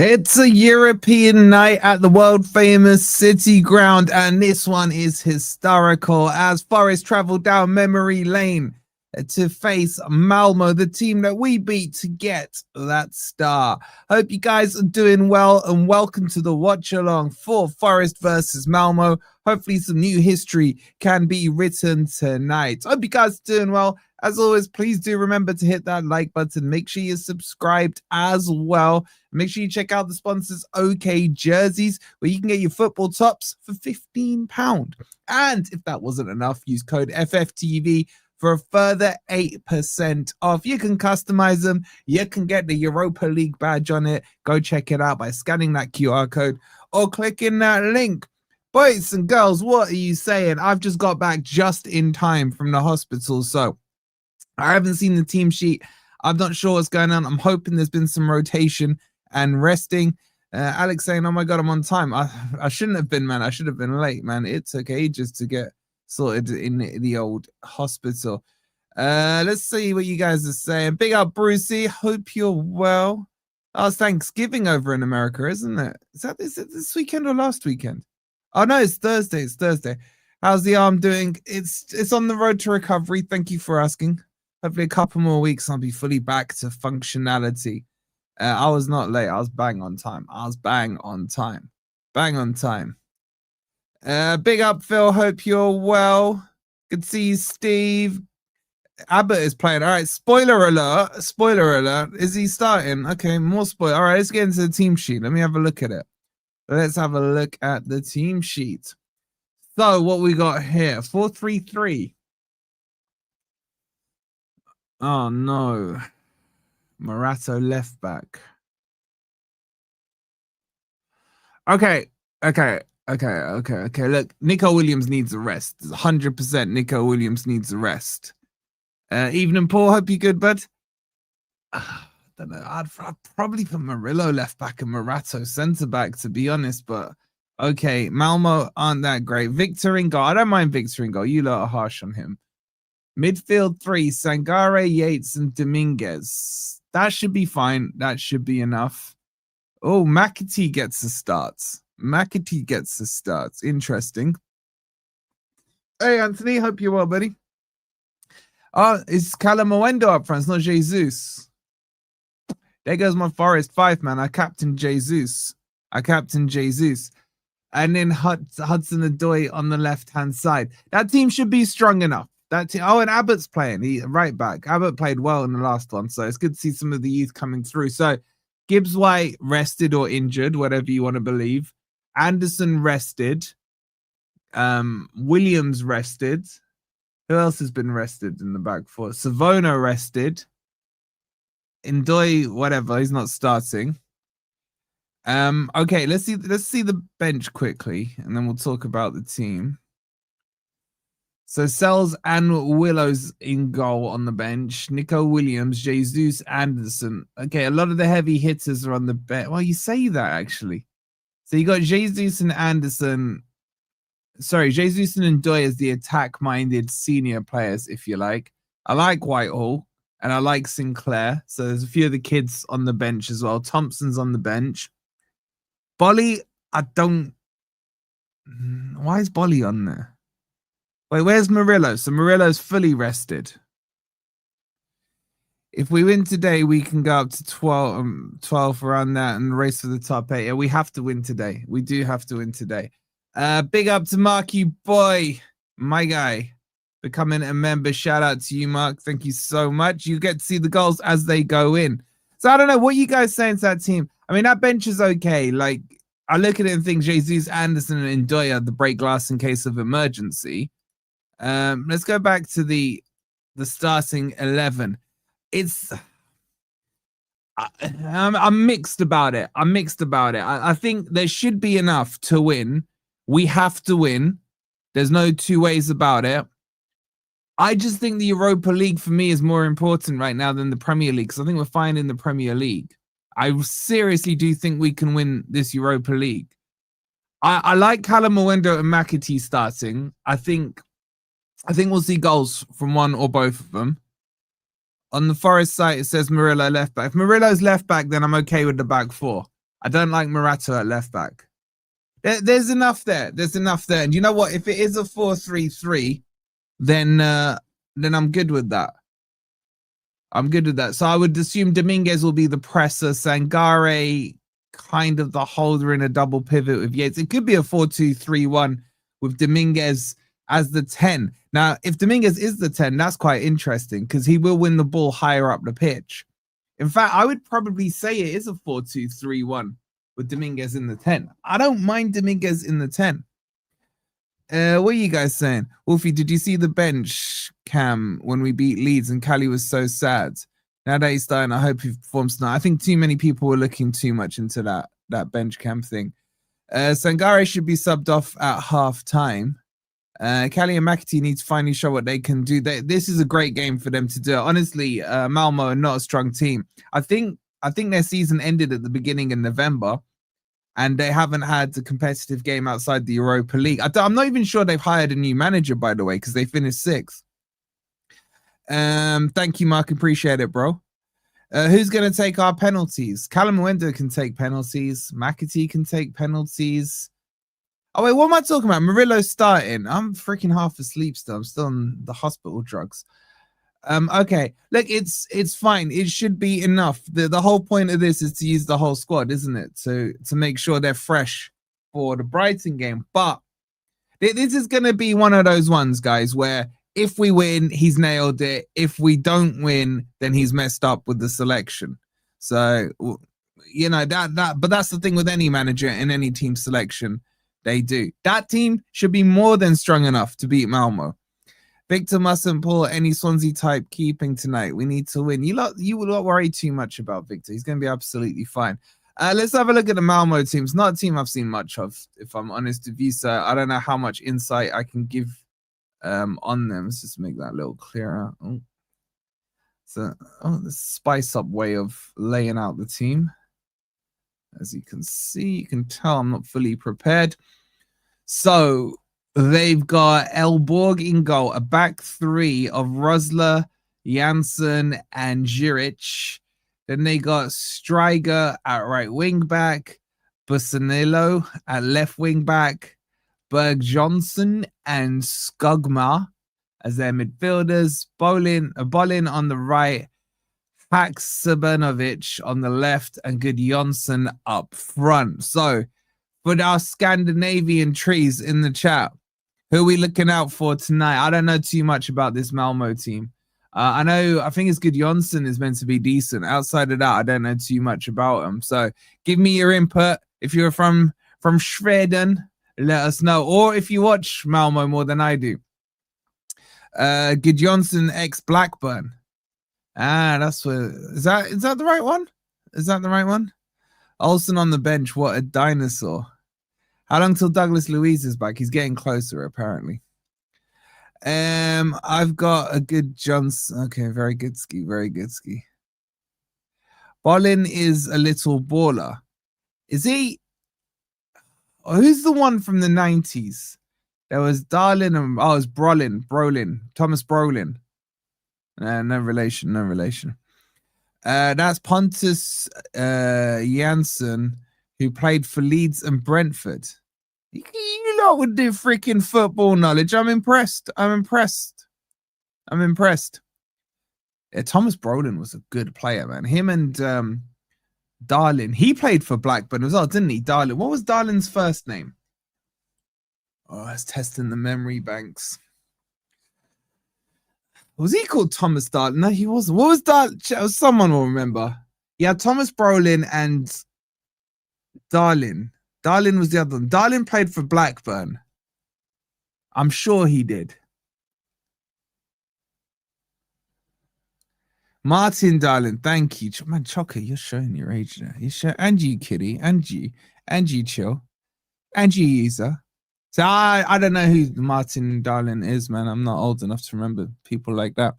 It's a European night at the world famous City Ground, and this one is historical as Forest travel down memory lane to face Malmo, the team that we beat to get that star. Hope you guys are doing well and welcome to the watch along for Forest versus Malmo. Hopefully some new history can be written tonight. Hope you guys are doing well. As always, please do remember to hit that like button. Make sure you're subscribed as well. Make sure you check out the sponsors, OK Jerseys, where you can get your football tops for £15. And if that wasn't enough, use code FFTV for a further 8% off. You can customize them. You can get the Europa League badge on it. Go check it out by scanning that QR code or clicking that link. Boys and girls, what are you saying? I've just got back just in time from the hospital, so I haven't seen the team sheet. I'm not sure what's going on. I'm hoping there's been some rotation and resting. Alex saying, oh my God, I'm on time. I shouldn't have been, man. I should have been late, man. It took ages to get sorted in the old hospital. Let's see what you guys are saying. Big up, Brucey. Hope you're well. Oh, it's Thanksgiving over in America, isn't it? Is it this weekend or last weekend? Oh, no, it's Thursday. It's Thursday. How's the arm doing? It's on the road to recovery. Thank you for asking. Hopefully a couple more weeks and I'll be fully back to functionality. I was not late. I was bang on time. Bang on time. Big up, Phil. Hope you're well. Good to see you, Steve. Abbott is playing. All right, spoiler alert. Is he starting? Okay, more spoiler. All right, let's get into the team sheet. Let me have a look at it. Let's have a look at the team sheet. So what we got here, 4-3-3. Oh no, Morato left back. Okay. Look, Nico Williams needs a rest. 100% Nico Williams needs a rest. Evening, Paul. Hope you're good, bud. I don't know. I'd probably put Murillo left back and Morato centre back, to be honest. But okay, Malmo aren't that great. Victor in goal. I don't mind Victor in goal. You lot are harsh on him. Midfield 3, Sangare, Yates, and Dominguez. That should be fine. That should be enough. Oh, McAtee gets the starts. Interesting. Hey, Anthony. Hope you're well, buddy. Oh, it's Callum Owendo up front. It's not Jesus. There goes my Forest 5, man. I captain Jesus. And then Hudson-Odoi on the left-hand side. That team should be strong enough. Oh, and Abbott's playing. He right back. Abbott played well in the last one, so it's good to see some of the youth coming through. So Gibbs White rested or injured, whatever you want to believe. Anderson rested. Williams rested. Who else has been rested in the back four? Savona rested. Ndoi, whatever, he's not starting. Okay, let's see the bench quickly, and then we'll talk about the team. So Sells and Willows in goal on the bench. Nico Williams, Jesus, Anderson. Okay, a lot of the heavy hitters are on the bench. Well, you say that, actually. So you got Jesus and Anderson. Sorry, Jesus and Ndoi as the attack-minded senior players, if you like. I like Whitehall, and I like Sinclair. So there's a few of the kids on the bench as well. Thompson's on the bench. Bolly, I don't... Why is Bolly on there? Wait, where's Murillo? So Murillo's fully rested. If we win today, we can go up to 12 around that and race for the top 8. Yeah, we have to win today. We do have to win today. Big up to Marky Boy, my guy, becoming a member. Shout out to you, Mark. Thank you so much. You get to see the goals as they go in. So I don't know what you guys saying to that team. I mean, that bench is okay. Like, I look at it and think Jesus, Anderson, and Dyche, the break glass in case of emergency. Let's go back to the starting 11. It's I'm mixed about it. I think there should be enough to win. We have to win. There's no two ways about it. I just think the Europa League for me is more important right now than the Premier League, because I think we're fine in the Premier League. I seriously do think we can win this Europa League. I like Callum Mwendo and McAtee starting. I think we'll see goals from one or both of them. On the Forest site, it says Murillo left back. If Murillo's left back, then I'm okay with the back four. I don't like Murato at left back. There's enough there. And you know what? If it is a 4-3-3, then I'm good with that. So I would assume Dominguez will be the presser, Sangare kind of the holder in a double pivot with Yates. It could be a 4-2-3-1 with Dominguez as the 10. Now, if Dominguez is the 10, that's quite interesting because he will win the ball higher up the pitch. In fact, I would probably say it is a 4-2-3-1 with Dominguez in the 10. I don't mind Dominguez in the 10. What are you guys saying? Wolfie, did you see the bench cam when we beat Leeds and Cali was so sad? Now that he's starting, I hope he performs tonight. I think too many people were looking too much into that bench cam thing. Sangare should be subbed off at half time. Cali and McAtee need to finally show what they can do. This is a great game for them to do. Honestly, Malmo are not a strong team. I think their season ended at the beginning of November, and they haven't had a competitive game outside the Europa League. I'm not even sure they've hired a new manager, by the way, because they finished 6th. Thank you, Mark. Appreciate it, bro. Who's going to take our penalties? Callum Mwendo can take penalties. McAtee can take penalties. Oh, wait, what am I talking about? Murillo's starting. I'm freaking half asleep still. I'm still on the hospital drugs. Okay, look, it's fine. It should be enough. The whole point of this is to use the whole squad, isn't it? To make sure they're fresh for the Brighton game. But this is going to be one of those ones, guys, where if we win, he's nailed it. If we don't win, then he's messed up with the selection. So, you know, but that's the thing with any manager in any team selection. They do. That team should be more than strong enough to beat Malmo. Victor mustn't pull any Swansea type keeping tonight. We need to win. You will not worry too much about Victor. He's going to be absolutely fine. Let's have a look at the Malmo team. It's not a team I've seen much of, if I'm honest with you, sir. I don't know how much insight I can give on them. Let's just make that a little clearer. The spice up way of laying out the team. As you can see, you can tell I'm not fully prepared. So they've got Elborg in goal, a back three of Rosler, Janssen, and Juric. Then they got Striger at right wing back, Bussanello at left wing back, Berg Johnson and Skogma as their midfielders, Bolin on the right, Pax Sabanovic on the left, and Good Jonsson up front. So, for our Scandinavian trees in the chat, who are we looking out for tonight? I don't know too much about this Malmo team. I think it's Good Jonsson is meant to be decent. Outside of that, I don't know too much about him. So, give me your input. If you're from Sweden, let us know. Or if you watch Malmo more than I do. Good Jonsson ex Blackburn. That's what is that the right one? Is that the right one? Olsen on the bench, what a dinosaur. How long till Douglas Luiz is back? He's getting closer, apparently. I've got a Good Johnson. Okay, very good ski. Bolin is a little baller. Is he? Who's the one from the 90s? There was Darlin and it was Brolin, Thomas Brolin. No relation. That's Pontus Janssen, who played for Leeds and Brentford. You lot with the freaking football knowledge. I'm impressed. Yeah, Thomas Brolin was a good player, man. Him and Darlin. He played for Blackburn as well, didn't he? Darlin. What was Darlin's first name? Oh, I was testing the memory banks. Was he called Thomas Darlin? No, he wasn't. What was that? Someone will remember. Yeah, Thomas Brolin and Darlin. Darlin was the other one. Darlin played for Blackburn. I'm sure he did. Martin Darlin, thank you. Man, Chocker, you're showing your age there. You show Angie Kitty, Angie Chill, Angie User. So I don't know who Martin Darlin is, man. I'm not old enough to remember people like that.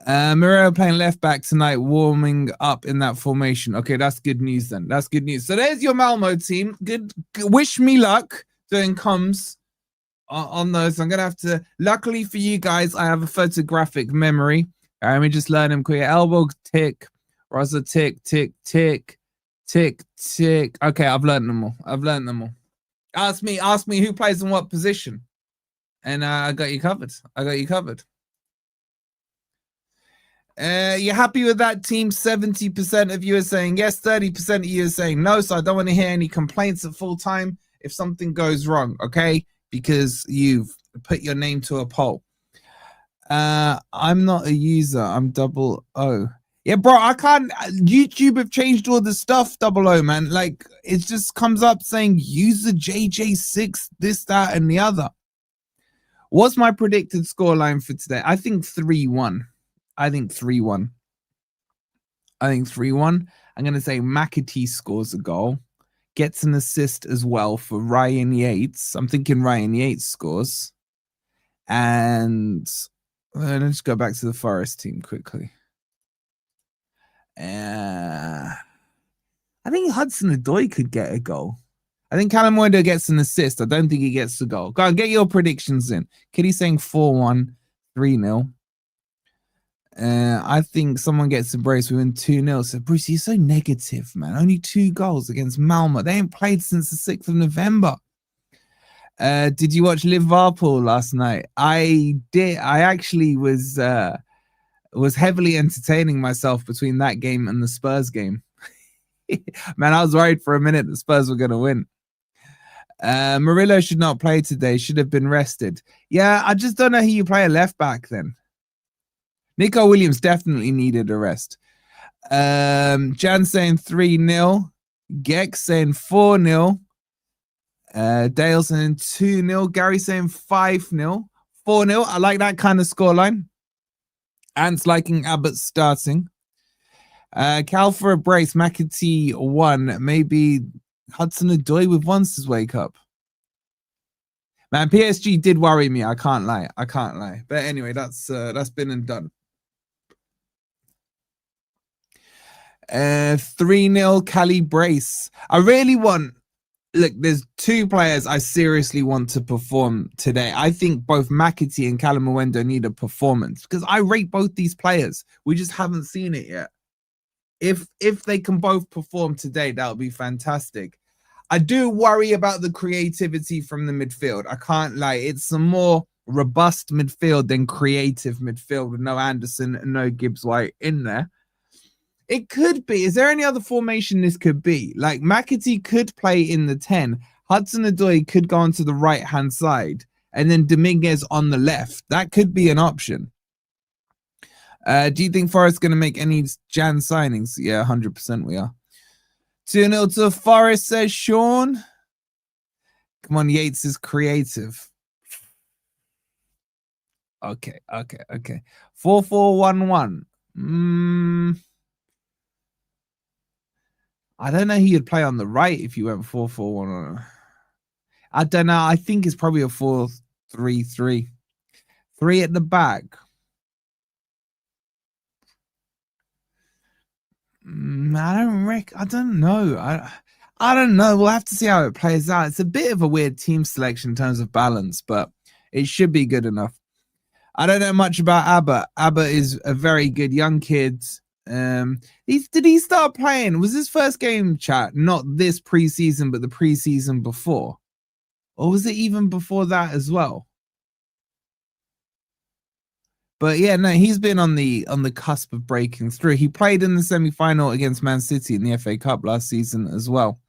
Morero playing left back tonight, warming up in that formation. Okay, that's good news then. That's good news. So there's your Malmo team. Good. Wish me luck doing comms on those. I'm gonna have to. Luckily for you guys, I have a photographic memory. Let me just learn them quick. Elbow tick, Rosa tick, tick, tick, tick, tick. Okay, I've learned them all. Ask me who plays in what position, and I got you covered. You happy with that team? 70% of you are saying yes, 30% of you are saying no. So I don't want to hear any complaints at full time if something goes wrong, okay? Because you've put your name to a poll. I'm not a user. I'm double O. Yeah, bro, I can't. YouTube have changed all the stuff, double O, man. Like, it just comes up saying user JJ6, this, that, and the other. What's my predicted scoreline for today? I think 3-1. I think 3-1. I'm going to say McAtee scores a goal, gets an assist as well for Ryan Yates. I'm thinking Ryan Yates scores. And let's go back to the Forest team quickly. I think Hudson-Odoi could get a goal. I think Callum Moido gets an assist. I don't think he gets the goal. Go on, get your predictions in. Kitty saying 4-1, 3-0. I think someone gets a brace. We win 2-0. So, Bruce, you're so negative, man. Only 2 goals against Malmo. They ain't played since the 6th of November. Did you watch Liverpool last night? I did. I actually was heavily entertaining myself between that game and the Spurs game. Man, I was worried for a minute the Spurs were going to win. Murillo should not play today. Should have been rested. Yeah, I just don't know who you play a left back then. Nico Williams definitely needed a rest. Jan saying 3-0. Gex saying 4-0. Dale saying 2-0. Gary saying 5-0. 4-0. I like that kind of scoreline. Ants liking Abbott starting. Cal for a brace. McAtee 1. Maybe Hudson-Odoi with Once's wake up. Man, PSG did worry me. I can't lie. But anyway, that's been and done. 3-0 Cali brace. I really want. Look, there's 2 players I seriously want to perform today. I think both McAtee and Callum Moido need a performance because I rate both these players. We just haven't seen it yet. If they can both perform today, that would be fantastic. I do worry about the creativity from the midfield. I can't lie. It's a more robust midfield than creative midfield with no Anderson and no Gibbs-White in there. It could be. Is there any other formation this could be? Like McAtee could play in the 10. Hudson-Odoi could go onto the right-hand side. And then Dominguez on the left. That could be an option. Do you think Forest going to make any Jan signings? Yeah, 100% we are. 2-0 to Forest, says Sean. Come on, Yates is creative. Okay. 4-4-1-1. I don't know who you'd play on the right if you went 4-4-1. I don't know. I think it's probably a 4-3-3. 3 at the back. I don't know. I don't know. We'll have to see how it plays out. It's a bit of a weird team selection in terms of balance, but it should be good enough. I don't know much about Abba. Abba is a very good young kid. Did he start playing? Was his first game, chat, not this preseason, but the preseason before? Or was it even before that as well? But yeah, no, he's been on the cusp of breaking through. He played in the semi-final against Man City in the FA Cup last season as well.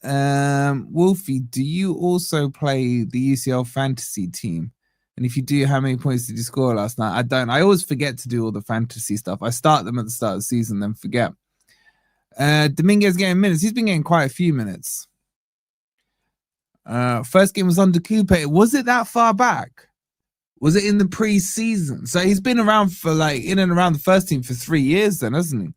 Wolfie, do you also play the UCL fantasy team? And if you do, how many points did you score last night? I don't. I always forget to do all the fantasy stuff. I start them at the start of the season, then forget. Dominguez getting minutes. He's been getting quite a few minutes. First game was under Coupe. Was it that far back? Was it in the pre-season? So he's been around for like in and around the first team for 3 years then, hasn't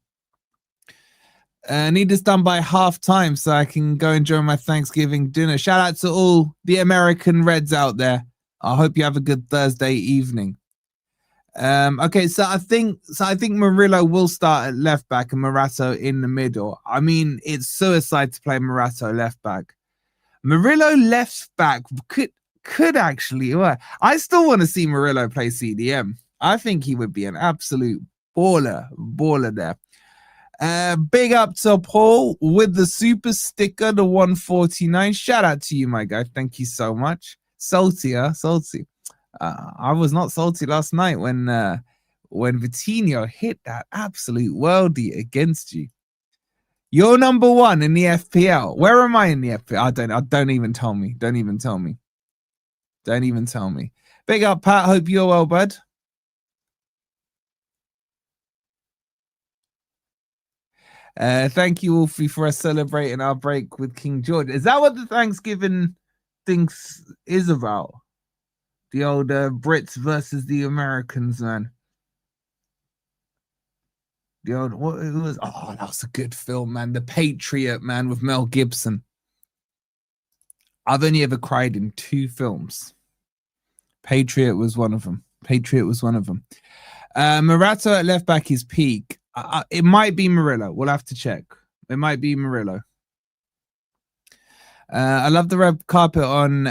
he? Need this done by half-time so I can go enjoy my Thanksgiving dinner. Shout out to all the American Reds out there. I hope you have a good Thursday evening. Okay, so I think Murillo will start at left back and Morato in the middle. I mean, it's suicide to play Morato left back. Murillo left back could actually work. I still want to see Murillo play CDM. I think he would be an absolute baller there. Big up to Paul with the super sticker, the 149. Shout out to you, my guy. Thank you so much. Salty, huh? Salty. I was not salty last night when Vitinho hit that absolute worldie against you. You're number 1 in the FPL. Where am I in the FPL? Don't even tell me. Don't even tell me. Don't even tell me. Big up, Pat. Hope you're well, bud. Thank you, Wolfie, for us celebrating our break with King George. Is that what the Thanksgiving things is about? The old Brits versus the Americans, man. The old what it was? Oh, that was a good film, man. The Patriot, man, with Mel Gibson. I've only ever cried in 2 films. Patriot was one of them. Morato at left back is peak. It might be Murillo. We'll have to check. It might be Murillo. I love the red carpet on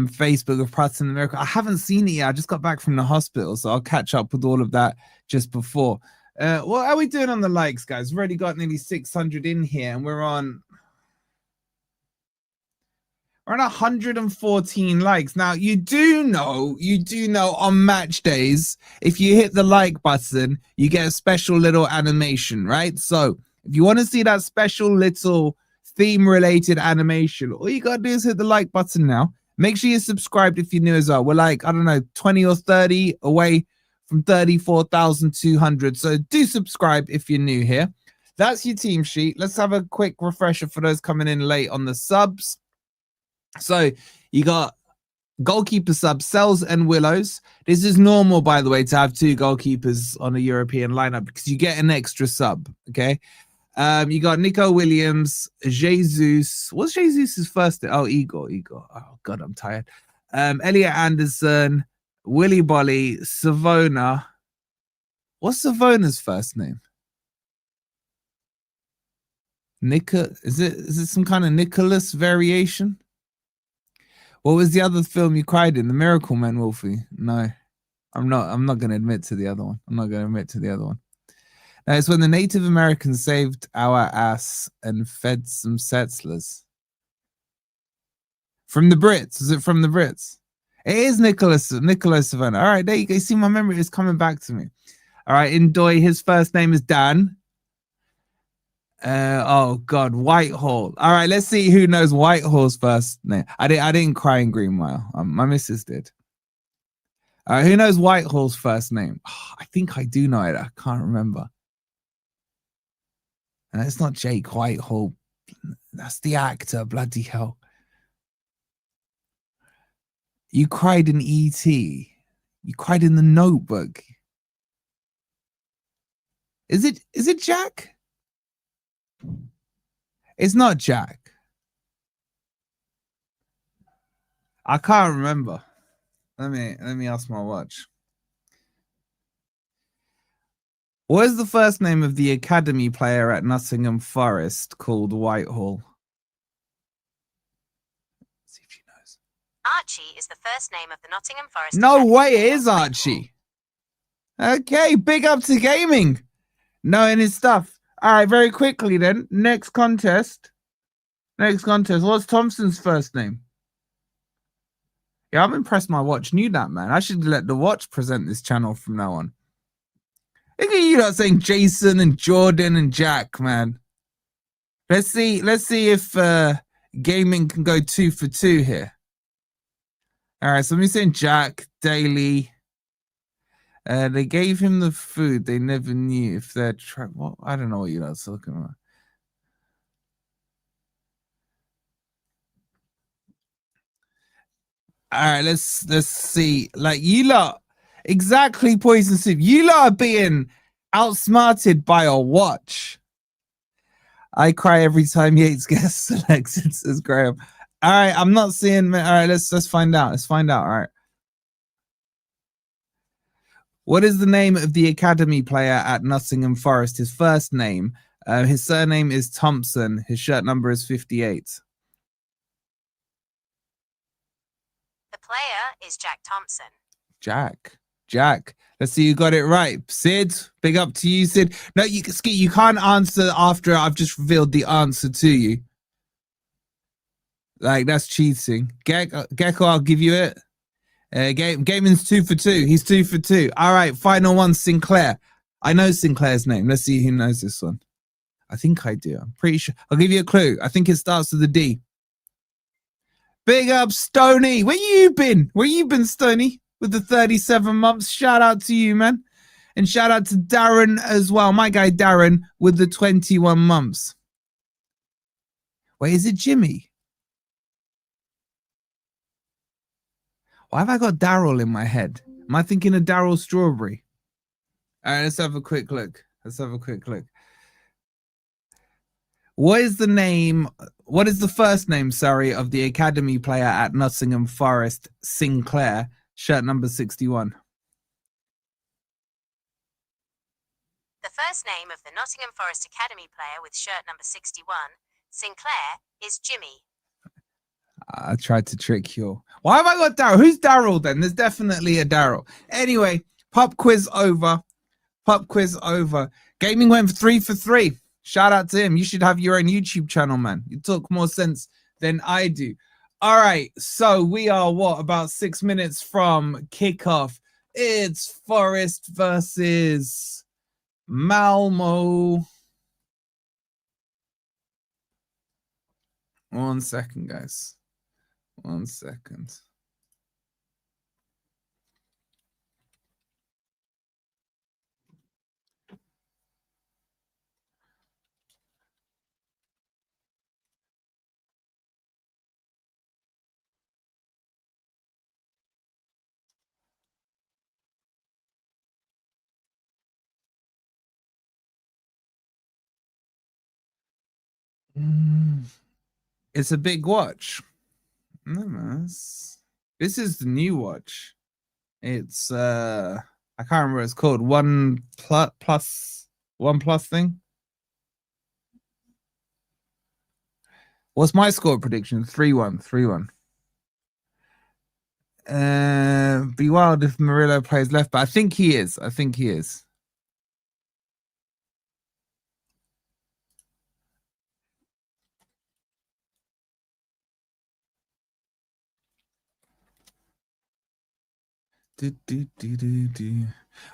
Facebook of Prats in America. I haven't seen it yet. I just got back from the hospital, so I'll catch up with all of that just before. What are we doing on the likes, guys? We've already got nearly 600 in here, and we're on 114 likes. Now, you do know on match days, if you hit the like button, you get a special little animation, right? So if you want to see that special little theme-related animation, all you got to do is hit the like button now. Make sure you're subscribed if you're new as well. We're like, I don't know, 20 or 30 away from 34,200. So do subscribe if you're new here. That's your team sheet. Let's have a quick refresher for those coming in late on the subs. So you got goalkeeper subs, Sells and Willows. This is normal, by the way, to have 2 goalkeepers on a European lineup because you get an extra sub, okay? You got Nico Williams, Jesus. What's Jesus's first name? Oh, Igor. Oh, God, I'm tired. Elliot Anderson, Willy Bolly, Savona. What's Savona's first name? Is it some kind of Nicholas variation? What was the other film you cried in? The Miracle Man, Wolfie? No, I'm not going to admit to the other one. It's when the Native Americans saved our ass and fed some settlers. From the Brits. Is it from the Brits? It is Nicholas Savannah. All right, there you go. You see, my memory is coming back to me. All right, Indoy, his first name is Dan. Oh, God, Whitehall. All right, let's see who knows Whitehall's first name. I didn't cry in Green Mile. My missus did. All right, who knows Whitehall's first name? Oh, I think I do know it. I can't remember. And it's not Jake Whitehall. That's the actor. Bloody hell. You cried in E.T. You cried in The Notebook. Is it Jack? It's not Jack. I can't remember. Let me ask my watch. What is the first name of the academy player at Nottingham Forest called Whitehall? Let's see if she knows. Archie is the first name of the Nottingham Forest. No way, it is Archie. Okay, big up to gaming. Knowing his stuff. All right, very quickly then. Next contest. What's Thompson's first name? Yeah, I'm impressed my watch knew that, man. I should let the watch present this channel from now on. Look at you not saying Jason and Jordan and Jack, man. Let's see if gaming can go 2 for 2 here. All right, so I'm saying Jack, Daly. They gave him the food. They never knew if they're what I don't know what you're talking about. All right, let's see. Like, you lot, exactly, Poison Soup. You lot are being outsmarted by a watch. I cry every time Yates gets selected, says Graham. All right, I'm not seeing. All right, let's find out. Let's find out. All right. What is the name of the academy player at Nottingham Forest? His first name. His surname is Thompson. His shirt number is 58. The player is Jack Thompson. Jack. Let's see, you got it right. Sid, big up to you, Sid. No, you can't answer after I've just revealed the answer to you. Like, that's cheating. Gecko, I'll give you it. Gaiman's 2 for 2. He's 2 for 2. All right, final one, Sinclair. I know Sinclair's name. Let's see who knows this one. I think I do. I'm pretty sure. I'll give you a clue. I think it starts with a D. Big up, Stony. Where you been? Where you been, Stony? With the 37 months. Shout out to you, man. And shout out to Darren as well. My guy Darren with the 21 months. Wait, is it Jimmy? Why have I got Daryl in my head? Am I thinking of Daryl Strawberry? All right, let's have a quick look. What is the name? What is the first name, sorry, of the academy player at Nottingham Forest, Sinclair, shirt number 61? The first name of the Nottingham Forest academy player with shirt number 61, Sinclair, is Jimmy. I tried to trick you. Why have I got Daryl? Who's Daryl then? There's definitely a Daryl. Anyway, pop quiz over. Gaming went 3 for 3. Shout out to him. You should have your own YouTube channel, man. You talk more sense than I do. All right, so we are about 6 minutes from kickoff. It's Forest versus Malmo. 1 second, guys. 1 second. It's a big watch. This is the new watch. It's I can't remember what it's called. One plus thing. What's my score prediction? 3-1. 3-1. Be wild if Murillo plays left, but I think he is.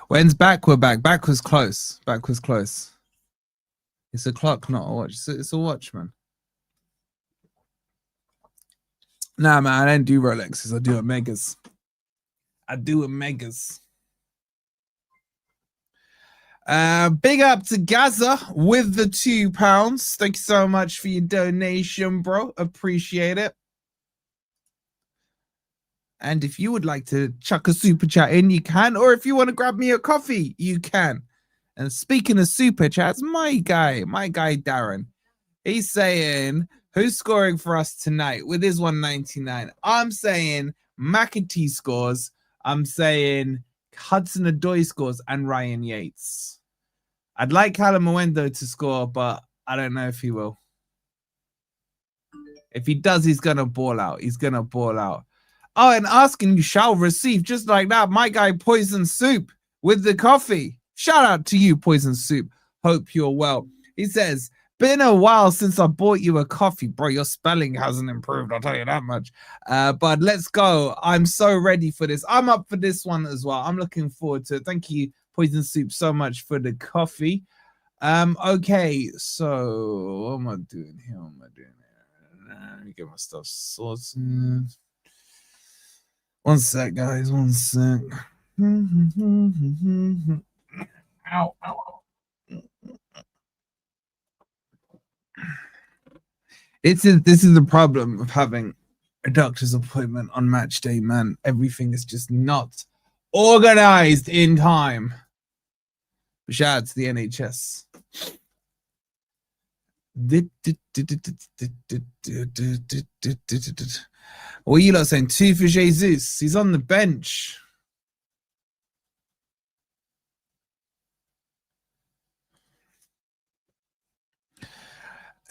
When's back? We're back. Back was close. It's a clock, not a watch. It's a watch, man. Nah, man, I don't do Rolexes. I do Omegas. Big up to Gaza with the £2. Thank you so much for your donation, bro. Appreciate it. And if you would like to chuck a super chat in, you can. Or if you want to grab me a coffee, you can. And speaking of super chats, my guy Darren, he's saying, who's scoring for us tonight with his 199? I'm saying McAtee scores. I'm saying Hudson-Odoi scores and Ryan Yates. I'd like Callum Mwendo to score, but I don't know if he will. If he does, he's going to ball out. Oh, and asking you shall receive, just like that, my guy Poison Soup with the coffee. Shout out to you, Poison Soup. Hope you're well. He says, been a while since I bought you a coffee. Bro, your spelling hasn't improved, I'll tell you that much. But let's go. I'm so ready for this. I'm up for this one as well. I'm looking forward to it. Thank you, Poison Soup, so much for the coffee. Okay, so what am I doing here? Let me get my stuff sorted. 1 sec, guys. 1 sec. Ow. This is the problem of having a doctor's appointment on match day, man. Everything is just not organized in time. Shout out to the NHS. What are you lot saying? 2 for Jesus. He's on the bench.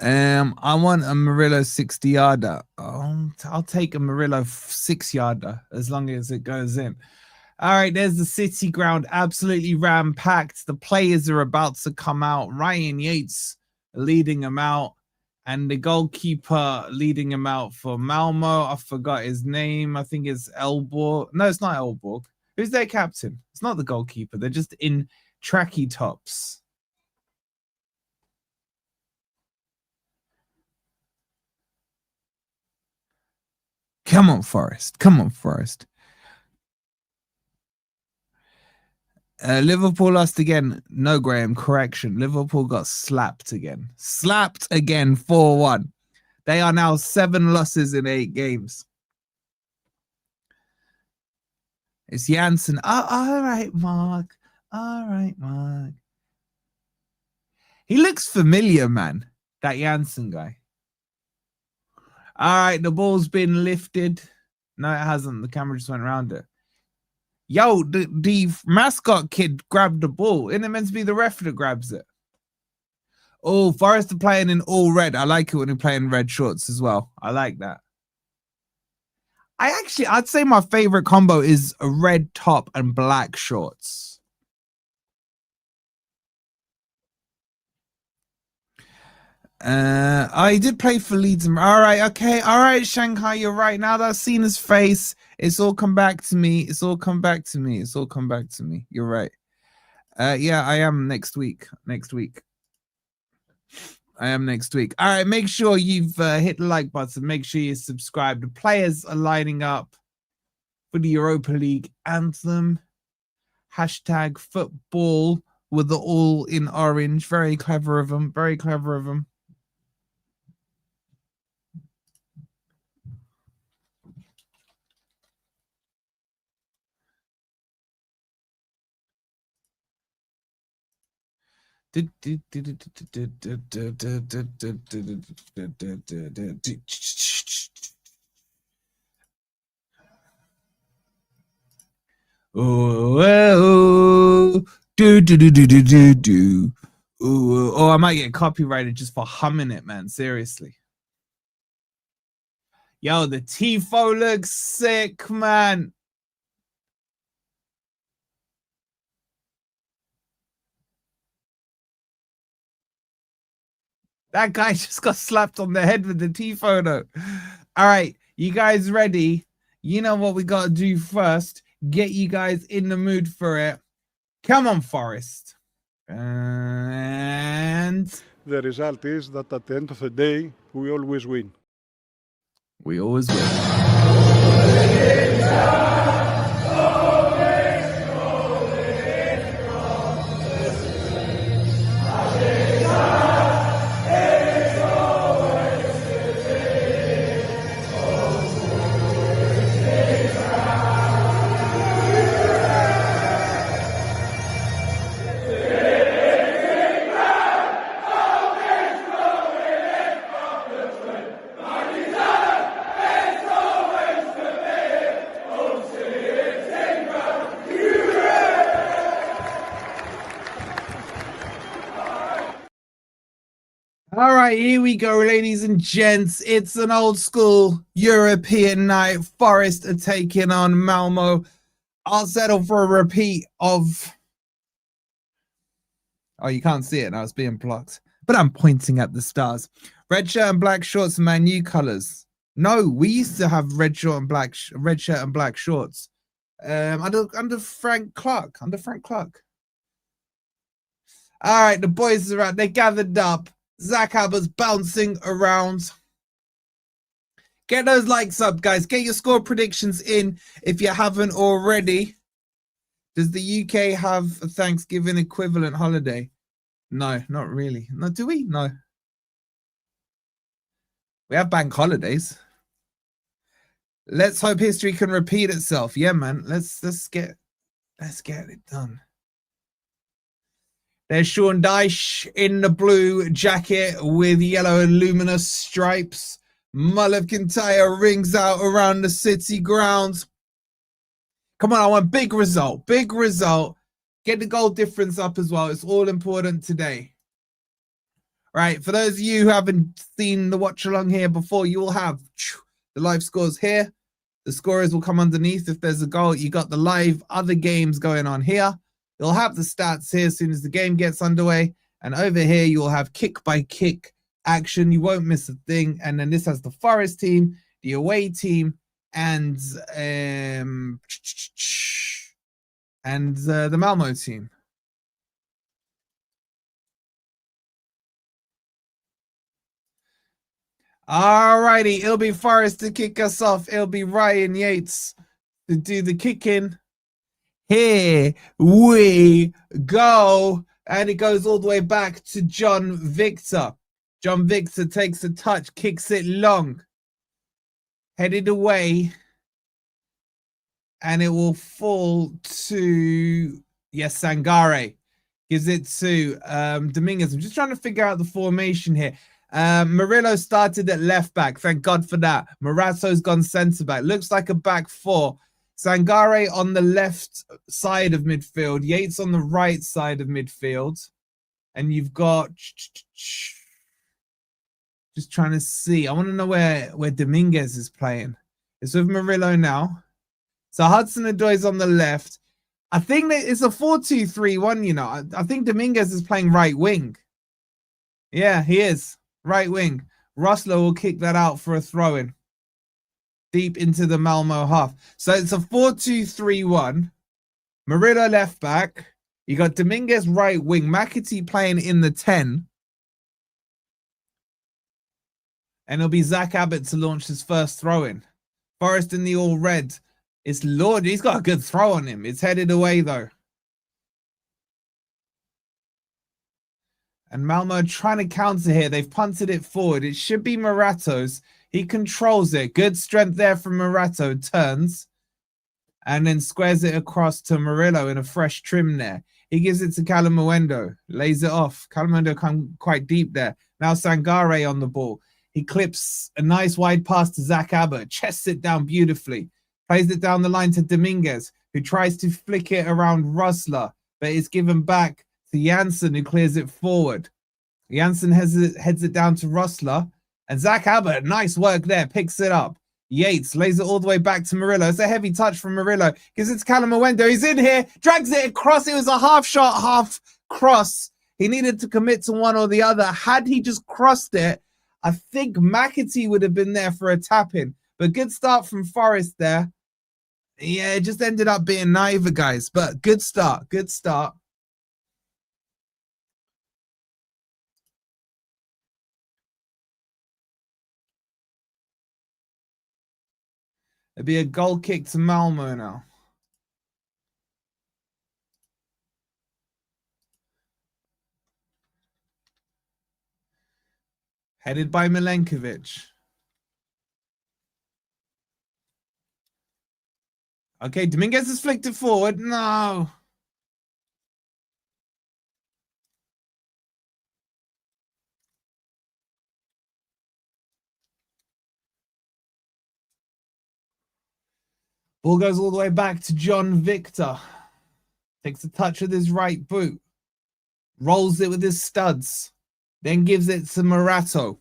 I want a Murillo 60-yarder. I'll take a Murillo 6-yarder as long as it goes in. All right, there's the City ground, absolutely ram-packed. The players are about to come out. Ryan Yates leading them out, and the goalkeeper leading him out for Malmo. I forgot his name. I think it's Elborg. No, it's not Elborg. Who's their captain? It's not the goalkeeper. They're just in tracky tops. Come on, Forest. Come on, Forest. Liverpool lost again. No, Graham, correction. Liverpool got slapped again. Slapped again, 4-1. They are now 7 losses in 8 games. It's Janssen. Oh, all right, Mark. All right, Mark. He looks familiar, man. That Janssen guy. All right, the ball's been lifted. No, it hasn't. The camera just went around it. Yo, the mascot kid grabbed the ball. Isn't it meant to be the ref that grabs it? Oh, Forest are playing in all red. I like it when they play in red shorts as well. I like that. I'd say my favorite combo is a red top and black shorts. I did play for Leeds. All right, okay, all right, Shanghai, you're right. Now that I've seen his face, it's all come back to me. It's all come back to me. It's all come back to me. You're right. Yeah, I am next week. Next week. I am next week. All right, make sure you've hit the like button. Make sure you subscribe. The players are lining up for the Europa League anthem. Hashtag football with the all in orange. Very clever of them. Very clever of them. Oh, I might get copyrighted just for humming it, man. Seriously. Yo, the tifo looks sick, man. That guy just got slapped on the head with the tifo. All right, you guys ready? You know what we got to do first. Get you guys in the mood for it. Come on, Forest. And the result is that at the end of the day, we always win. We always win. All right, here we go, ladies and gents. It's an old school European night. Forest are taking on Malmo. I'll settle for a repeat of... Oh, you can't see it now. It's being blocked. But I'm pointing at the stars. Red shirt and black shorts are my new colors. No, we used to have red shirt and black shorts. Under Frank Clark. Under Frank Clark. All right, the boys are out. They gathered up. Zach Albert's bouncing around. Get those likes up, guys. Get your score predictions in if you haven't already. Does the UK have a Thanksgiving equivalent holiday? No, not really. No, do we? No. We have bank holidays. Let's hope history can repeat itself. Yeah, man. Let's get it done. There's Sean Dyche in the blue jacket with yellow and luminous stripes. Mull Kintyre rings out around the city grounds. Come on, I want big result. Big result. Get the goal difference up as well. It's all important today. Right, for those of you who haven't seen the watch along here before, you will have the live scores here. The scorers will come underneath. If there's a goal, you got the live other games going on here. You'll have the stats here as soon as the game gets underway. And over here, you'll have kick by kick action. You won't miss a thing. And then this has the Forest team, the away team, and the Malmo team. Alrighty, it'll be Forest to kick us off. It'll be Ryan Yates to do the kicking. Here we go. And it goes all the way back to John Victor. John Victor takes a touch, kicks it long. Headed away. And it will fall to, yes, Sangare. Gives it to Dominguez. I'm just trying to figure out the formation here. Murillo started at left back. Thank God for that. Morato's gone centre back. Looks like a back four. Sangare on the left side of midfield. Yates on the right side of midfield. And you've got... Just trying to see. I want to know where Dominguez is playing. It's with Murillo now. So Hudson-Odoi's on the left. I think that it's a 4-2-3-1, you know. I think Dominguez is playing right wing. Yeah, he is. Right wing. Rosler will kick that out for a throw-in. Deep into the Malmo half. So it's a 4-2-3-1. Murillo left back. You got Dominguez right wing. McAtee playing in the 10. And it'll be Zach Abbott to launch his first throw-in. Forest in the all red. It's Lord. He's got a good throw on him. It's headed away, though. And Malmo trying to counter here. They've punted it forward. It should be Morato's. He controls it. Good strength there from Morato. Turns. And then squares it across to Murillo in a fresh trim there. He gives it to Calamuendo. Lays it off. Calamuendo come quite deep there. Now Sangare on the ball. He clips a nice wide pass to Zach Abbott. Chests it down beautifully. Plays it down the line to Dominguez, who tries to flick it around Rosler. But it's given back to Janssen, who clears it forward. Janssen heads it down to Rosler. And Zach Abbott, nice work there, picks it up. Yates lays it all the way back to Murillo. It's a heavy touch from Murillo. Gives it to Calamuendo. He's in here, drags it across. It was a half shot, half cross. He needed to commit to one or the other. Had he just crossed it, I think McAtee would have been there for a tap-in. But good start from Forest there. Yeah, it just ended up being neither, guys. But good start, good start. It'd be a goal kick to Malmo now. Headed by Milenkovic. Okay, Dominguez has flicked it forward. No. Ball goes all the way back to John Victor. Takes a touch with his right boot. Rolls it with his studs. Then gives it to Morato.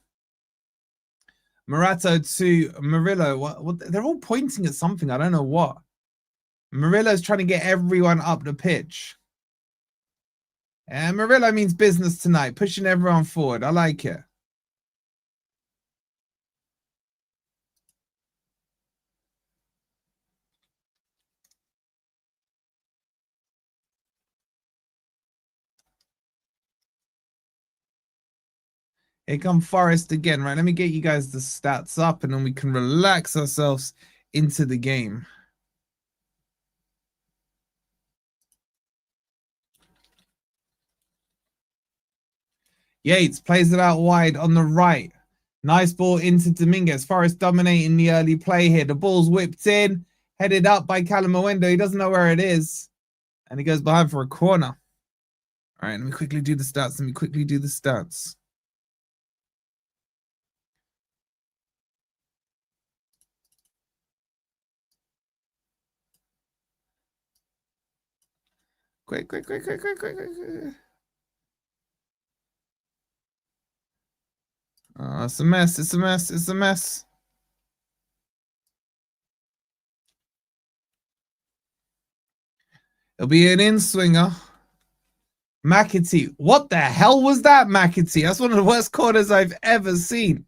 Morato to Murillo. What? They're all pointing at something. I don't know what. Murillo's trying to get everyone up the pitch. And Murillo means business tonight. Pushing everyone forward. I like it. Here come Forest again, right? Let me get you guys the stats up and then we can relax ourselves into the game. Yates plays it out wide on the right. Nice ball into Dominguez. Forest dominating the early play here. The ball's whipped in, headed up by Calamawendo. He doesn't know where it is. And he goes behind for a corner. All right, let me quickly do the stats. Quick. Oh, it's a mess. It'll be an in-swinger. McAtee. What the hell was that, McAtee? That's one of the worst corners I've ever seen.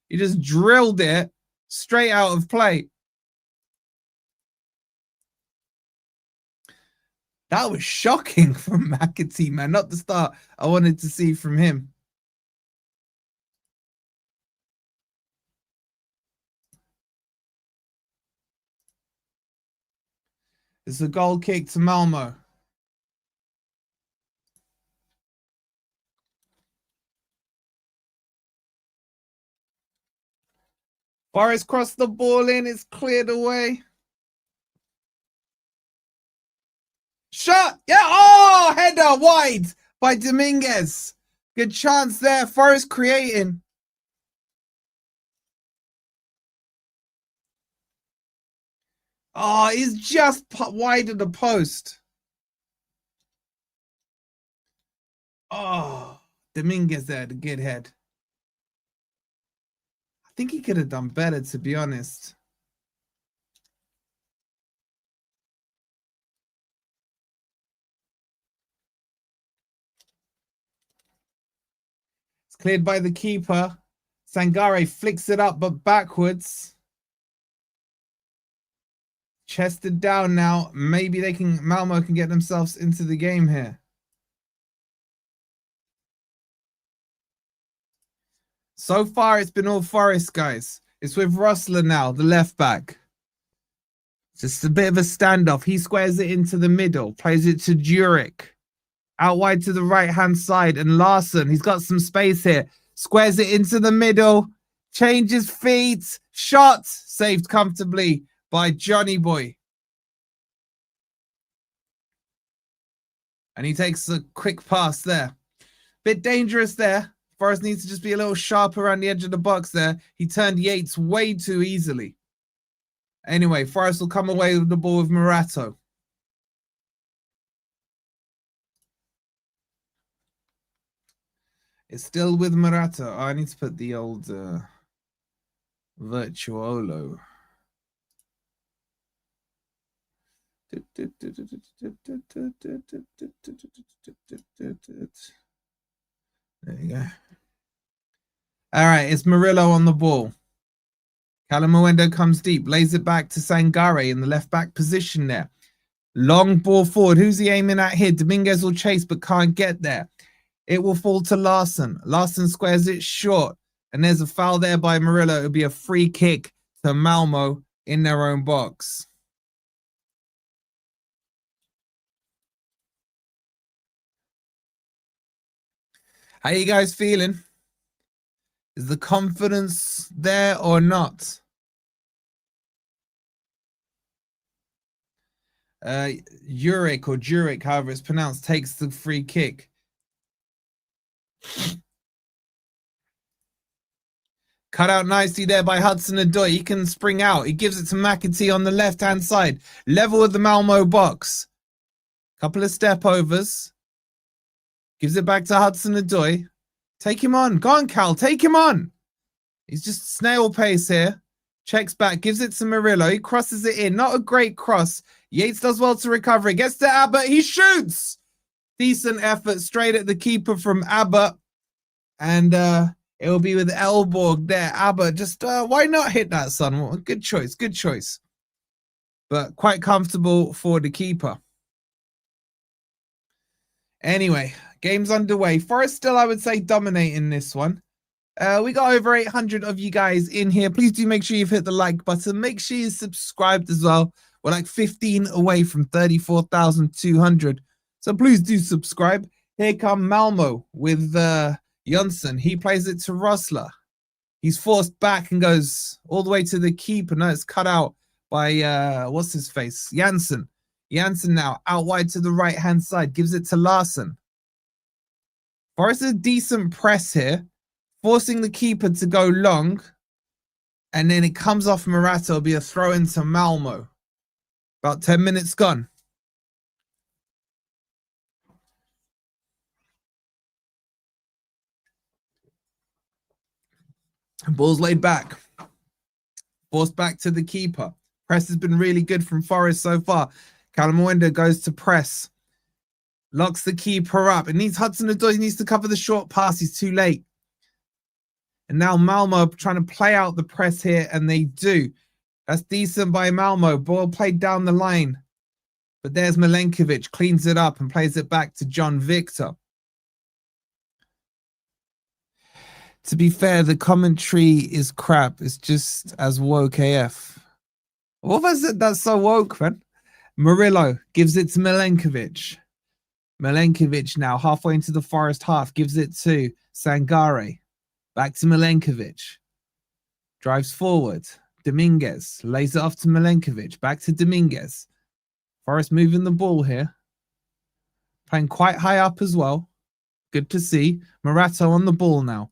He just drilled it straight out of play. That was shocking from McAtee, man. Not the start I wanted to see from him. It's a goal kick to Malmo. Forest crossed the ball in. It's cleared away. Shot! Yeah! Oh! Header wide by Dominguez. Good chance there. Forest creating. Oh, he's just wide of the post. Oh, Dominguez there, the good head. I think he could have done better, to be honest. It's cleared by the keeper. Sangare flicks it up, but backwards. Chested down now. Maybe Malmo can get themselves into the game here. So far, it's been all Forest, guys. It's with Rosler now, the left back. Just a bit of a standoff. He squares it into the middle, plays it to Dyche. Out wide to the right-hand side, and Larson, he's got some space here. Squares it into the middle, changes feet, shot, saved comfortably by Johnny Boy. And he takes a quick pass there. Bit dangerous there. Forest needs to just be a little sharp around the edge of the box there. He turned Yates way too easily. Anyway, Forest will come away with the ball with Morato. It's still with Morato. Oh, I need to put the old Virtuolo. There you go. All right, it's Murillo on the ball. Calamawendo comes deep, lays it back to Sangare in the left back position there. Long ball forward. Who's he aiming at here? Dominguez will chase but can't get there. It will fall to Larson. Larson squares it short. And there's a foul there by Murillo. It'll be a free kick to Malmo in their own box. How you guys feeling? Is the confidence there or not? Jurek, however it's pronounced, takes the free kick. Cut out nicely there by Hutchinson and Dyche. He can spring out. He gives it to McAtee on the left-hand side. Level with the Malmo box. Couple of step overs. Gives it back to Hutchinson and Dyche. Take him on. Go on, Cal. Take him on. He's just snail pace here. Checks back. Gives it to Murillo. He crosses it in. Not a great cross. Yates does well to recover. It gets to Abbott. He shoots. Decent effort straight at the keeper from Abbott. And it will be with Elborg there. Abbott, just why not hit that, son? Good choice. Good choice. But quite comfortable for the keeper. Anyway, game's underway. Forest still, I would say, dominating this one. We got over 800 of you guys in here. Please do make sure you've hit the like button. Make sure you're subscribed as well. We're like 15 away from 34,200. So please do subscribe. Here come Malmo with Jonsson. He plays it to Rosler. He's forced back and goes all the way to the keeper. No, it's cut out by, what's his face? Janssen. Janssen now out wide to the right-hand side. Gives it to Larsson. Forest a decent press here. Forcing the keeper to go long. And then it comes off Morata. It'll be a throw into Malmo. About 10 minutes gone. Ball's laid back. Forced back to the keeper. Press has been really good from Forest so far. Calamawenda goes to press. Locks the keeper up. It needs Hutchinson. He needs to cover the short pass. He's too late. And now Malmo trying to play out the press here, and they do. That's decent by Malmo. Ball played down the line. But there's Milenkovic. Cleans it up and plays it back to John Victor. To be fair, the commentary is crap. It's just as woke AF. What was it that's so woke, man? Murillo gives it to Milenkovic. Milenkovic now halfway into the Forest half. Gives it to Sangare. Back to Milenkovic. Drives forward. Dominguez lays it off to Milenkovic. Back to Dominguez. Forest moving the ball here. Playing quite high up as well. Good to see. Morato on the ball now.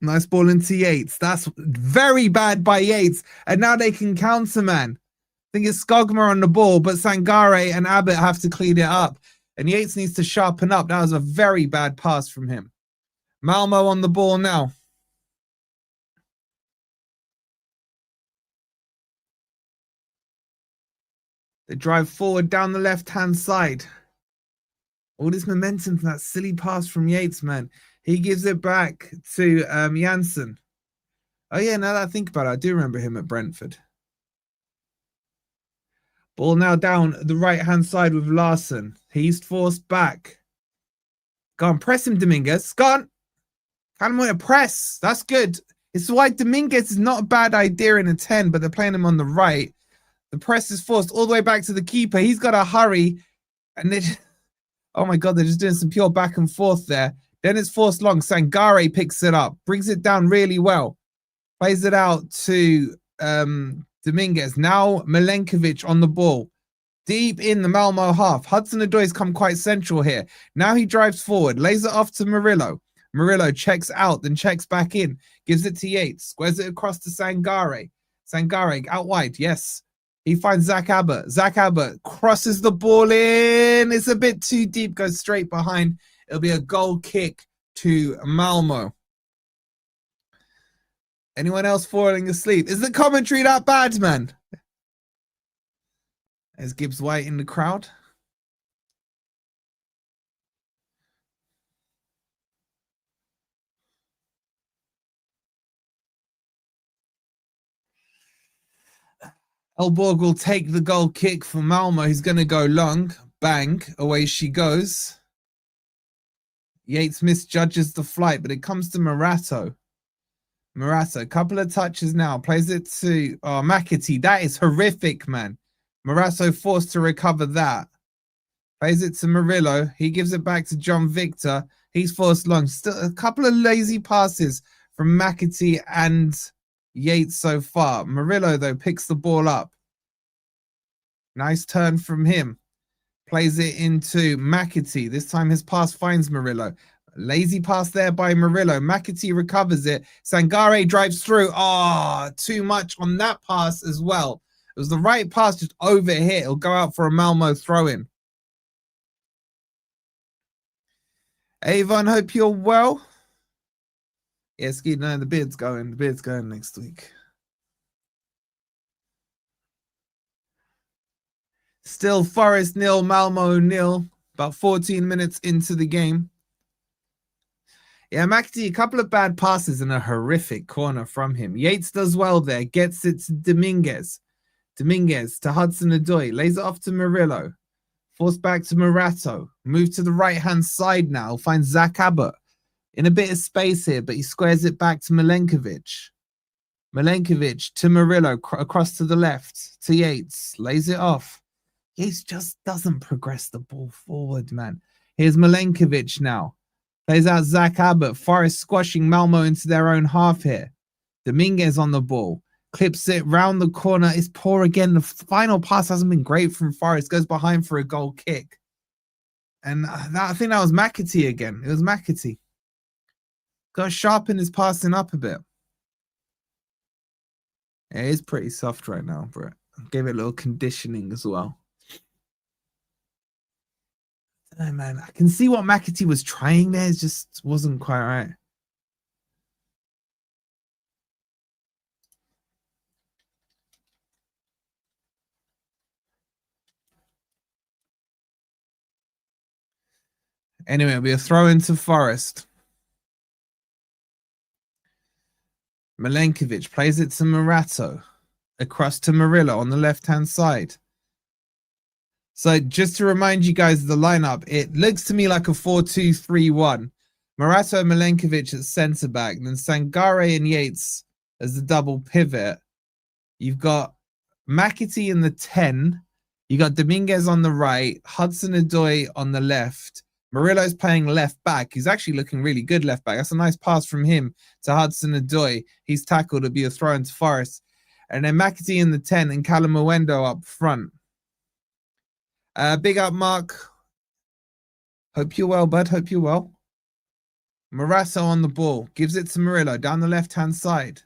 Nice ball into Yates. That's very bad by Yates. And now they can counter, man. I think it's Skogma on the ball, but Sangare and Abbott have to clean it up. And Yates needs to sharpen up. That was a very bad pass from him. Malmo on the ball now. They drive forward down the left-hand side. All this momentum from that silly pass from Yates, man. He gives it back to Janssen. Oh, yeah, now that I think about it, I do remember him at Brentford. Ball now down the right-hand side with Larsson. He's forced back. Go on, press him, Dominguez. Go on. Kind of want to press. That's good. It's why Dominguez is not a bad idea in a 10, but they're playing him on the right. The press is forced all the way back to the keeper. He's got to hurry. And they just, oh, my God, they're just doing some pure back and forth there. Then it's forced long. Sangare picks it up, brings it down really well. Plays it out to Dominguez. Now Milenkovic on the ball. Deep in the Malmo half. Hudson-Odoi's come quite central here. Now he drives forward. Lays it off to Murillo. Murillo checks out, then checks back in. Gives it to Yates. Squares it across to Sangare. Sangare out wide. Yes. He finds Zach Abbott. Zach Abbott crosses the ball in. It's a bit too deep. Goes straight behind. It'll be a goal kick to Malmo. Anyone else falling asleep? Is the commentary that bad, man? There's Gibbs White in the crowd. Elborg will take the goal kick for Malmo. He's going to go long. Bang. Away she goes. Yates misjudges the flight, but it comes to Morato. Morato, couple of touches now. Plays it to McAtee. That is horrific, man. Morato forced to recover that. Plays it to Murillo. He gives it back to John Victor. He's forced long. Still a couple of lazy passes from McAtee and Yates so far. Murillo, though, picks the ball up. Nice turn from him. Plays it into McAtee. This time his pass finds Murillo. Lazy pass there by Murillo. McAtee recovers it. Sangare drives through. Oh, too much on that pass as well. It was the right pass, just over here. It'll go out for a Malmo throw-in. Avon, hope you're well. Yeah, Skeet, no, the beard's going. The beard's going next week. Still Forest 0, Malmo 0. About 14 minutes into the game. Yeah, McAtee, a couple of bad passes and a horrific corner from him. Yates does well there. Gets it to Dominguez. Dominguez to Hudson-Odoi. Lays it off to Murillo. Forced back to Morato. Move to the right-hand side now. Finds Zach Abbott. In a bit of space here, but he squares it back to Milenkovic. Milenkovic to Murillo. Across to the left. To Yates. Lays it off. Yates just doesn't progress the ball forward, man. Here's Milenkovic now. Plays out Zach Abbott. Forest squashing Malmo into their own half here. Dominguez on the ball. Clips it round the corner. It's poor again. The final pass hasn't been great from Forest. Goes behind for a goal kick. And I think that was McAtee again. It was McAtee. Got to sharpen his passing up a bit. It is pretty soft right now, bro. Gave it a little conditioning as well. I don't know, man. I can see what McAtee was trying there. It just wasn't quite right. Anyway, it'll be a throw into Forest. Milenkovic plays it to Morato. Across to Murillo on the left-hand side. So just to remind you guys of the lineup, it looks to me like a 4-2-3-1. Morato, Milenkovic at centre-back. Then Sangare and Yates as the double pivot. You've got McAtee in the 10. You got Dominguez on the right. Hudson-Odoi on the left. Murillo's playing left back. He's actually looking really good left back. That's a nice pass from him to Hudson-Odoi. He's tackled. It'll be a throw into Forest. And then McAtee in the 10 and Calamuendo up front. Big up, Mark. Hope you're well, bud. Hope you're well. Morato on the ball. Gives it to Murillo down the left-hand side.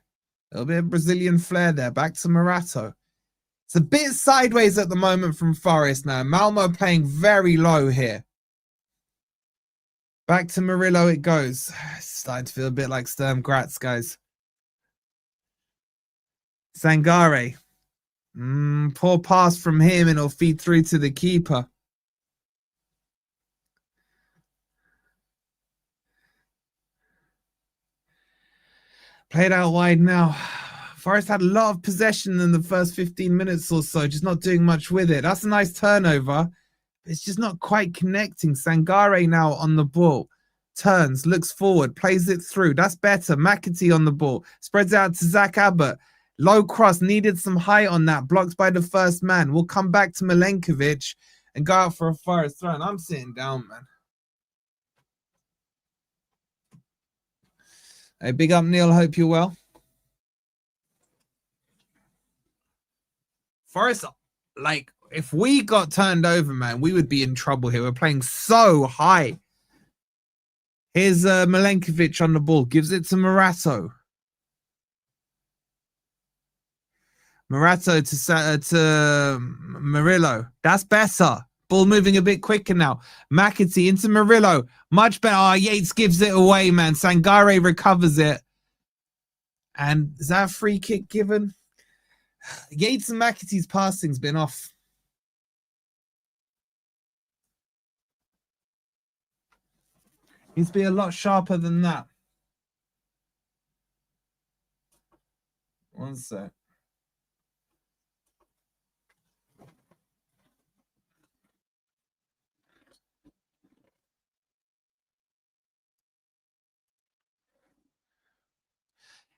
A little bit of Brazilian flair there. Back to Morato. It's a bit sideways at the moment from Forest now. Malmo playing very low here. Back to Murillo it goes. It's starting to feel a bit like Sturm Graz, guys. Sangare. Poor pass from him and it'll feed through to the keeper. Played out wide now. Forest had a lot of possession in the first 15 minutes or so, just not doing much with it. That's a nice turnover. It's just not quite connecting. Sangare now on the ball. Turns, looks forward, plays it through. That's better. McAtee on the ball. Spreads out to Zach Abbott. Low cross, needed some height on that. Blocked by the first man. We'll come back to Milenkovic and go out for a Forest throw. And I'm sitting down, man. Hey, big up, Neil. Hope you're well. Forest, like, if we got turned over, man, we would be in trouble here. We're playing so high. Here's Milenkovic on the ball. Gives it to Morato. Morato to Murillo. That's better. Ball moving a bit quicker now. McAtee into Murillo. Much better. Oh, Yates gives it away, man. Sangare recovers it. And is that a free kick given? Yates and McAtee's passing's been off. Needs to be a lot sharper than that. One sec.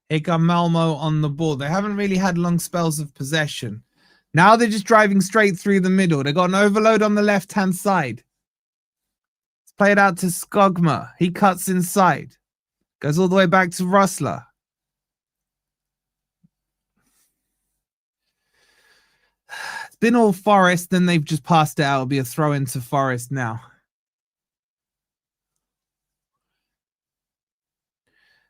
Here come Malmo on the ball. They haven't really had long spells of possession. Now they're just driving straight through the middle. They got an overload on the left-hand side. It's played out to Skogma. He cuts inside. Goes all the way back to Rustler. It's been all Forest, then they've just passed it out. It'll be a throw into Forest now.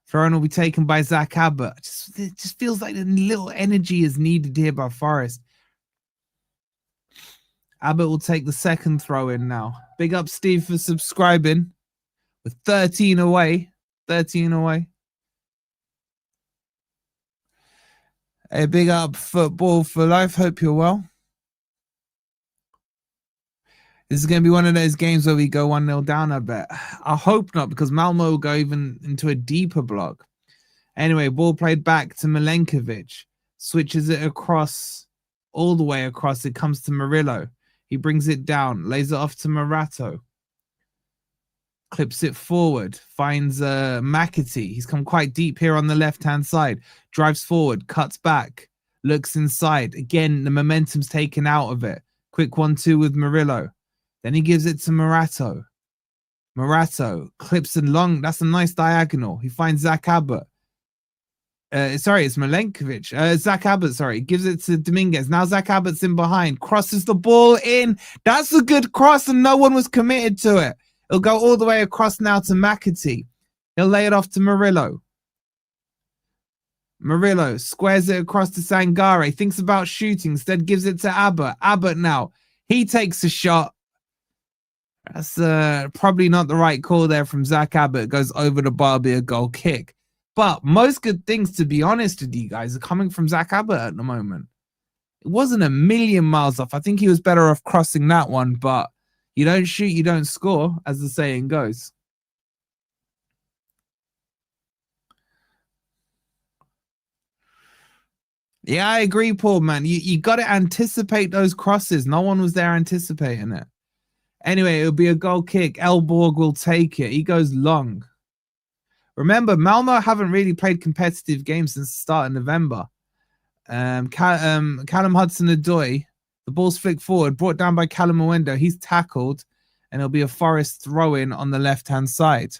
Throw-in will be taken by Zach Abbott. It just feels like a little energy is needed here by Forest. Abbott will take the second throw-in now. Big up Steve for subscribing. With 13 away. 13 away. Hey, big up Football for Life. Hope you're well. This is going to be one of those games where we go 1-0 down, I bet. I hope not, because Malmo will go even into a deeper block. Anyway, ball played back to Milenkovic. Switches it across, all the way across. It comes to Murillo. He brings it down, lays it off to Morato. Clips it forward, finds McAtee. He's come quite deep here on the left-hand side. Drives forward, cuts back, looks inside. Again, the momentum's taken out of it. Quick 1-2 with Murillo. Then he gives it to Morato. Morato clips and long. That's a nice diagonal. He finds Zach Abbott. Sorry, it's Milenkovic. Zach Abbott, sorry, gives it to Dominguez. Now Zach Abbott's in behind, crosses the ball in. That's a good cross, and no one was committed to it. It'll go all the way across now to McAtee. He'll lay it off to Murillo. Murillo squares it across to Sangare. Thinks about shooting, instead gives it to Abbott. Abbott now. He takes a shot. That's probably not the right call there from Zach Abbott. It goes over the bar, be a goal kick. But most good things, to be honest with you guys, are coming from Zach Abbott at the moment. It wasn't a million miles off. I think he was better off crossing that one, but you don't shoot, you don't score, as the saying goes. Yeah, I agree, Paul, man. You got to anticipate those crosses. No one was there anticipating it. Anyway, it'll be a goal kick. Elborg will take it. He goes long. Remember, Malmo haven't really played competitive games since the start of November. Callum Hudson-Odoi, the ball's flicked forward, brought down by Callum Owendo. He's tackled, and it'll be a Forest throw-in on the left-hand side.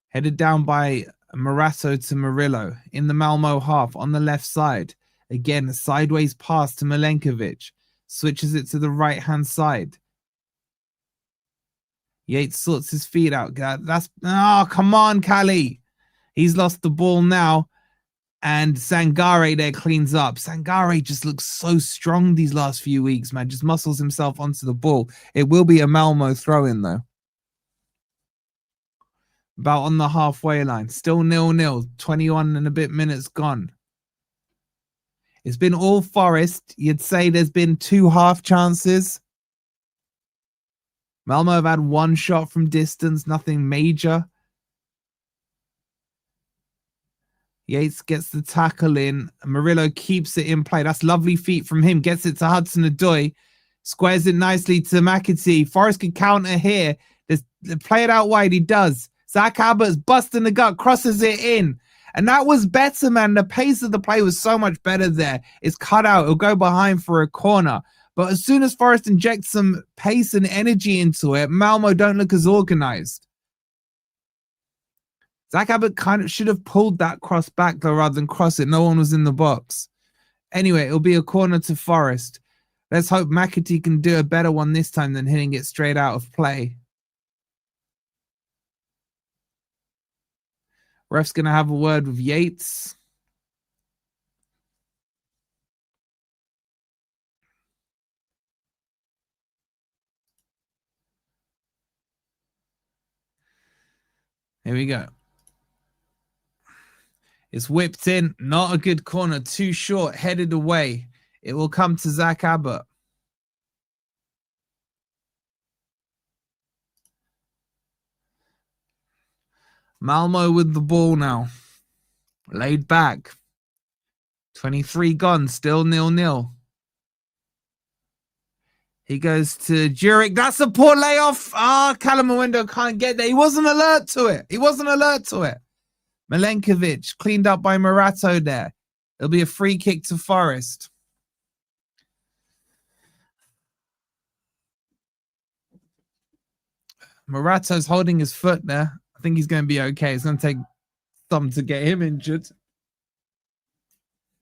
Headed down by Morato to Murillo in the Malmo half on the left side. Again, a sideways pass to Milenkovic. Switches it to the right-hand side. Yates sorts his feet out. That's come on, Cali. He's lost the ball now. And Sangare there cleans up. Sangare just looks so strong these last few weeks, man. Just muscles himself onto the ball. It will be a Malmo throw-in, though. About on the halfway line. Still 0-0. 21 and a bit minutes gone. It's been all Forest. You'd say there's been 2 half chances. Malmo have had 1 shot from distance, nothing major. Yates gets the tackle in. Murillo keeps it in play. That's lovely feet from him. Gets it to Hudson-Odoi. Squares it nicely to McAtee. Forest can counter here. Play it out wide. He does. Zach Abbott's busting the gut. Crosses it in. And that was better, man. The pace of the play was so much better there. It's cut out. It'll go behind for a corner. But as soon as Forest injects some pace and energy into it, Malmo don't look as organized. Zach Abbott kind of should have pulled that cross back, though, rather than cross it. No one was in the box. Anyway, it'll be a corner to Forest. Let's hope McAtee can do a better one this time than hitting it straight out of play. Ref's going to have a word with Yates. Here we go. It's whipped in. Not a good corner. Too short. Headed away. It will come to Zach Abbott. Malmo with the ball now. Laid back. 23 gone. Still 0-0. He goes to Jurek. That's a poor layoff. Callum Owendo can't get there. He wasn't alert to it. Milenkovic cleaned up by Morato there. It'll be a free kick to Forest. Morato's holding his foot there. I think he's going to be okay. It's going to take something to get him injured.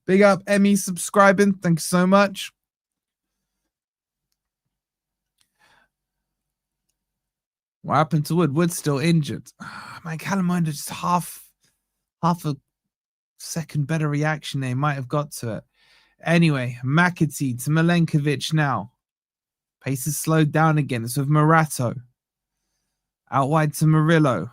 Big up, Emmy, subscribing. Thank you so much. What happened to Wood? Wood's still injured. Man, Callum Owendo just half a second better reaction there. He might have got to it. Anyway, McAtee to Milenkovic now. Pace is slowed down again. It's with Morato. Out wide to Murillo.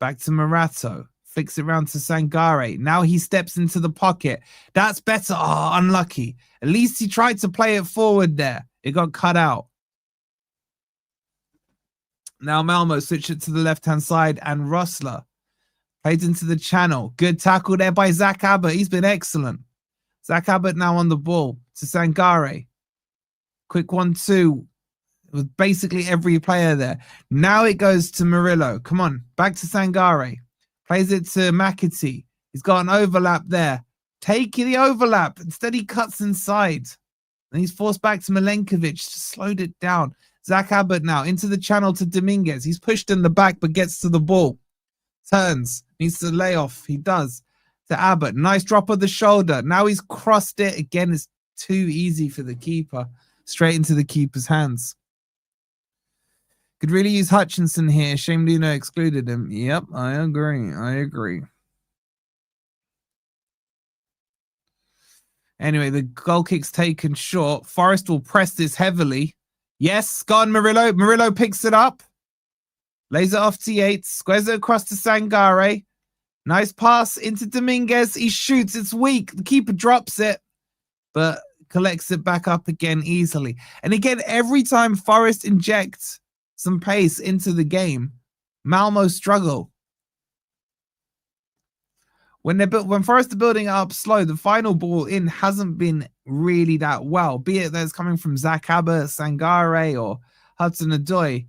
Back to Morato. Flicks it round to Sangare. Now he steps into the pocket. That's better. Unlucky. At least he tried to play it forward there. It got cut out. Now Malmo switch it to the left-hand side, and Rossler plays into the channel. Good tackle there by Zach Abbott. He's been excellent. Zach Abbott now on the ball to Sangare. Quick 1-2 with basically every player there. Now it goes to Murillo. Come on, back to Sangare. Plays it to McAtee. He's got an overlap there. Take the overlap. Instead, he cuts inside. And he's forced back to Milenkovic. Just slowed it down. Zach Abbott now into the channel to Dominguez. He's pushed in the back, but gets to the ball. Turns. Needs to lay off. He does. To Abbott. Nice drop of the shoulder. Now he's crossed it. Again, it's too easy for the keeper. Straight into the keeper's hands. Could really use Hutchinson here. Shame Luna excluded him. Yep, I agree. I agree. Anyway, the goal kick's taken short. Forest will press this heavily. Yes, gone Murillo. Murillo picks it up. Lays it off to Yates. Squares it across to Sangare. Nice pass into Dominguez. He shoots. It's weak. The keeper drops it, but collects it back up again easily. And again, every time Forest injects some pace into the game, Malmo struggle. When Forest are building it up slow, the final ball in hasn't been really that well, be it that's coming from Zach Abbott, Sangare, or Hudson-Odoi.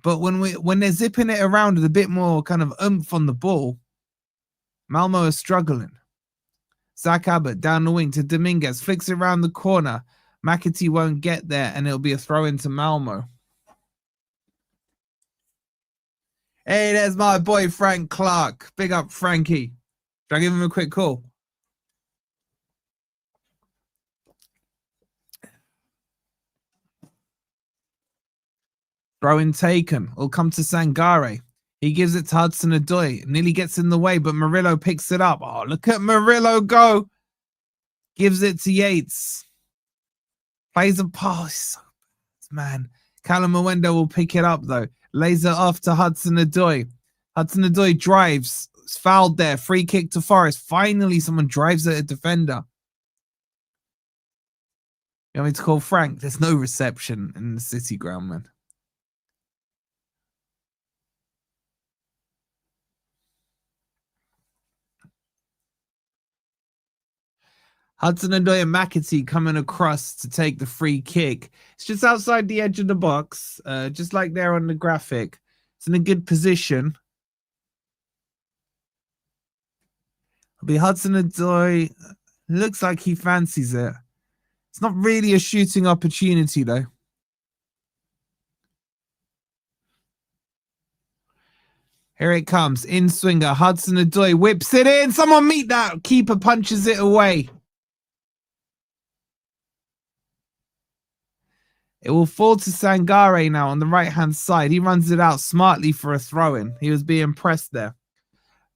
But when they're zipping it around with a bit more kind of oomph on the ball, Malmo is struggling. Zach Abbott down the wing to Dominguez, flicks it around the corner. McAtee won't get there, and it'll be a throw into Malmo. Hey, there's my boy Frank Clark. Big up Frankie. Should I give him a quick call? Throw in taken. Will come to Sangare. He gives it to Hudson-Odoi. Nearly gets in the way, but Murillo picks it up. Oh, look at Murillo go. Gives it to Yates. Plays a pass. Man. Callum Mwenda will pick it up, though. Lays it off to Hudson-Odoi. Hudson-Odoi drives. It's fouled there. Free kick to Forest. Finally, someone drives at a defender. You want me to call Frank? There's no reception in the City ground, man. Hudson-Odoi and McAtee coming across to take the free kick. It's just outside the edge of the box, just like there on the graphic. It's in a good position. It'll be Hudson-Odoi. Looks like he fancies it. It's not really a shooting opportunity, though. Here it comes. In swinger. Hudson-Odoi whips it in. Someone meet that. Keeper punches it away. It will fall to Sangare now on the right-hand side. He runs it out smartly for a throw-in. He was being pressed there.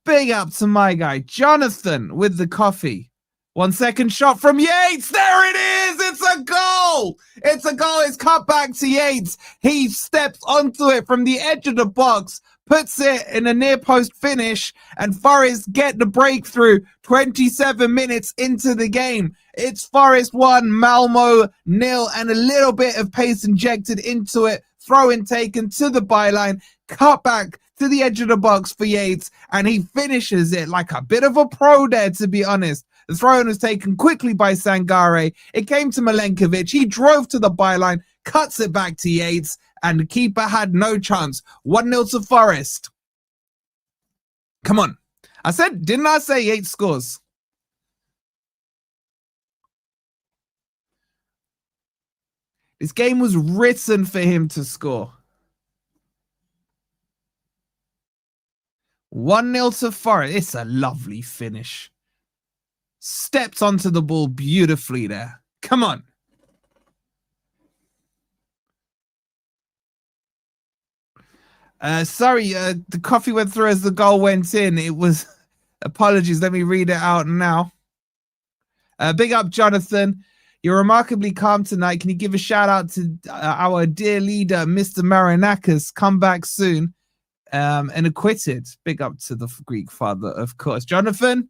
Big up to my guy, Jonathan, with the coffee. 1 second shot from Yates. There it is. It's a goal. It's a goal. It's cut back to Yates. He steps onto it from the edge of the box, puts it in a near post finish, and Forest get the breakthrough 27 minutes into the game. It's Forest 1, Malmo 0, and a little bit of pace injected into it. Throw-in taken to the byline, cut back to the edge of the box for Yates, and he finishes it like a bit of a pro there, to be honest. The throw-in was taken quickly by Sangare. It came to Milenkovic. He drove to the byline, cuts it back to Yates, and the keeper had no chance. 1-0 to Forest. Come on. Didn't I say Yates scores? This game was written for him to score. 1-0 to Forest. It's a lovely finish. Stepped onto the ball beautifully there. Come on. Sorry, the coffee went through as the goal went in. It was... Apologies, let me read it out now. Big up, Jonathan. You're remarkably calm tonight. Can you give a shout out to our dear leader, Mr. Marinakis? Come back soon. And acquitted. Big up to the Greek father, of course. Jonathan,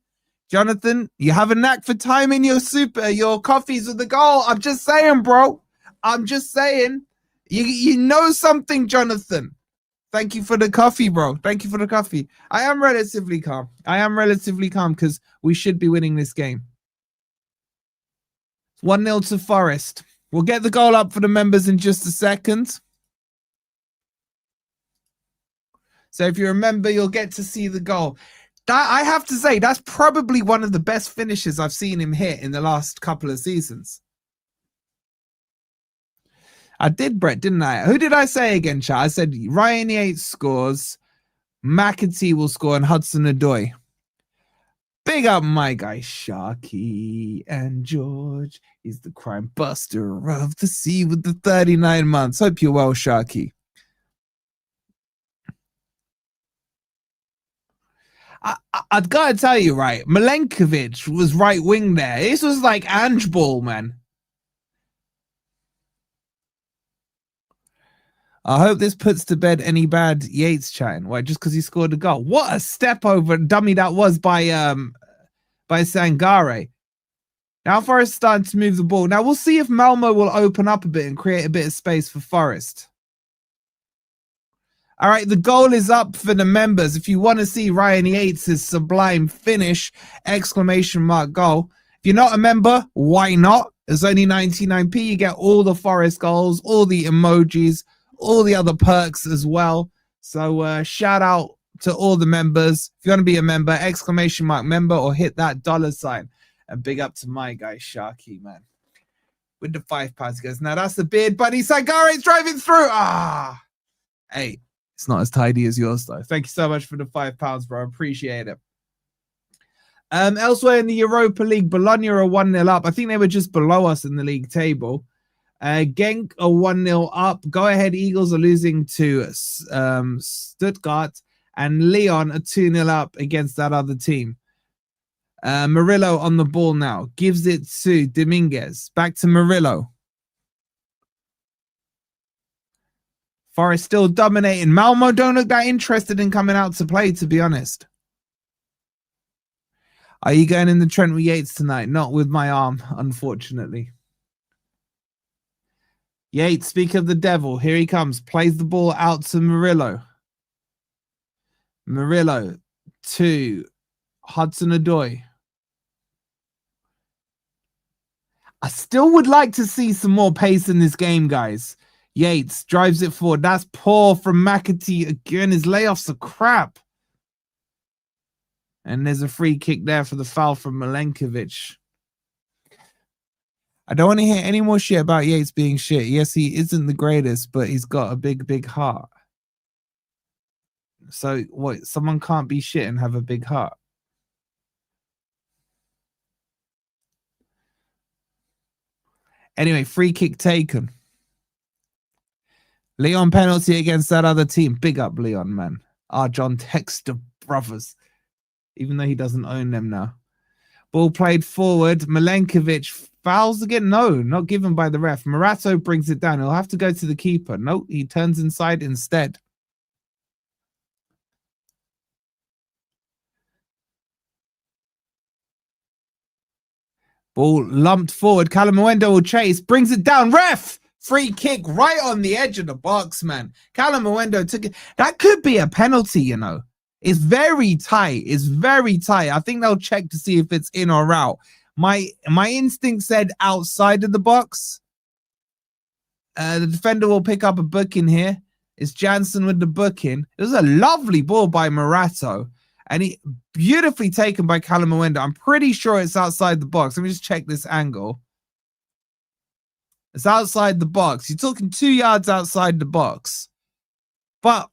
you have a knack for timing your coffees with the goal. I'm just saying, bro. I'm just saying. You know something, Jonathan. Thank you for the coffee, bro. Thank you for the coffee. I am relatively calm. Because we should be winning this game. 1-0 to Forest. We'll get the goal up for the members in just a second. So if you remember, you'll get to see the goal. I have to say, that's probably one of the best finishes I've seen him hit in the last couple of seasons. I did, Brett, didn't I? Who did I say again, chat? I said Ryan Yates scores, McAtee will score, and Hudson-Odoi. Big up my guy, Sharky and George. He's the crime buster of the sea with the 39 months. Hope you're well, Sharky. I've got to tell you, right, Milenkovic was right wing there. This was like Ange ball, man. I hope this puts to bed any bad Yates chatting. Why? Just because he scored a goal. What a step over dummy that was by Sangare. Now Forest starting to move the ball. Now we'll see if Malmo will open up a bit and create a bit of space for Forest. All right, the goal is up for the members. If you want to see Ryan Yates' sublime finish, ! Goal. If you're not a member, why not? It's only 99p. You get all the Forest goals, all the emojis, all the other perks as well. So shout out to all the members. If you want to be a member, ! Member, or hit that $sign. And big up to my guy, Sharky, man. With the £5, he goes, now that's the beard, buddy. Sagare's driving through. Hey, it's not as tidy as yours, though. Thank you so much for the £5, bro. Appreciate it. Elsewhere in the Europa League, Bologna are 1-0 up. I think they were just below us in the league table. Genk are 1-0 up. Go Ahead Eagles are losing to Stuttgart. And Lyon are 2-0 up against that other team. Murillo on the ball now. Gives it to Dominguez. Back to Murillo. Forest still dominating. Malmo don't look that interested in coming out to play, to be honest. Are you going in the Trent with Yates tonight? Not with my arm, unfortunately. Yates, speak of the devil. Here he comes. Plays the ball out to Murillo. Murillo to Hudson-Odoi. I still would like to see some more pace in this game, guys. Yates drives it forward. That's poor from McAtee again. His layoffs are crap. And there's a free kick there for the foul from Milenkovic. I don't want to hear any more shit about Yates being shit. Yes, he isn't the greatest, but he's got a big, big heart. So what? Someone can't be shit and have a big heart. Anyway, free kick taken. Leon penalty against that other team. Big up Leon, man. Our John Texter brothers. Even though he doesn't own them now. Ball played forward. Milenkovic fouls again. No, not given by the ref. Morato brings it down. He'll have to go to the keeper. No, he turns inside instead. Ball lumped forward. Calamuendo will chase. Brings it down. Ref! Free kick right on the edge of the box, man. Calamuendo took it. That could be a penalty, you know. It's very tight. It's very tight. I think they'll check to see if it's in or out. My instinct said outside of the box. The defender will pick up a booking here. It's Jansen with the booking. It was a lovely ball by Morato. And he beautifully taken by Calamuendo. I'm pretty sure it's outside the box. Let me just check this angle. It's outside the box. You're talking 2 yards outside the box. But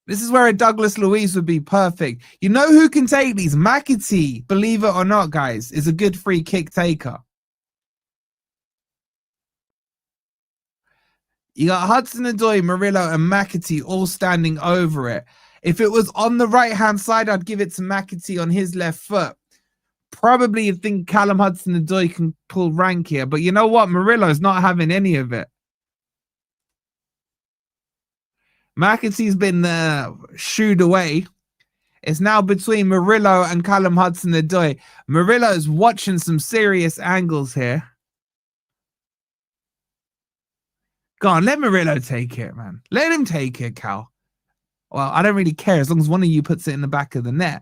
this is where a Douglas Luiz would be perfect. You know who can take these? McAtee, believe it or not, guys, is a good free kick taker. You got Hudson-Odoi, Murillo, and McAtee all standing over it. If it was on the right-hand side, I'd give it to McAtee on his left foot. Probably you think Callum Hudson-Odoi can pull rank here. But you know what? Murillo's not having any of it. McAtee's been shooed away. It's now between Murillo and Callum Hudson-Odoi. Murillo's watching some serious angles here. Go on, let Murillo take it, man. Let him take it, Cal. Well, I don't really care as long as one of you puts it in the back of the net.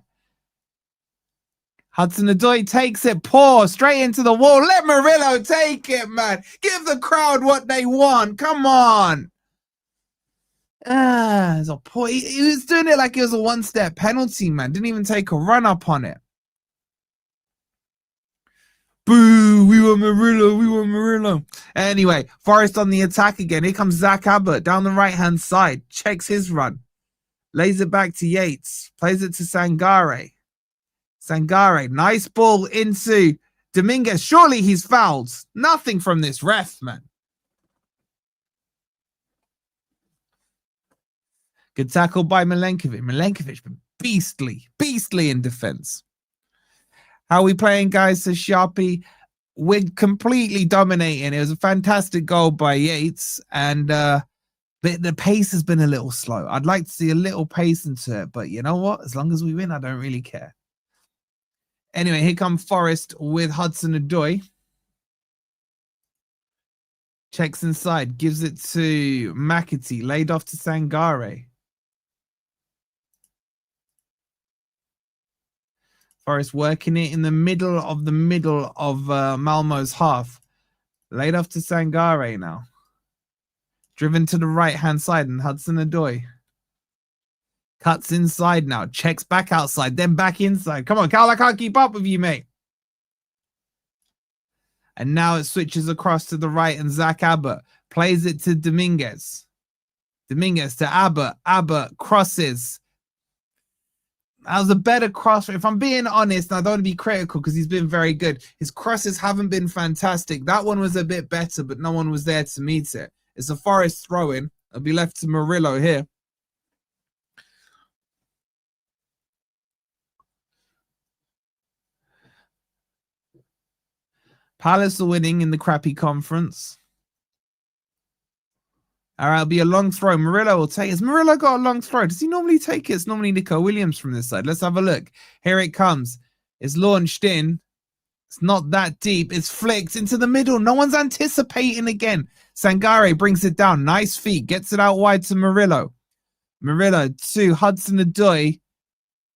Hudson-Odoi takes it, poor, straight into the wall. Let Murillo take it, man. Give the crowd what they want. Come on. It's a poor. He was doing it like it was a one-step penalty, man. Didn't even take a run up on it. Boo, we want Murillo. We want Murillo. Anyway, Forest on the attack again. Here comes Zach Abbott down the right-hand side. Checks his run. Lays it back to Yates. Plays it to Sangare. Sangare. Nice ball into Dominguez. Surely he's fouled. Nothing from this ref, man. Good tackle by Milenkovic. Milenkovic been beastly in defense. How are we playing, guys? Says Sharpie. We're completely dominating. It was a fantastic goal by Yates, and the pace has been a little slow. I'd like to see a little pace into it, but you know what? As long as we win, I don't really care. Anyway, here come Forest with Hudson-Odoi. Checks inside, gives it to McAtee, laid off to Sangare. Forest working it in the middle of Malmo's half. Laid off to Sangare now. Driven to the right-hand side, and Hudson-Odoi cuts inside now. Checks back outside, then back inside. Come on, Cal, I can't keep up with you, mate. And now it switches across to the right, and Zach Abbott plays it to Dominguez. Dominguez to Abbott. Abbott crosses. That was a better cross. If I'm being honest, I don't want to be critical because he's been very good. His crosses haven't been fantastic. That one was a bit better, but no one was there to meet it. It's a Forest throw-in. It'll be left to Murillo here. Palace are winning in the crappy conference. All right, it'll be a long throw. Murillo will take it. Has Murillo got a long throw? Does he normally take it? It's normally Nico Williams from this side. Let's have a look. Here it comes. It's launched in. It's not that deep. It's flicked into the middle. No one's anticipating again. Sangare brings it down. Nice feet. Gets it out wide to Murillo. Murillo to Hudson-Odoi.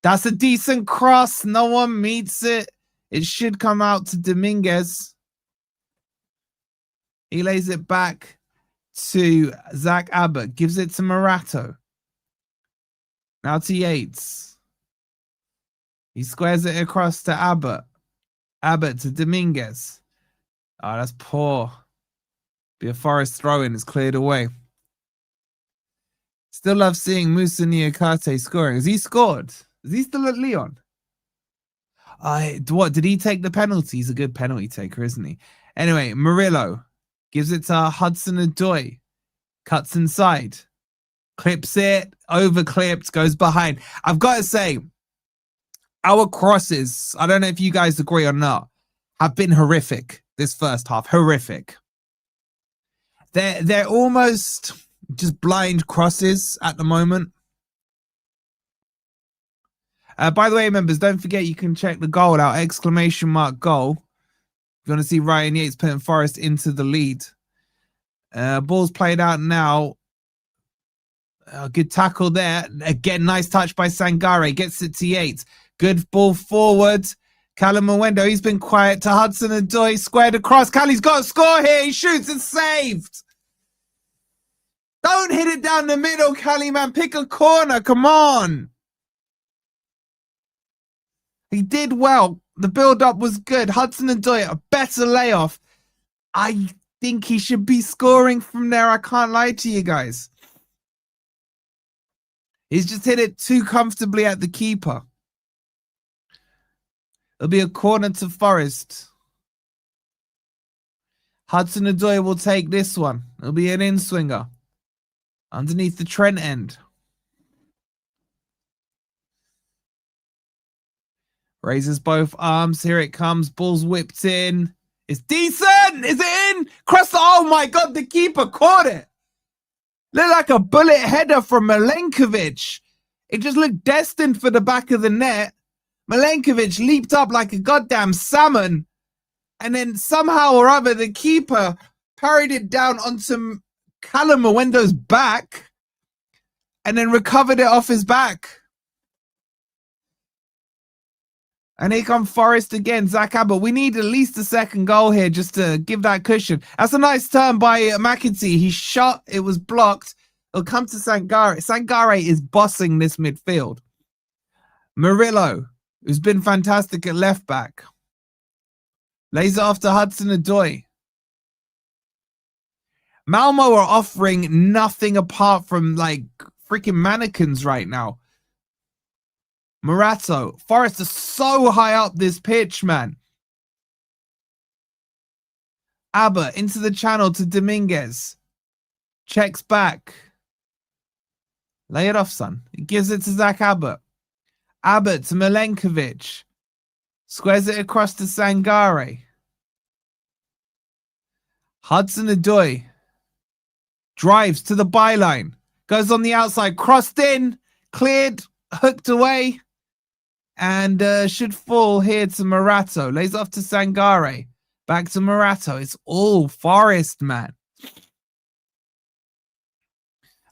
That's a decent cross. No one meets it. It should come out to Dominguez. He lays it back to Zach Abbott. Gives it to Morato. Now to Yates. He squares it across to Abbott. Abbott to Dominguez. Oh, that's poor. Be a Forest throw-in. It's cleared away. Still love seeing Musa Niakate scoring. Has he scored? Is he still at Lyon? What, did he take the penalty? He's a good penalty taker, isn't he? Anyway, Murillo gives it to Hudson-Odoi. Cuts inside. Clips it. Over-clipped. Goes behind. I've got to say, our crosses, I don't know if you guys agree or not, have been horrific this first half. Horrific. They're almost just blind crosses at the moment. By the way, members, don't forget you can check the goal out. Exclamation mark goal. If you want to see Ryan Yates putting Forest into the lead. Ball's played out now. Good tackle there. Again, nice touch by Sangare. Gets it to Yates. Good ball forward. Callum Mwendo, he's been quiet to Hudson-Odoi. Squared across. Callie's got a score here. He shoots and saved. Don't hit it down the middle, Callie, man. Pick a corner. Come on. He did well. The build-up was good. Hudson-Odoi, a better layoff. I think he should be scoring from there. I can't lie to you guys. He's just hit it too comfortably at the keeper. It'll be a corner to Forest. Hudson-Odoi will take this one. It'll be an in-swinger. Underneath the Trent end. Raises both arms. Here it comes. Ball's whipped in. It's decent. Is it in? Cross the... Oh my God, the keeper caught it. Looked like a bullet header from Milenkovic. It just looked destined for the back of the net. Milenkovic leaped up like a goddamn salmon. And then somehow or other, the keeper parried it down onto Callum Mwendo's back. And then recovered it off his back. And here comes Forest again. Zach Abbott. We need at least a second goal here just to give that cushion. That's a nice turn by McAtee. He shot. It was blocked. It'll come to Sangare. Sangare is bossing this midfield. Murillo, who's been fantastic at left back. Lays it off to Hudson-Odoi. Malmo are offering nothing apart from like freaking mannequins right now. Morato. Forest are so high up this pitch, man. Abbott into the channel to Dominguez. Checks back. Lay it off, son. He gives it to Zach Abbott. Abbott to Milenkovic. Squares it across to Sangare. Hudson-Odoi. Drives to the byline. Goes on the outside. Crossed in. Cleared. Hooked away. And should fall here to Morato. Lays off to Sangare. Back to Morato. It's all Forest, man.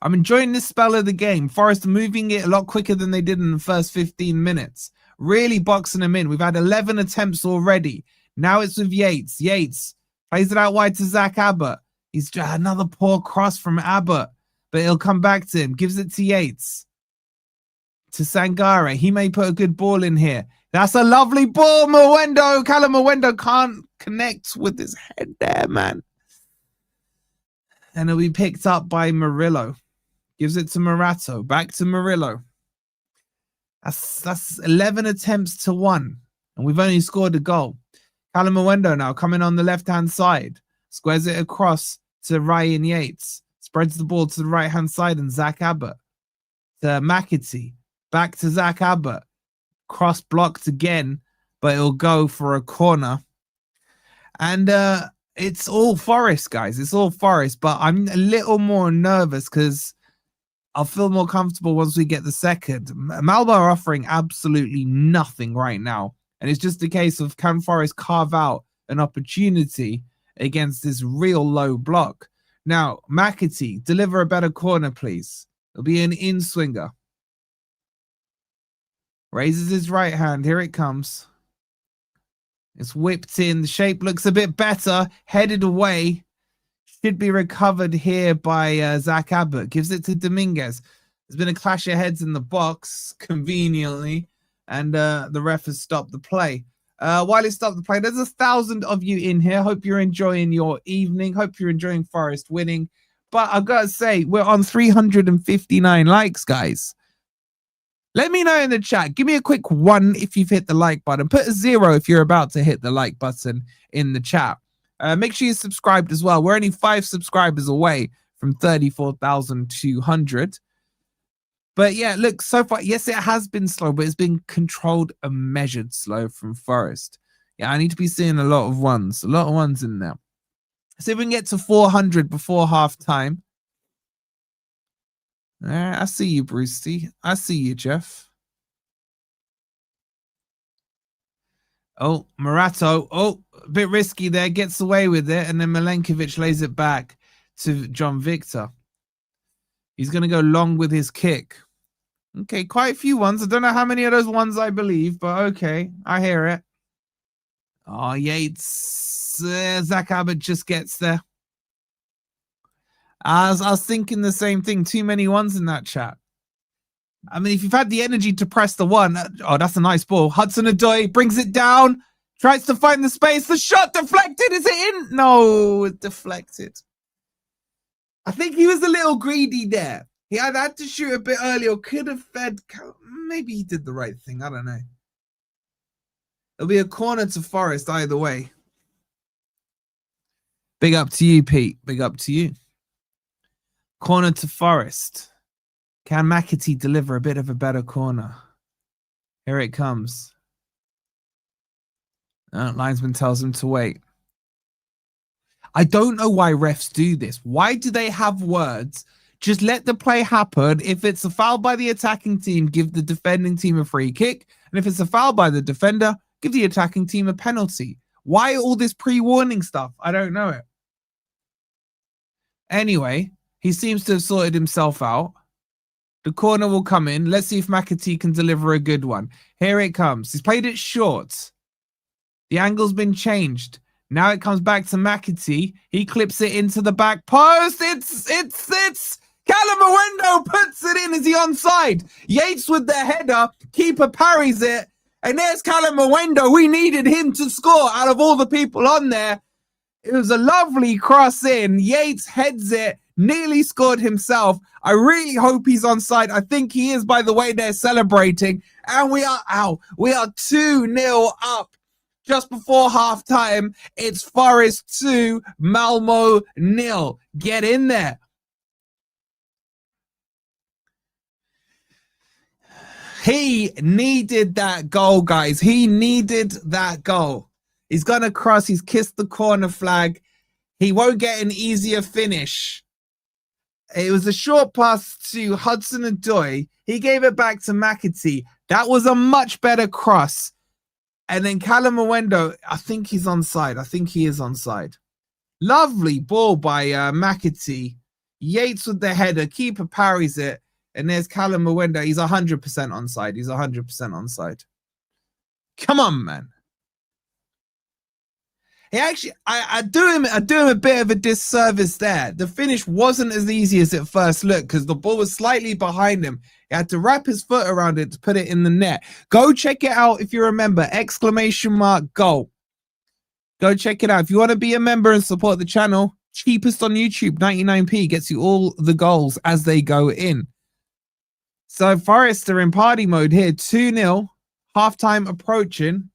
I'm enjoying this spell of the game. Forest moving it a lot quicker than they did in the first 15 minutes. Really boxing them in. We've had 11 attempts already. Now it's with Yates. Yates plays it out wide to Zach Abbott. He's just another poor cross from Abbott. But he'll come back to him. Gives it to Yates. To Sangare. He may put a good ball in here. That's a lovely ball. Mwendo. Callum Mwendo can't connect with his head there, man. And it'll be picked up by Murillo. Gives it to Morato. Back to Murillo. That's 11 attempts to 1. And we've only scored a goal. Callum Mwendo now coming on the left-hand side. Squares it across to Ryan Yates. Spreads the ball to the right-hand side and Zach Abbott. To McAtee. Back to Zach Abbott. Cross blocked again, but it'll go for a corner. And it's all Forest, guys. It's all Forest, but I'm a little more nervous because I'll feel more comfortable once we get the second. Malmo are offering absolutely nothing right now. And it's just a case of can Forest carve out an opportunity against this real low block. Now, McAtee, deliver a better corner, please. It'll be an in-swinger. Raises his right hand. Here it comes. It's whipped in. The shape looks a bit better. Headed away. Should be recovered here by Zach Abbott. Gives it to Dominguez. There's been a clash of heads in the box, conveniently. And the ref has stopped the play. While he stopped the play, there's 1,000 of you in here. Hope you're enjoying your evening. Hope you're enjoying Forest winning. But I've got to say, we're on 359 likes, guys. Let me know in the chat. Give me a quick 1 if you've hit the like button. Put a 0 if you're about to hit the like button in the chat. Make sure you're subscribed as well. We're only 5 subscribers away from 34,200. But yeah, look, so far, yes, it has been slow, but it's been controlled and measured slow from Forest. Yeah, I need to be seeing a lot of ones in there. See if we can get to 400 before half time. I see you, Brucey. I see you, Jeff. Oh, Morato. Oh, a bit risky there. Gets away with it. And then Milenkovic lays it back to John Victor. He's going to go long with his kick. Okay, quite a few ones. I don't know how many of those ones I believe, but okay. I hear it. Oh, Yates. Zach Abbott just gets there. I was thinking the same thing. Too many ones in that chat. I mean, if you've had the energy to press the 1, oh, that's a nice ball. Hudson-Odoi brings it down, tries to find the space. The shot deflected. Is it in? No, it deflected. I think he was a little greedy there. He either had to shoot a bit earlier or could have fed. Maybe he did the right thing. I don't know. It'll be a corner to Forest either way. Big up to you, Pete. Big up to you. Corner to Forest. Can McAtee deliver a bit of a better corner? Here it comes. Linesman tells him to wait. I don't know why refs do this. Why do they have words? Just let the play happen. If it's a foul by the attacking team, give the defending team a free kick. And if it's a foul by the defender, give the attacking team a penalty. Why all this pre-warning stuff? I don't know it. Anyway, he seems to have sorted himself out. The corner will come in. Let's see if McAtee can deliver a good one. Here it comes. He's played it short. The angle's been changed. Now it comes back to McAtee. He clips it into the back post. It's Callum Mwendo puts it in. Is he onside? Yates with the header. Keeper parries it. And there's Callum Mwendo. We needed him to score out of all the people on there. It was a lovely cross in. Yates heads it, nearly scored himself. I really hope he's onside. I think he is by the way they're celebrating. And we are 2-0 up. Just before halftime, it's Forest 2, Malmo 0. Get in there. He needed that goal, guys. He needed that goal. He's going to cross. He's kissed the corner flag. He won't get an easier finish. It was a short pass to Hudson and Dyche. He gave it back to McAtee. That was a much better cross. And then Callum Mwendo, I think he's onside. I think he is onside. Lovely ball by McAtee. Yates with the header. Keeper parries it. And there's Callum Mwendo. He's 100% onside. He's 100% onside. Come on, man. He actually, I do him a bit of a disservice there. The finish wasn't as easy as it first looked because the ball was slightly behind him. He had to wrap his foot around it to put it in the net. Go check it out if you remember. ! Goal. Go check it out. If you want to be a member and support the channel, cheapest on YouTube, 99p, gets you all the goals as they go in. So Forest are in party mode here, 2-0, halftime approaching.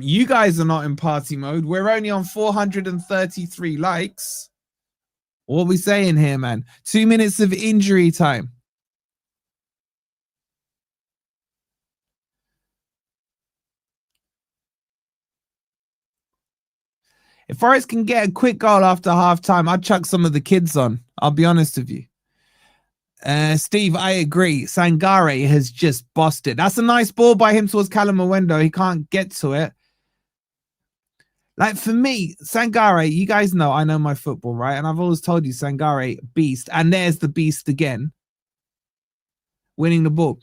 You guys are not in party mode. We're only on 433 likes. What are we saying here, man? 2 minutes of injury time. If Forest can get a quick goal after halftime, I'd chuck some of the kids on. I'll be honest with you. Steve, I agree. Sangare has just bossed it. That's a nice ball by him towards Callum Mwendo. He can't get to it. Like, for me, Sangare, you guys know I know my football, right? And I've always told you, Sangare, beast. And there's the beast again. Winning the ball.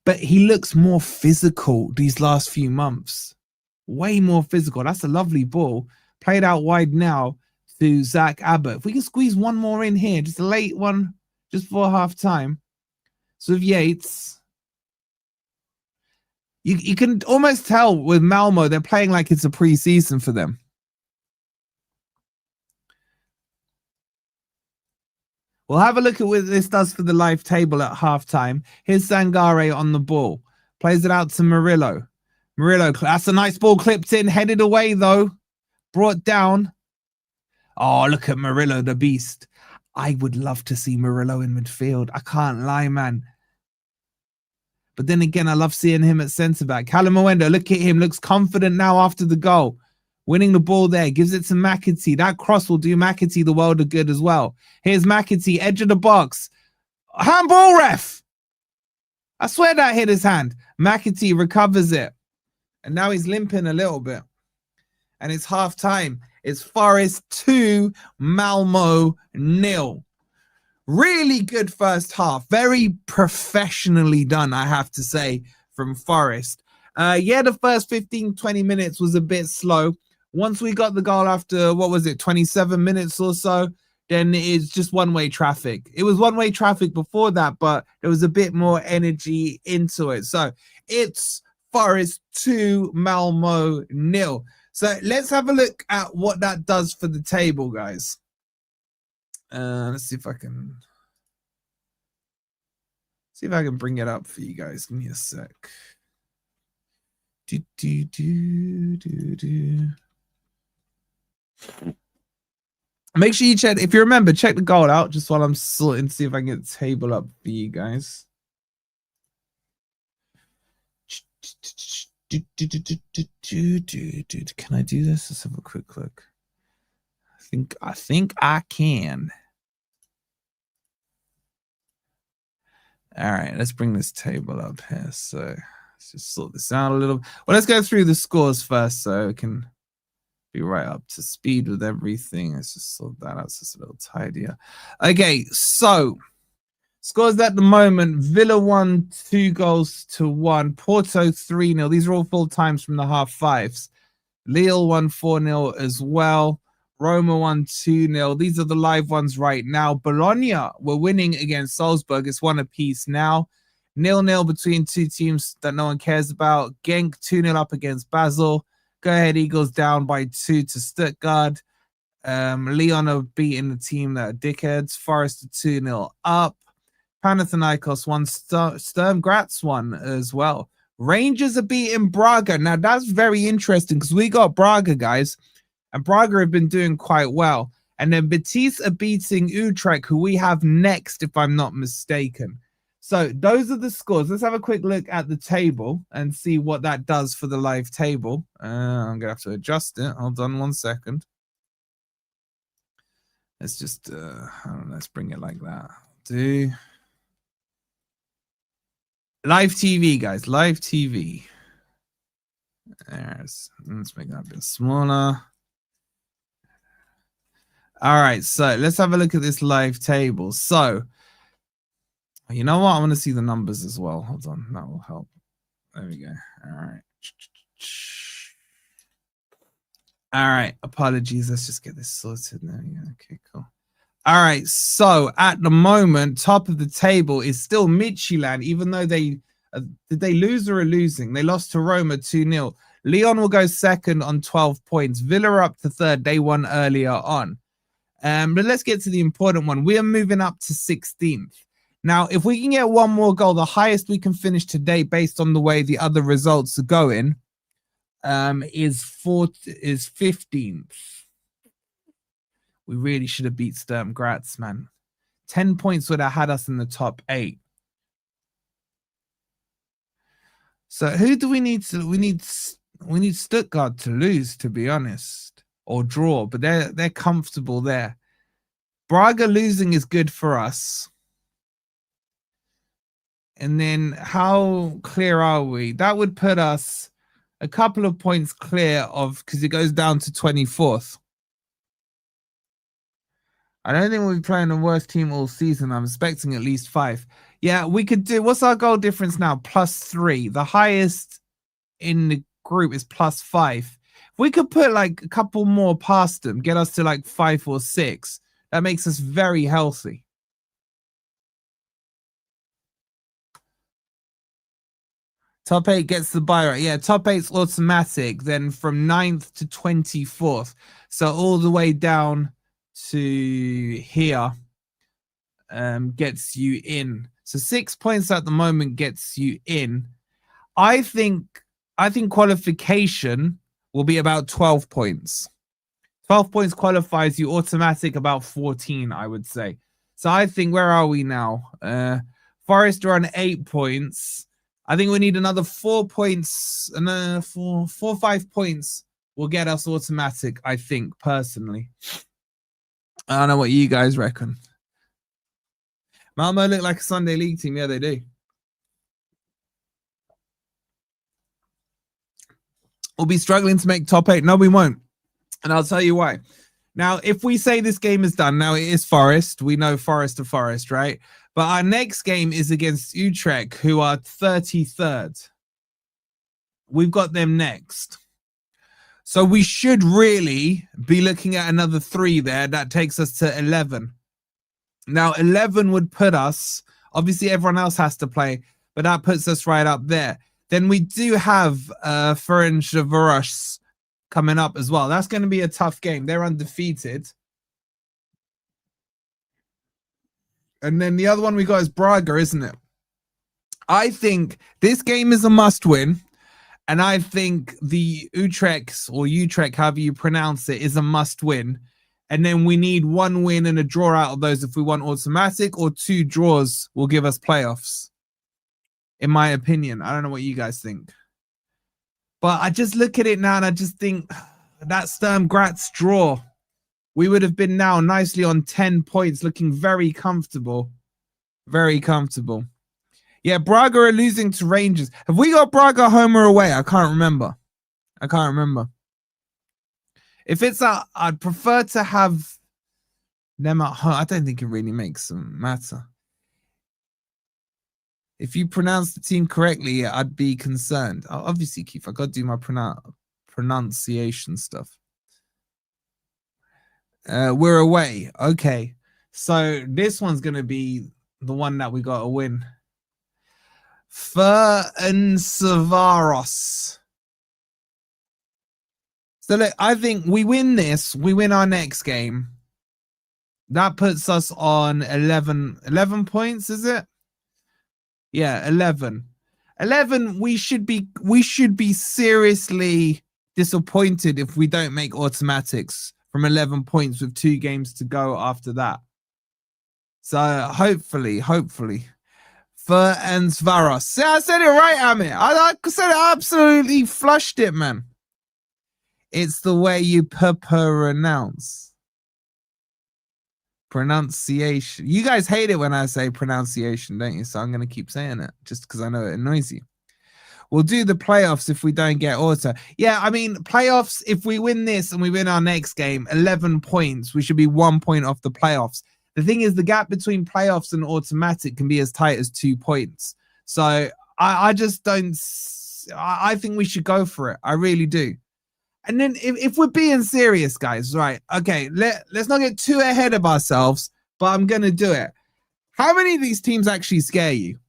But he looks more physical these last few months. Way more physical. That's a lovely ball. Played out wide now to Zach Abbott. If we can squeeze one more in here, just a late one. Just before half time. So with Yates, you can almost tell with Malmo, they're playing like it's a pre-season for them. We'll have a look at what this does for the live table at halftime. Here's Sangare on the ball. Plays it out to Murillo. Murillo, that's a nice ball clipped in. Headed away, though. Brought down. Oh, look at Murillo, the beast. I would love to see Murillo in midfield. I can't lie, man. But then again, I love seeing him at centre-back. Callum Mwendo, look at him. Looks confident now after the goal. Winning the ball there. Gives it to McAtee. That cross will do McAtee the world of good as well. Here's McAtee, edge of the box. Handball, ref! I swear that hit his hand. McAtee recovers it. And now he's limping a little bit. And it's half-time. It's Forest 2, Malmo 0. Really good first half. Very professionally done, I have to say, from Forest. Yeah, the first 15, 20 minutes was a bit slow. Once we got the goal after, 27 minutes or so, then it's just one-way traffic. It was one-way traffic before that, but there was a bit more energy into it. So it's Forest 2, Malmo 0. So let's have a look at what that does for the table, guys. Let's see if I can bring it up for you guys. Give me a sec. Make sure you check. If you remember, check the goal out just while I'm sorting. See if I can get the table up for you guys. Can I do this? Let's have a quick look. I think I can. All right, let's bring this table up here. So let's just sort this out a little. Well, let's go through the scores first so we can be right up to speed with everything. Let's just sort that out. It's just a little tidier. Okay, so scores at the moment: Villa won 2-1, Porto 3-0. These are all full times from the half fives. Lille won 4-0 as well. Roma won 2-0. These are the live ones right now. Bologna were winning against Salzburg. It's one apiece now. 0-0 between two teams that no one cares about. Genk 2-0 up against Basel. Go Ahead Eagles down by 2 to Stuttgart. Lyon are beating the team that are dickheads. Forest 2-0 up. Panathinaikos won. Sturm Graz won as well. Rangers are beating Braga. Now that's very interesting because we got Braga, guys, and Braga have been doing quite well. And then Betis are beating Utrecht, who we have next, if I'm not mistaken. So those are the scores. Let's have a quick look at the table and see what that does for the live table. I'm gonna have to adjust it. Hold on 1 second. Let's just let's bring it like that. Do live TV, guys. Live TV. Let's make that a bit smaller. All right, so let's have a look at this live table. So, you know what? I want to see the numbers as well. Hold on, that will help. There we go. All right. All right, apologies. Let's just get this sorted. There we go. Okay, cool. All right, so at the moment, top of the table is still Midtjylland, even though they did they lose or are losing? They lost to Roma 2-0. Lyon will go second on 12 points. Villa are up to third. They won earlier on. But let's get to the important one. We are moving up to 16th. Now, if we can get one more goal, the highest we can finish today based on the way the other results are going, is 15th. We really should have beat Sturm Graz, man. 10 points would have had us in the top 8. So who do we need to? We need Stuttgart to lose, to be honest, or draw. But they're comfortable there. Braga losing is good for us. And then how clear are we? That would put us a couple of points clear of, because it goes down to 24th. I don't think we'll be playing the worst team all season. I'm expecting at least 5. Yeah, we could do. What's our goal difference now? +3. The highest in the group is +5. If we could put like a couple more past them, get us to like 5 or 6. That makes us very healthy. Top 8 gets the bye right. Yeah, top 8's automatic. Then from 9th to 24th. So all the way down to here gets you in. So 6 points at the moment gets you in. I think qualification will be about 12 points. 12 points qualifies you automatic about 14, I would say. So I think, where are we now? Forest are on 8 points. I think we need another 4 points, and 4 or 5 points will get us automatic, I think, personally. I don't know what you guys reckon. Malmo look like a Sunday League team. Yeah, they do. We'll be struggling to make top 8. No, we won't. And I'll tell you why. Now, if we say this game is done, now it is Forest. We know Forest to Forest, right? But our next game is against Utrecht, who are 33rd. We've got them next. So we should really be looking at another 3 there. That takes us to 11. Now, 11 would put us, obviously everyone else has to play, but that puts us right up there. Then we do have Ferencvaros coming up as well. That's going to be a tough game. They're undefeated. And then the other one we got is Braga, isn't it? I think this game is a must-win. And I think the Utrecht, or Utrecht, however you pronounce it, is a must-win. And then we need 1 win and a draw out of those if we want automatic, or 2 draws will give us playoffs. In my opinion. I don't know what you guys think. But I just look at it now and I just think that Sturm Graz draw, we would have been now nicely on 10 points, looking very comfortable. Very comfortable. Yeah, Braga are losing to Rangers. Have we got Braga home or away? I can't remember. If it's I'd prefer to have them at home. I don't think it really makes them matter. If you pronounce the team correctly, I'd be concerned. Obviously, Keith, I got to do my pronunciation stuff. We're away. Okay. So this one's going to be the one that we got to win. Ferencvaros. So look, I think we win this. We win our next game. That puts us on 11 points, is it? Yeah, 11. 11, we should be seriously disappointed if we don't make automatics from 11 points with 2 games to go after that. So hopefully. Ferencvaros. Yeah, I said it right, Amit. I said it, absolutely flushed it, man. It's the way you pronunciation. You guys hate it when I say pronunciation, don't you? So I'm going to keep saying it just because I know it annoys you. We'll do the playoffs if we don't get auto. Yeah, I mean, playoffs, if we win this and we win our next game, 11 points, we should be 1 point off the playoffs. The thing is, the gap between playoffs and automatic can be as tight as 2 points. So I just don't... I think we should go for it. I really do. And then if we're being serious, guys, right, okay, let's not get too ahead of ourselves, but I'm going to do it. How many of these teams actually scare you?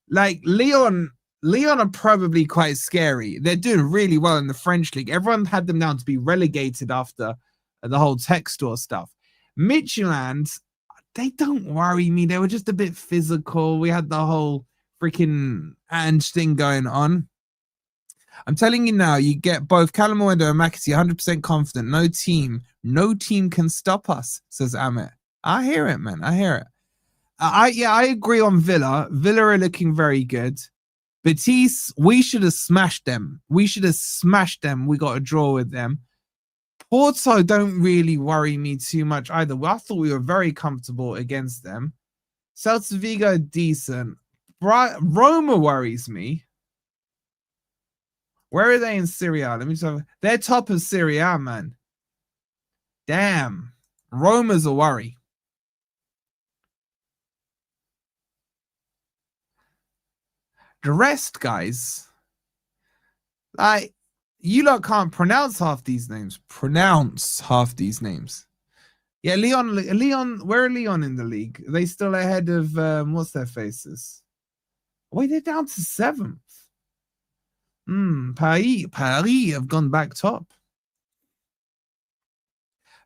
Like, Lyon are probably quite scary. They're doing really well in the French league. Everyone had them down to be relegated after the whole tech store stuff. Midtjylland, they don't worry me. They were just a bit physical. We had the whole freaking Ange thing going on. I'm telling you now, you get both Calamawendo and McAtee 100% confident. No team can stop us, says Amit. I hear it, man. I hear it. I agree on Villa. Villa are looking very good. Betis, we should have smashed them. We got a draw with them. Porto don't really worry me too much either. I thought we were very comfortable against them. Celta Vigo, decent. Roma worries me. Where are they in Serie A? Let me tell you. They're top of Serie A, man. Damn. Roma's a worry. The rest, guys, like, you lot can't pronounce half these names. Yeah, Lyon, where are Lyon in the league? Are they still ahead of, what's their faces? Wait, they're down to 7th. Paris have gone back top.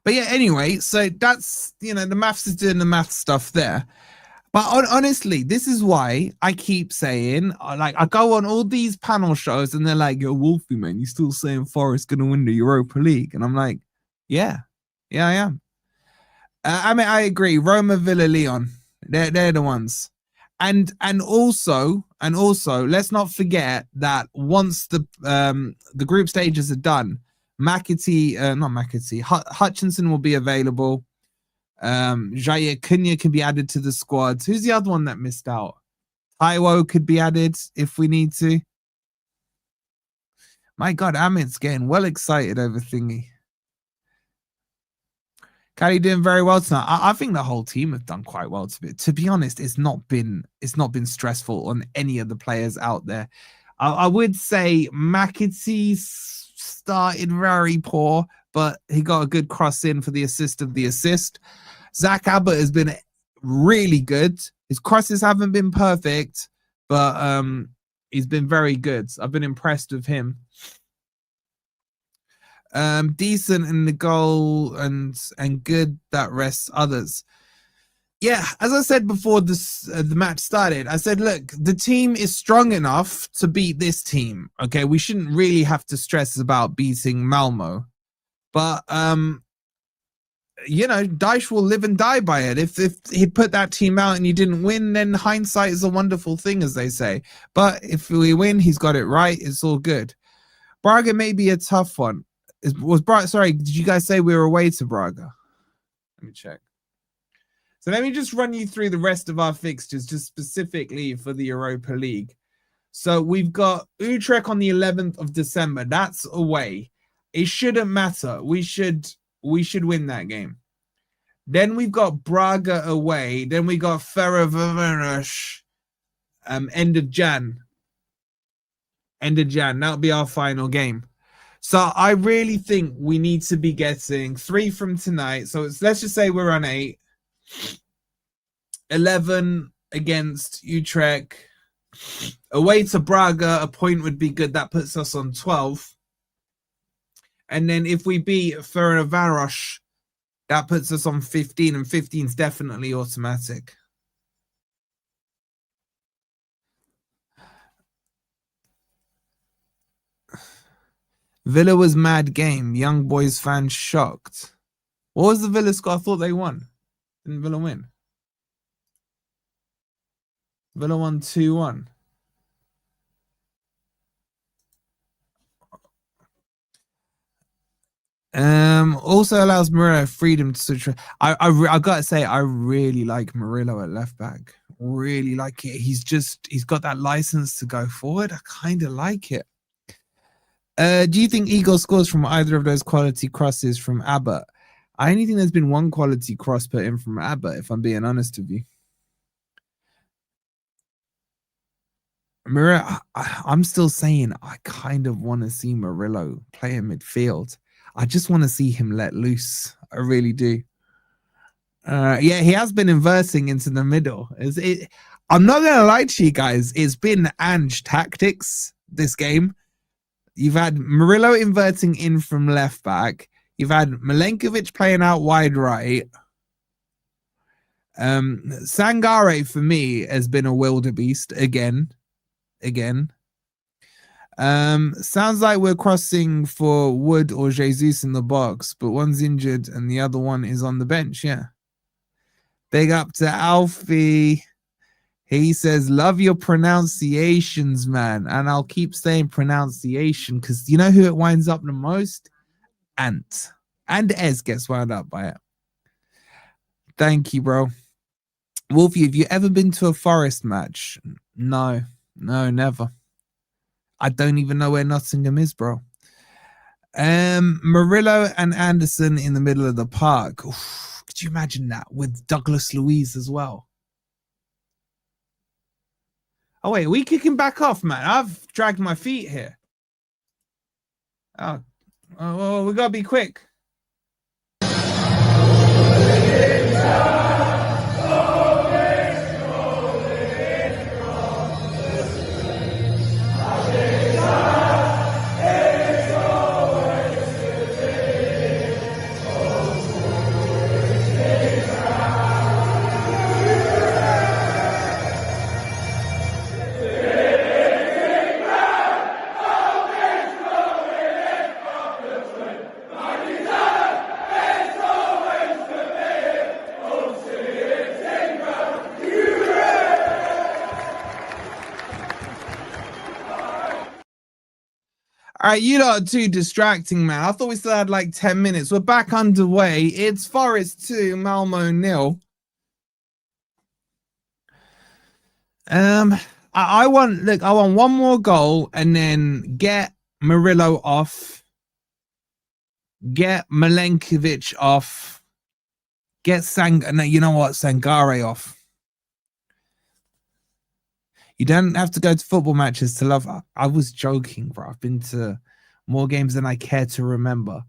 But yeah, anyway, so that's, the maths is doing the math stuff there. But honestly, this is why I keep saying, like, I go on all these panel shows and they're like, yo, Wolfie, man, you still saying Forest going to win the Europa League? And I'm like, yeah, I am. I mean, I agree. Roma, Villa, Lyon, they're the ones. And also, let's not forget that once the group stages are done, Hutchinson will be available. Jair Cunha can be added to the squad. Who's the other one that missed out? Taiwo could be added if we need to. My God, Amit's getting well excited over thingy. Cali doing very well tonight. I think the whole team have done quite well. To be honest, it's not been stressful on any of the players out there. I would say McAtee started very poor, but he got a good cross in for the assist of the assist. Zach Abbott has been really good. His crosses haven't been perfect, but he's been very good. I've been impressed with him. Decent in the goal and good that rests others. Yeah, as I said before the match started, I said, look, the team is strong enough to beat this team. Okay, we shouldn't really have to stress about beating Malmo. But Dyche will live and die by it. If he put that team out and you didn't win, then hindsight is a wonderful thing, as they say. But if we win, he's got it right. It's all good. Braga may be a tough one. Sorry, did you guys say we were away to Braga? Let me check. So let me just run you through the rest of our fixtures, just specifically for the Europa League. So we've got Utrecht on the 11th of December. That's away. It shouldn't matter. We should win that game. Then we've got Braga away. Then we got Ferencvaros end of Jan. That'll be our final game. So I really think we need to be getting 3 from tonight. So let's just say we're on 8. 11 against Utrecht. Away to Braga, a point would be good. That puts us on 12. And then if we beat Ferencváros, that puts us on 15, and 15 is definitely automatic. Villa was mad game. Young boys fans shocked. What was the Villa score? I thought they won. Didn't Villa win? Villa won 2-1. Also allows Murillo freedom to switch. I gotta say, I really like Murillo at left back. Really like it. He's got that license to go forward. I kind of like it. Do you think Igor scores from either of those quality crosses from Abbott? I only think there's been one quality cross put in from Abbott, if I'm being honest with you. Murillo, I'm still saying I kind of want to see Murillo play in midfield. I just want to see him let loose. I really do. Yeah, he has been inversing into the middle. I'm not going to lie to you guys. It's been Ange tactics this game. You've had Murillo inverting in from left back. You've had Milenkovic playing out wide right. Sangare, for me, has been a wildebeest again. Sounds like we're crossing for Wood or Jesus in the box, but one's injured and the other one is on the bench. Yeah. Big up to Alfie. He says, love your pronunciations, man. And I'll keep saying pronunciation because you know who it winds up the most? Ant. And Ez gets wound up by it. Thank you, bro. Wolfie, have you ever been to a Forest match? No, never. I don't even know where Nottingham is, bro. Murillo and Anderson in the middle of the park. Oof, could you imagine that with Douglas Luiz as well? Oh, wait, are we kicking back off, man? I've dragged my feet here. Oh, we got to be quick. All right, you lot are too distracting, man. I thought we still had like 10 minutes. We're back underway. It's Forest 2, Malmo 0. I want one more goal and then get Murillo off, get Milenkovic off, get Sangare off. You don't have to go to football matches to love. I was joking, bro. I've been to more games than I care to remember.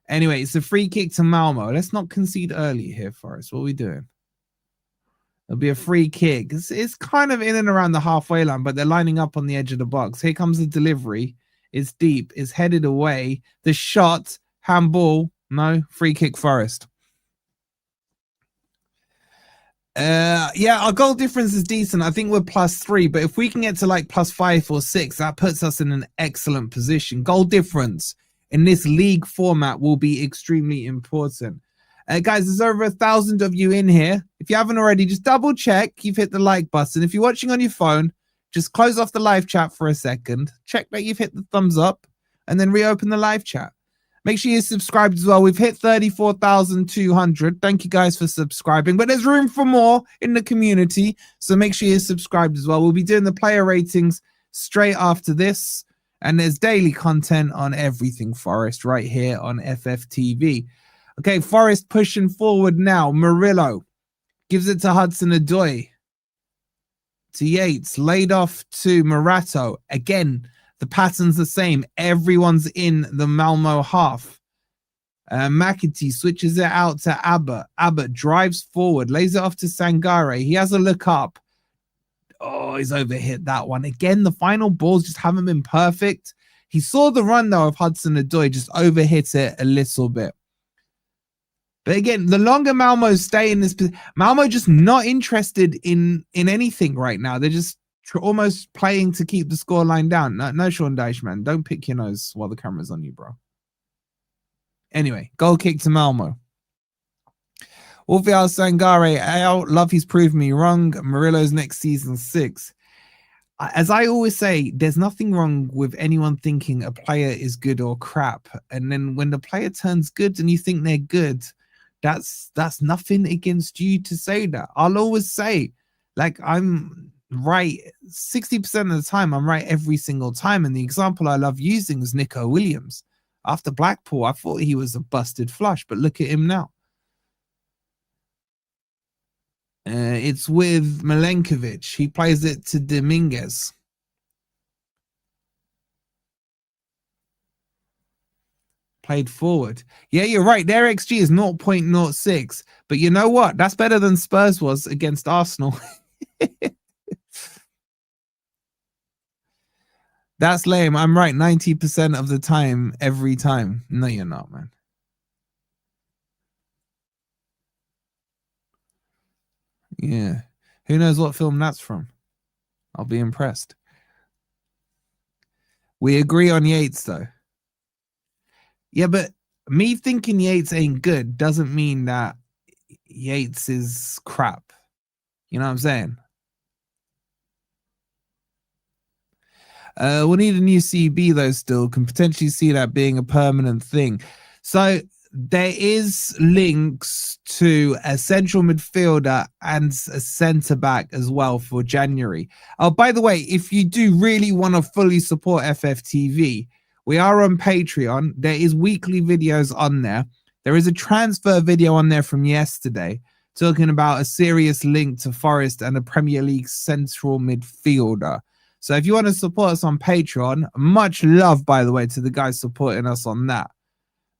Anyway, it's a free kick to Malmo. Let's not concede early here, Forest. What are we doing? It'll be a free kick. It's kind of in and around the halfway line, but they're lining up on the edge of the box. Here comes the delivery. It's deep. It's headed away. The shot, handball. No, free kick, Forest. Yeah, our goal difference is decent. I think we're +3, but if we can get to like +5 or 6, that puts us in an excellent position. Goal difference in this league format will be extremely important. Guys, there's over 1,000 of you in here. If you haven't already, just double check you've hit the like button. If you're watching on your phone, just close off the live chat for a second. Check that you've hit the thumbs up and then reopen the live chat. Make sure you're subscribed as well. We've hit 34,200. Thank you guys for subscribing. But there's room for more in the community. So make sure you're subscribed as well. We'll be doing the player ratings straight after this. And there's daily content on everything Forest right here on FFTV. Okay, Forest pushing forward now. Murillo gives it to Hudson-Odoi. To Yates. Laid off to Morato. Again, the pattern's the same. Everyone's in the Malmo half. McAtee switches it out to Abbott. Abbott drives forward, lays it off to Sangare. He has a look up. Oh, he's overhit that one. Again, the final balls just haven't been perfect. He saw the run, though, of Hutchinson, just overhit it a little bit. But again, the longer Malmo stay in this, Malmo just not interested in anything right now. They're just almost playing to keep the scoreline down. No, Sean Dyche, man. Don't pick your nose while the camera's on you, bro. Anyway, goal kick to Malmo. Wolfie Sangare, love he's proved me wrong. Murillo's next season 6. As I always say, there's nothing wrong with anyone thinking a player is good or crap. And then when the player turns good and you think they're good, that's nothing against you to say that. I'll always say, like, I'm right 60% of the time. I'm right every single time. And the example I love using is Nico Williams. After Blackpool, I thought he was a busted flush, but look at him now. It's with Milenkovic. He plays it to Dominguez. Played forward. Yeah, you're right. Their XG is 0.06. But you know what? That's better than Spurs was against Arsenal. That's lame. I'm right 90% of the time, every time. No, you're not, man. Yeah. Who knows what film that's from? I'll be impressed. We agree on Yates, though. Yeah, but me thinking Yates ain't good doesn't mean that Yates is crap. You know what I'm saying? We'll need a new CB, though, still. Can potentially see that being a permanent thing. So there is links to a central midfielder and a centre-back as well for January. Oh, by the way, if you do really want to fully support FFTV, we are on Patreon. There is weekly videos on there. There is a transfer video on there from yesterday talking about a serious link to Forest and a Premier League central midfielder. So if you want to support us on Patreon, much love, by the way, to the guys supporting us on that.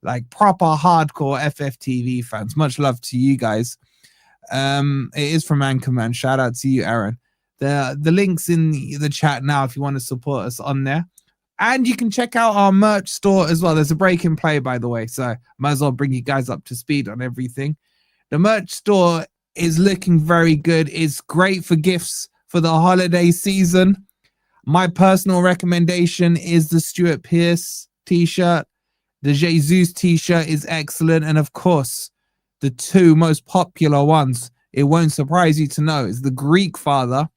Like proper hardcore FFTV fans. Much love to you guys. It is from Anchorman. Shout out to you, Aaron. The link's in the chat now if you want to support us on there. And you can check out our merch store as well. There's a break in play, by the way. So might as well bring you guys up to speed on everything. The merch store is looking very good. It's great for gifts for the holiday season. My personal recommendation is the Stuart Pearce t-shirt. The Jesus t-shirt is excellent. And of course, the two most popular ones, it won't surprise you to know, is the Greek Father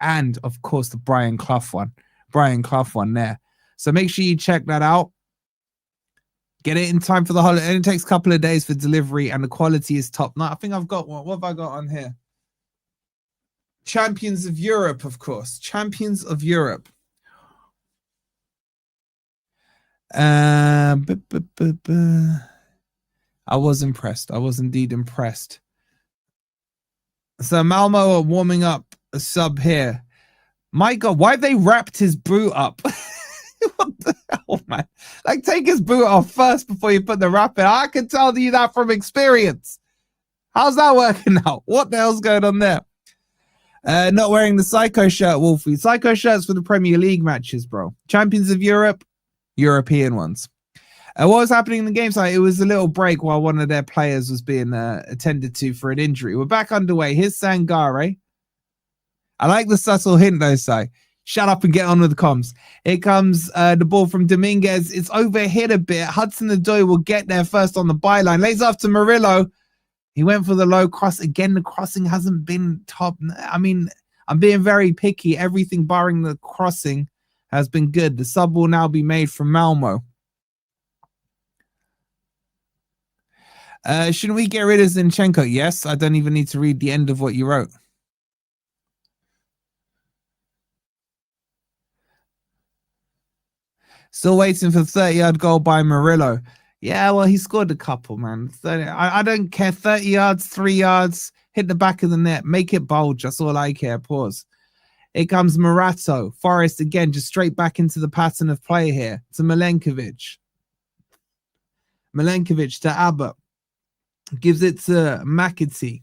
and, of course, the Brian Clough one. Brian Clough one there. So make sure you check that out. Get it in time for the holiday. And it takes a couple of days for delivery and the quality is top. Now, I think I've got one. What have I got on here? Champions of Europe, of course. Champions of Europe. I was impressed. I was indeed impressed. So Malmo are warming up a sub here. My God, why have they wrapped his boot up? What the hell, man? Like, take his boot off first before you put the wrap in. I can tell you that from experience. How's that working out? What the hell's going on there? Not wearing the Psycho shirt, Wolfie. Psycho shirts for the Premier League matches, bro. Champions of Europe, European ones. What was happening in the game site? It was a little break while one of their players was being attended to for an injury. We're back underway. Here's Sangare. I like the subtle hint, though, Si. Shut up and get on with the comms. Here comes the ball from Dominguez. It's overhit a bit. Hutchinson will get there first on the byline. Lays off to Murillo. He went for the low cross. Again, the crossing hasn't been top. I mean, I'm being very picky. Everything barring the crossing has been good. The sub will now be made from Malmo. Shouldn't we get rid of Zinchenko? Yes, I don't even need to read the end of what you wrote. Still waiting for 30-yard goal by Murillo. Yeah, well, he scored a couple, man. 30, I don't care. 30 yards, 3 yards, hit the back of the net, make it bulge. That's all I care. Pause. Here comes Morato. Forest again, just straight back into the pattern of play here. To Milenkovic. Milenkovic to Abbott. Gives it to McAtee.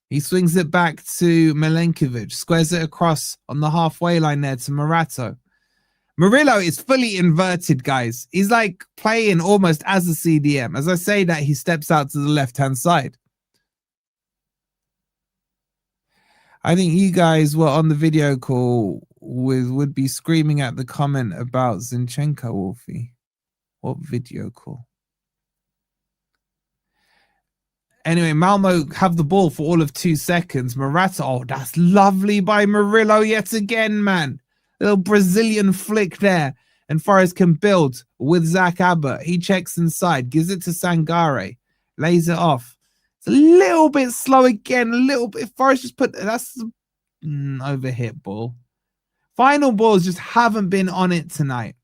He swings it back to Milenkovic, squares it across on the halfway line there to Morato. Murillo is fully inverted, guys. He's like playing almost as a CDM. As I say that, he steps out to the left-hand side. I think you guys were on the video call would be screaming at the comment about Zinchenko, Wolfie. What video call? Anyway, Malmo have the ball for all of 2 seconds. Morata, oh, that's lovely by Murillo yet again, man. Little Brazilian flick there. And Forest can build with Zach Abbott. He checks inside, gives it to Sangare, lays it off. It's a little bit slow again, a little bit. Forest just put, that's overhit ball. Final balls just haven't been on it tonight.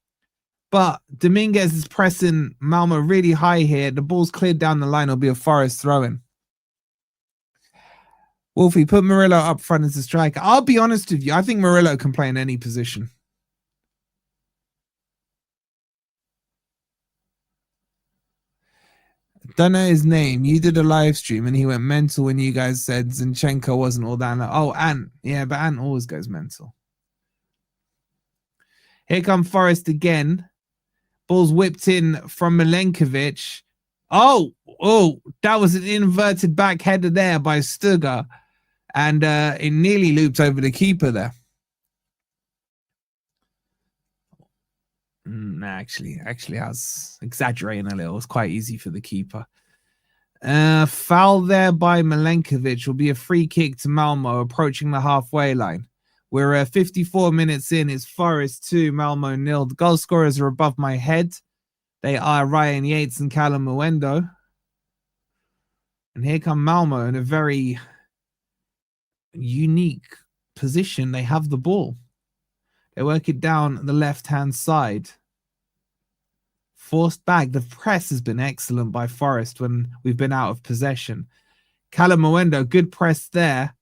But Dominguez is pressing Malmo really high here. The ball's cleared down the line. It'll be a Forest throw-in. Wolfie, put Murillo up front as a striker. I'll be honest with you. I think Murillo can play in any position. Don't know his name. You did a live stream and he went mental when you guys said Zinchenko wasn't all that. Oh, Ant. Yeah, but Ant always goes mental. Here come Forest again. Ball's whipped in from Milenkovic. Oh, that was an inverted back header there by Stuga. And it nearly looped over the keeper there. Actually, I was exaggerating a little. It's quite easy for the keeper. Foul there by Milenkovic will be a free kick to Malmo approaching the halfway line. We're 54 minutes in. It's Forest 2, Malmo 0. The goal scorers are above my head. They are Ryan Yates and Callum Muendo. And here come Malmo in a very unique position. They have the ball. They work it down the left-hand side. Forced back. The press has been excellent by Forest when we've been out of possession. Callum Muendo, good press there.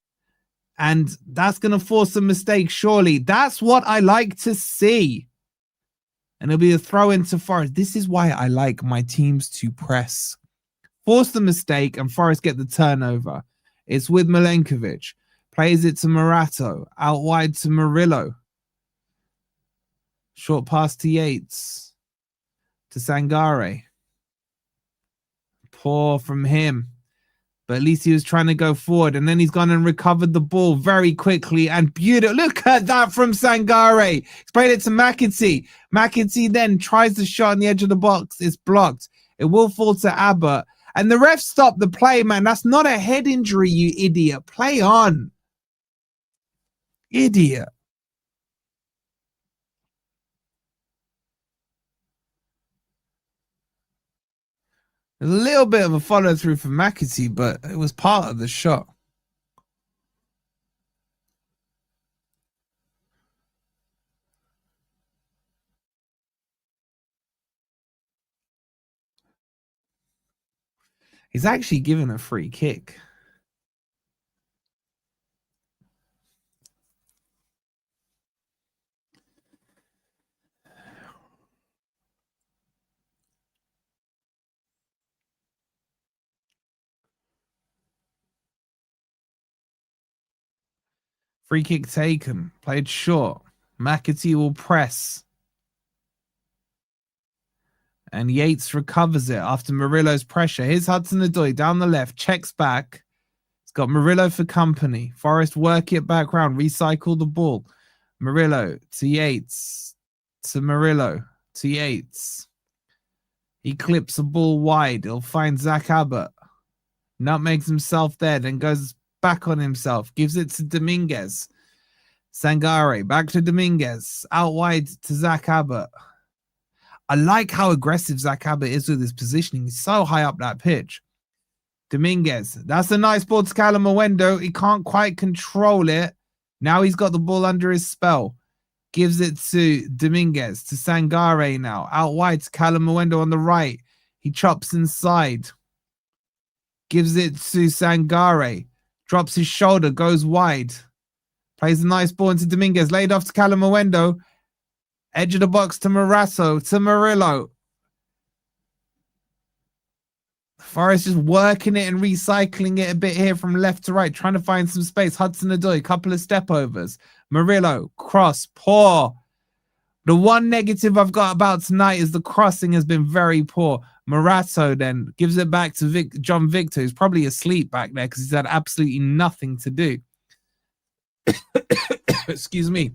And that's going to force a mistake, surely. That's what I like to see. And it'll be a throw into Forest. This is why I like my teams to press. Force the mistake and Forest get the turnover. It's with Milenkovic. Plays it to Morato. Out wide to Murillo. Short pass to Yates. To Sangare. Poor from him. But at least he was trying to go forward. And then he's gone and recovered the ball very quickly. And beautiful. Look at that from Sangare. He's played it to McAtee. McAtee then tries the shot on the edge of the box. It's blocked. It will fall to Abbott. And the ref stopped the play, man. That's not a head injury, you idiot. Play on. Idiot. A little bit of a follow through from McAtee, but it was part of the shot. He's actually given a free kick. Free kick taken. Played short. McAtee will press. And Yates recovers it after Murillo's pressure. Here's Hudson-Odoi down the left. Checks back. It's got Murillo for company. Forest work it back round. Recycle the ball. Murillo to Yates. To Murillo. To Yates. He clips the ball wide. He'll find Zach Abbott. Nutmegs himself there. Then goes back on himself. Gives it to Dominguez. Sangare. Back to Dominguez. Out wide to Zach Abbott. I like how aggressive Zach Abbott is with his positioning. He's so high up that pitch. Dominguez. That's a nice ball to Callum Muendo. He can't quite control it. Now he's got the ball under his spell. Gives it to Dominguez. To Sangare now. Out wide to Callum Muendo on the right. He chops inside. Gives it to Sangare. Drops his shoulder. Goes wide. Plays a nice ball into Dominguez. Laid off to Callum Muendo. Edge of the box to Morato, to Murillo. Forest just working it and recycling it a bit here from left to right, trying to find some space. Hudson-Odoi, couple of step overs. Murillo, cross, poor. The one negative I've got about tonight is the crossing has been very poor. Morato then gives it back to John Victor, who's probably asleep back there because he's had absolutely nothing to do. Excuse me.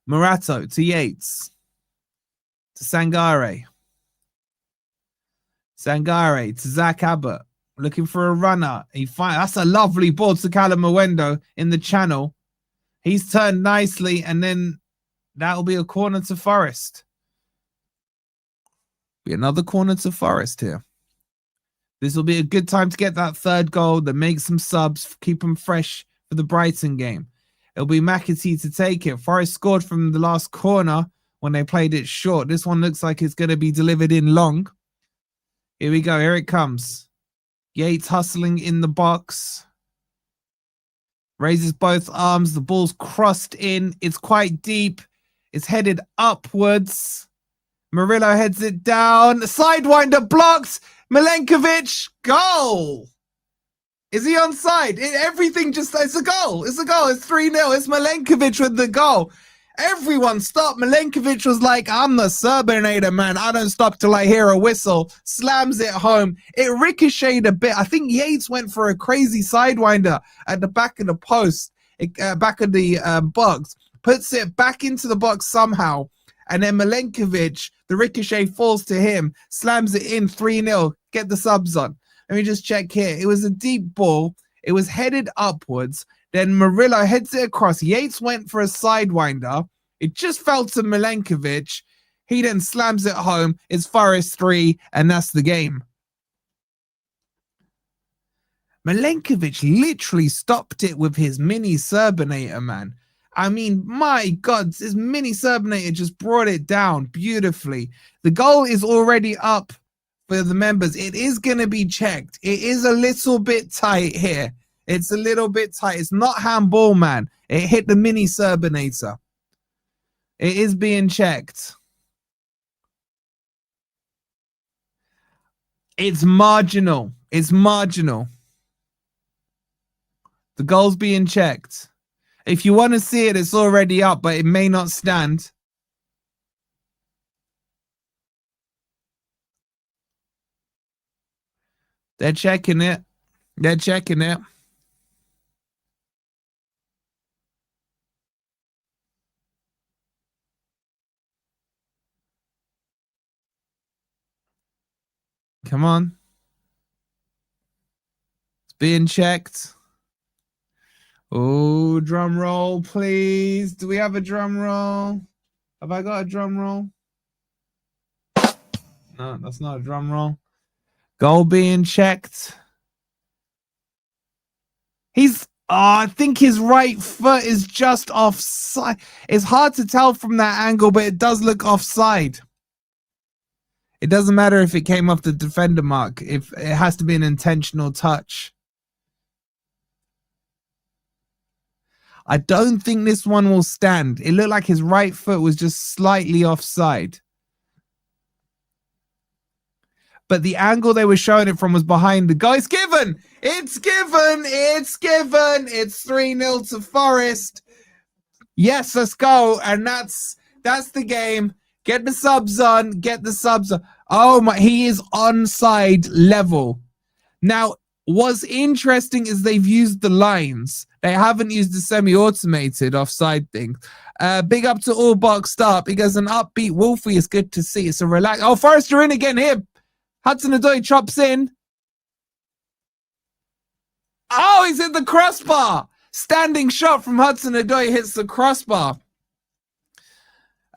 Morato to Yates. To Sangare. Sangare to Zach Abbott. Looking for a runner. That's a lovely ball to Callum Mwendo in the channel. He's turned nicely, and then that'll be a corner to Forest. Be another corner to Forest here. This will be a good time to get that third goal, then make some subs, keep them fresh for the Brighton game. It'll be McAtee to take it. Forest scored from the last corner when they played it short. This one looks like it's going to be delivered in long. Here we go. Here it comes. Yates hustling in the box. Raises both arms. The ball's crossed in. It's quite deep. It's headed upwards. Murillo heads it down. Sidewinder blocked. Milenkovic. Goal. Is he onside? Everything just, it's a goal. It's a goal. It's 3-0. It's Milenkovic with the goal. Everyone stopped. Milenkovic was like, I'm the Serbinator, man. I don't stop till I hear a whistle. Slams it home. It ricocheted a bit. I think Yates went for a crazy sidewinder at the back of the post, back of the box. Puts it back into the box somehow. And then Milenkovic, the ricochet falls to him. Slams it in 3-0. Get the subs on. Let me just check here. It was a deep ball. It was headed upwards. Then Murillo heads it across. Yates went for a sidewinder. It just fell to Milenkovic. He then slams it home. It's Forest 3, and that's the game. Milenkovic literally stopped it with his mini Serbinator, man. I mean, my God, this mini Serbinator just brought it down beautifully. The goal is already up for the members. It is going to be checked. It is a little bit tight here. It's a little bit tight. It's not handball, man. It hit the mini Serbinator. It is being checked. It's marginal. It's marginal. The goal's being checked. If you want to see it, it's already up, but it may not stand. They're checking it. They're checking it. Come on. It's being checked. Oh, drum roll, please. Do we have a drum roll? Have I got a drum roll? No, that's not a drum roll. Goal being checked. I think his right foot is just offside. It's hard to tell from that angle, but it does look offside. It doesn't matter if it came off the defender mark. If it has to be an intentional touch. I don't think this one will stand. It looked like his right foot was just slightly offside. But the angle they were showing it from was behind the goal. It's given. It's given. It's given. It's 3-0 to Forest. Yes, let's go. And that's the game. Get the subs on. Get the subs on. Oh my, he is onside level. Now, what's interesting is they've used the lines. They haven't used the semi-automated offside thing. Big up to all boxed up because an upbeat Wolfie is good to see. It's a relax. Oh, Forest are in again here. Hudson-Odoi chops in. Oh, he's hit the crossbar. Standing shot from Hudson-Odoi hits the crossbar.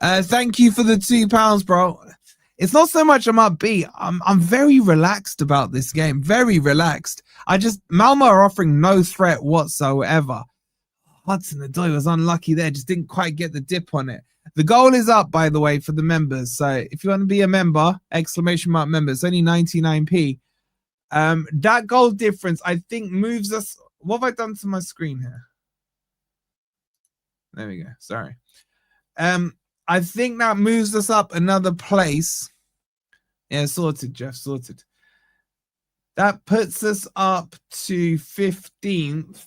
Thank you for the £2, bro. It's not so much I'm upbeat. I'm very relaxed about this game. Very relaxed. Malmo are offering no threat whatsoever. Hudson-Odoi was unlucky there. Just didn't quite get the dip on it. The goal is up, by the way, for the members. So if you want to be a member, ! member, it's only 99p. That goal difference, I think, moves us. What have I done to my screen here? There we go. Sorry. I think that moves us up another place. Yeah, sorted, Jeff, sorted. That puts us up to 15th.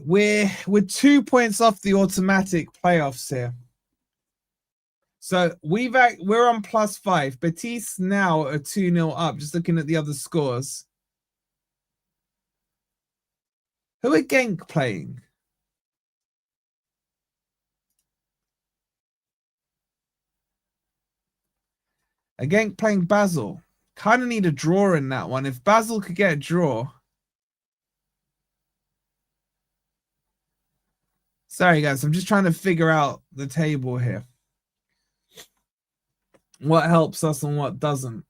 We're 2 points off the automatic playoffs here. So we're on +5. Betis now are 2-0 up. Just looking at the other scores. Who are Genk playing? Genk playing Basel. Kind of need a draw in that one. If Basel could get a draw. Sorry, guys. I'm just trying to figure out the table here. What helps us and what doesn't.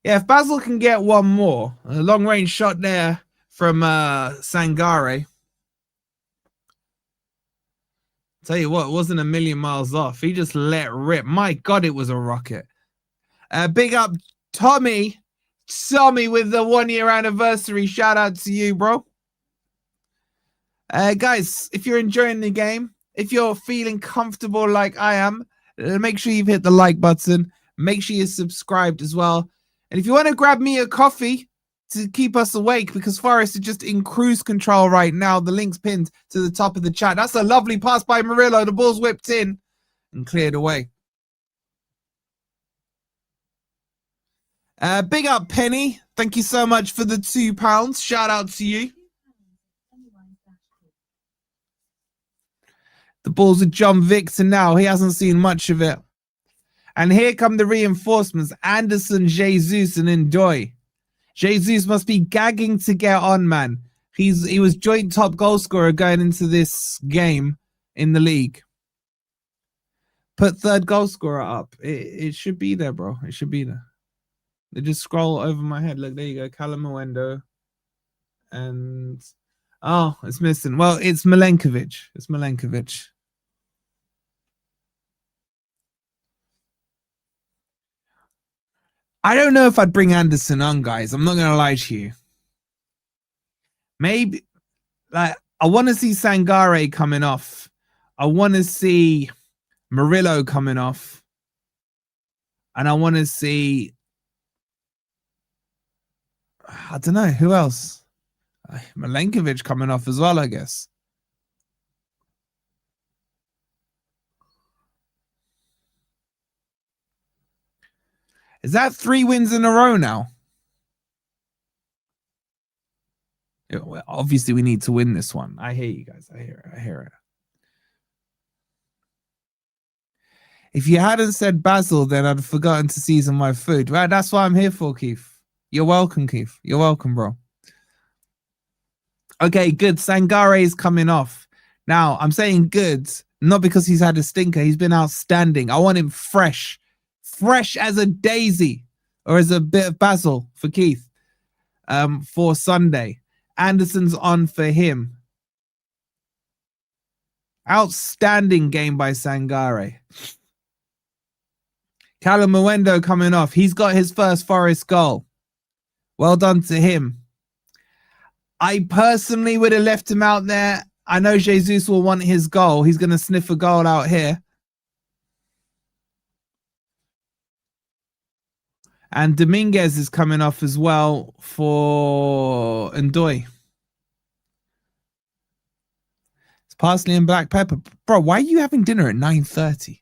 Yeah, if Basel can get one more, a long-range shot there from Sangare. Tell you what, it wasn't a million miles off. He just let rip. My God, it was a rocket. Big up Tommy. Tommy with the 1-year anniversary. Shout out to you, bro. Guys, if you're enjoying the game, if you're feeling comfortable like I am, make sure you've hit the like button. Make sure you're subscribed as well. And if you want to grab me a coffee to keep us awake, because Forest are just in cruise control right now, the link's pinned to the top of the chat. That's a lovely pass by Murillo. The ball's whipped in and cleared away. Big up, Penny. Thank you so much for the £2. Shout out to you. The ball's with John Victor now. He hasn't seen much of it. And here come the reinforcements. Anderson, Jesus, and Ndoye. Jesus must be gagging to get on, man. He was joint top goal scorer going into this game in the league. Put third goal scorer up. It should be there, bro. It should be there. They just scroll over my head. Look, there you go. Kalamawendo. And... oh, it's missing. Well, it's Milenkovic. It's Milenkovic. I don't know if I'd bring Anderson on, guys. I'm not going to lie to you. Maybe, like, I want to see Sangare coming off. I want to see Murillo coming off. And I want to see, I don't know, who else? Milenkovic coming off as well, I guess. Is that 3 wins in a row now? Yeah, well, obviously, we need to win this one. I hear you guys. I hear it. I hear it. If you hadn't said Basel, then I'd have forgotten to season my food. Right, that's what I'm here for, Keith. You're welcome, Keith. You're welcome, bro. Okay, good. Sangare is coming off. Now, I'm saying good, not because he's had a stinker. He's been outstanding. I want him fresh. Fresh as a daisy, or as a bit of basil for Keith for Sunday. Anderson's on for him. Outstanding game by Sangare. Kalamawendo coming off. He's got his first Forest goal. Well done to him. I personally would have left him out there. I know Jesus will want his goal. He's going to sniff a goal out here. And Dominguez is coming off as well for Ndoye. It's parsley and black pepper. Bro, why are you having dinner at 9:30?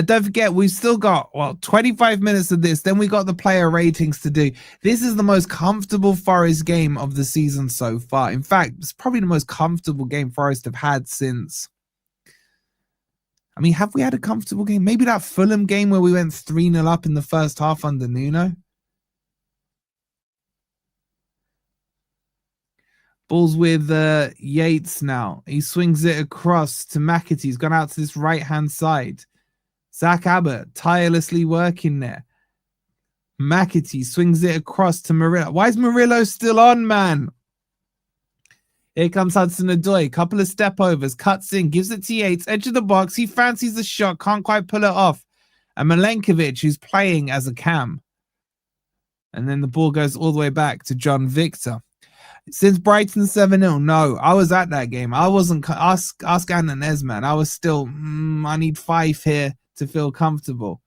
Don't forget, we've still got, 25 minutes of this. Then we got the player ratings to do. This is the most comfortable Forest game of the season so far. In fact, it's probably the most comfortable game Forest have had since... I mean, have we had a comfortable game? Maybe that Fulham game where we went 3-0 up in the first half under Nuno. Ball's with Yates now. He swings it across to McAtee. He's gone out to this right-hand side. Zach Abbott tirelessly working there. McAtee swings it across to Murillo. Why is Murillo still on, man? Here comes Hudson-Odoi. Couple of step overs. Cuts in. Gives it to Yates. Edge of the box. He fancies the shot. Can't quite pull it off. And Milenkovic, who's playing as a cam. And then the ball goes all the way back to John Victor. Since Brighton 7-0, no, I was at that game. I wasn't. Ask Ananez, man. I was still. I need 5 here to feel comfortable.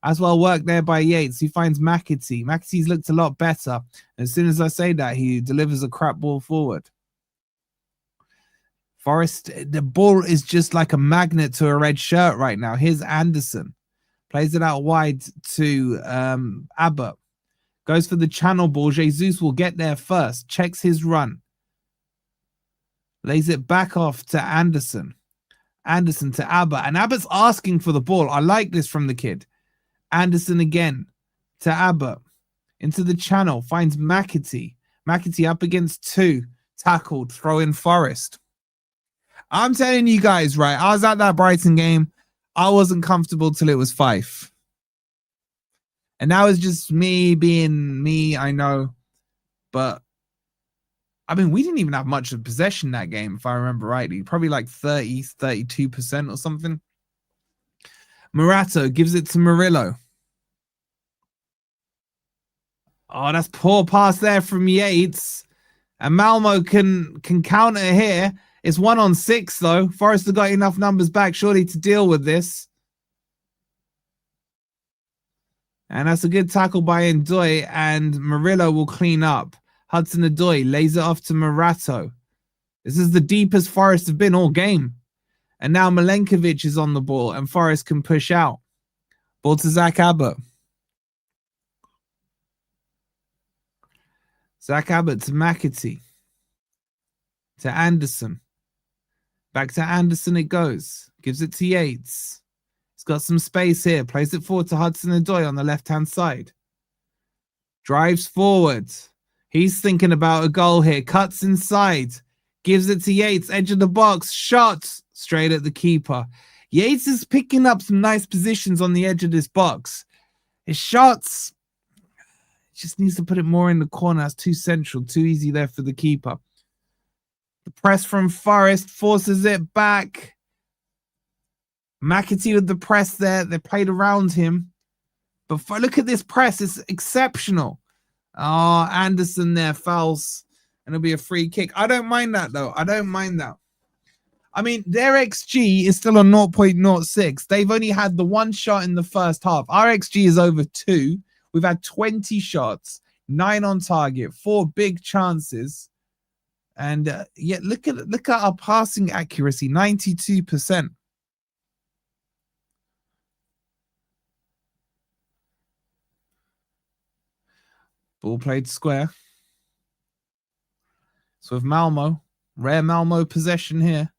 As well, work there by Yates. He finds McAtee. McAtee's looked a lot better. As soon as I say that, he delivers a crap ball forward. Forest, the ball is just like a magnet to a red shirt right now. Here's Anderson. Plays it out wide to Abbott. Goes for the channel ball. Jesus will get there first. Checks his run. Lays it back off to Anderson. Anderson to Abbott. And Abbott's asking for the ball. I like this from the kid. Anderson again to Abbott. Into the channel. Finds McAtee. McAtee up against 2. Tackled. Throw in Forest. I'm telling you guys, right? I was at that Brighton game. I wasn't comfortable till it was 5. And that was just me being me, I know. But, I mean, we didn't even have much of possession that game, if I remember rightly. Probably like 30, 32% or something. Morato gives it to Murillo. Oh, that's poor pass there from Yates. And Malmo can counter here. It's 1-on-6, though. Forest have got enough numbers back, surely, to deal with this. And that's a good tackle by Ndoye, and Murillo will clean up. Hudson-Odoi lays it off to Morato. This is the deepest Forest have been all game. And now Milenkovic is on the ball, and Forest can push out. Ball to Zach Abbott. Zach Abbott to McAtee. To Anderson. Back to Anderson it goes. Gives it to Yates. He's got some space here. Plays it forward to Hudson-Odoi on the left-hand side. Drives forward. He's thinking about a goal here. Cuts inside. Gives it to Yates. Edge of the box. Shot straight at the keeper. Yates is picking up some nice positions on the edge of this box. His shots, just needs to put it more in the corner. That's too central. Too easy there for the keeper. The press from Forest forces it back. McAtee with the press there. They played around him. But look at this press. It's exceptional. Oh, Anderson there fouls. And it'll be a free kick. I don't mind that, though. I don't mind that. I mean, their XG is still on 0.06. They've only had the 1 shot in the first half. Our XG is over 2. We've had 20 shots, 9 on target, 4 big chances. And yet, look at our passing accuracy, 92%. Ball played square. So with Malmo, rare Malmo possession here.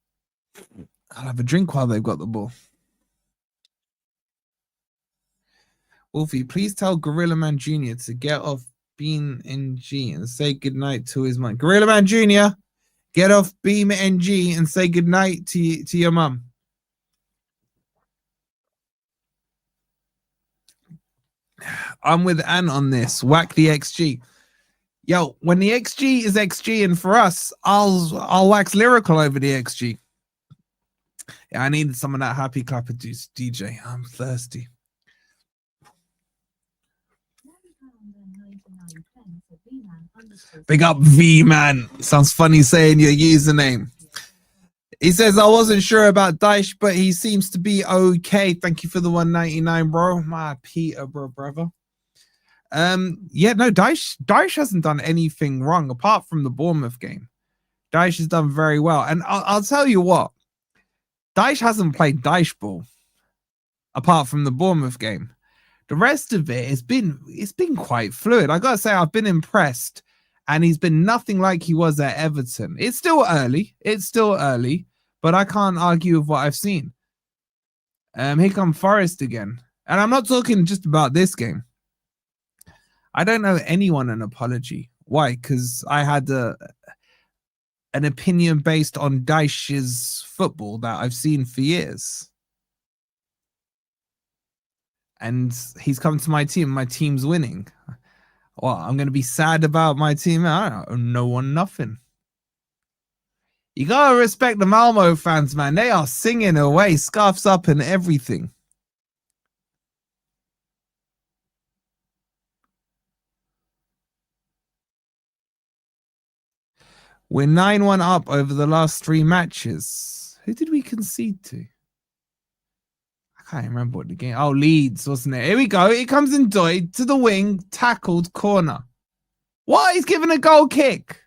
I'll have a drink while they've got the ball. Wolfie, please tell Gorilla Man Jr. to get off Beam NG and say goodnight to his mum. Gorilla Man Jr., get off Beam NG and say goodnight to your mum. I'm with Ann on this. Whack the XG. Yo, when the XG is XG, and for us, I'll wax lyrical over the XG. Yeah, I needed some of that happy clapper juice, DJ. I'm thirsty. Big up V-Man. Sounds funny saying your username. He says, I wasn't sure about Dyche, but he seems to be okay. Thank you for the 199, bro. My Peter, brother. Yeah, no, Dyche hasn't done anything wrong apart from the Bournemouth game. Dyche has done very well. And I'll tell you what, Dyche hasn't played Dyche ball apart from the Bournemouth game. The rest of it's been quite fluid. I gotta say, I've been impressed, and he's been nothing like he was at Everton. It's still early, but I can't argue with what I've seen. Here come Forest again, and I'm not talking just about this game. I don't owe anyone an apology. Why? Because I had an opinion based on Dyche's football that I've seen for years. And he's come to my team. My team's winning. Well, I'm going to be sad about my team. I don't know. No one, nothing. You got to respect the Malmo fans, man. They are singing away, scarves up and everything. We're 9-1 up over the last 3 matches. Who did we concede to? I can't remember what the game. Oh, Leeds, wasn't it? Here we go. It comes in Dyche to the wing, tackled, corner. What? He's given a goal kick.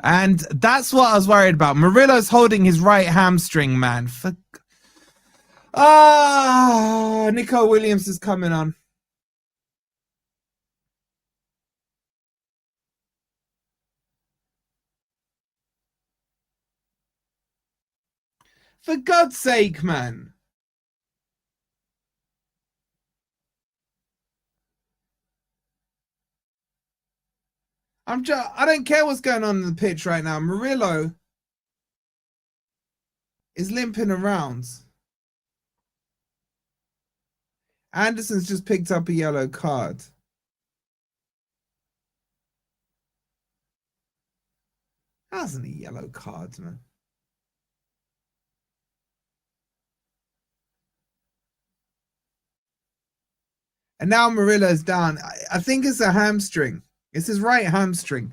And that's what I was worried about. Murillo's holding his right hamstring, man. Nico Williams is coming on. For God's sake, man. I don't care what's going on in the pitch right now. Murillo is limping around. Anderson's just picked up a yellow card. That wasn't a yellow card, man. And now Murillo's down. I think it's a hamstring. It's his right hamstring.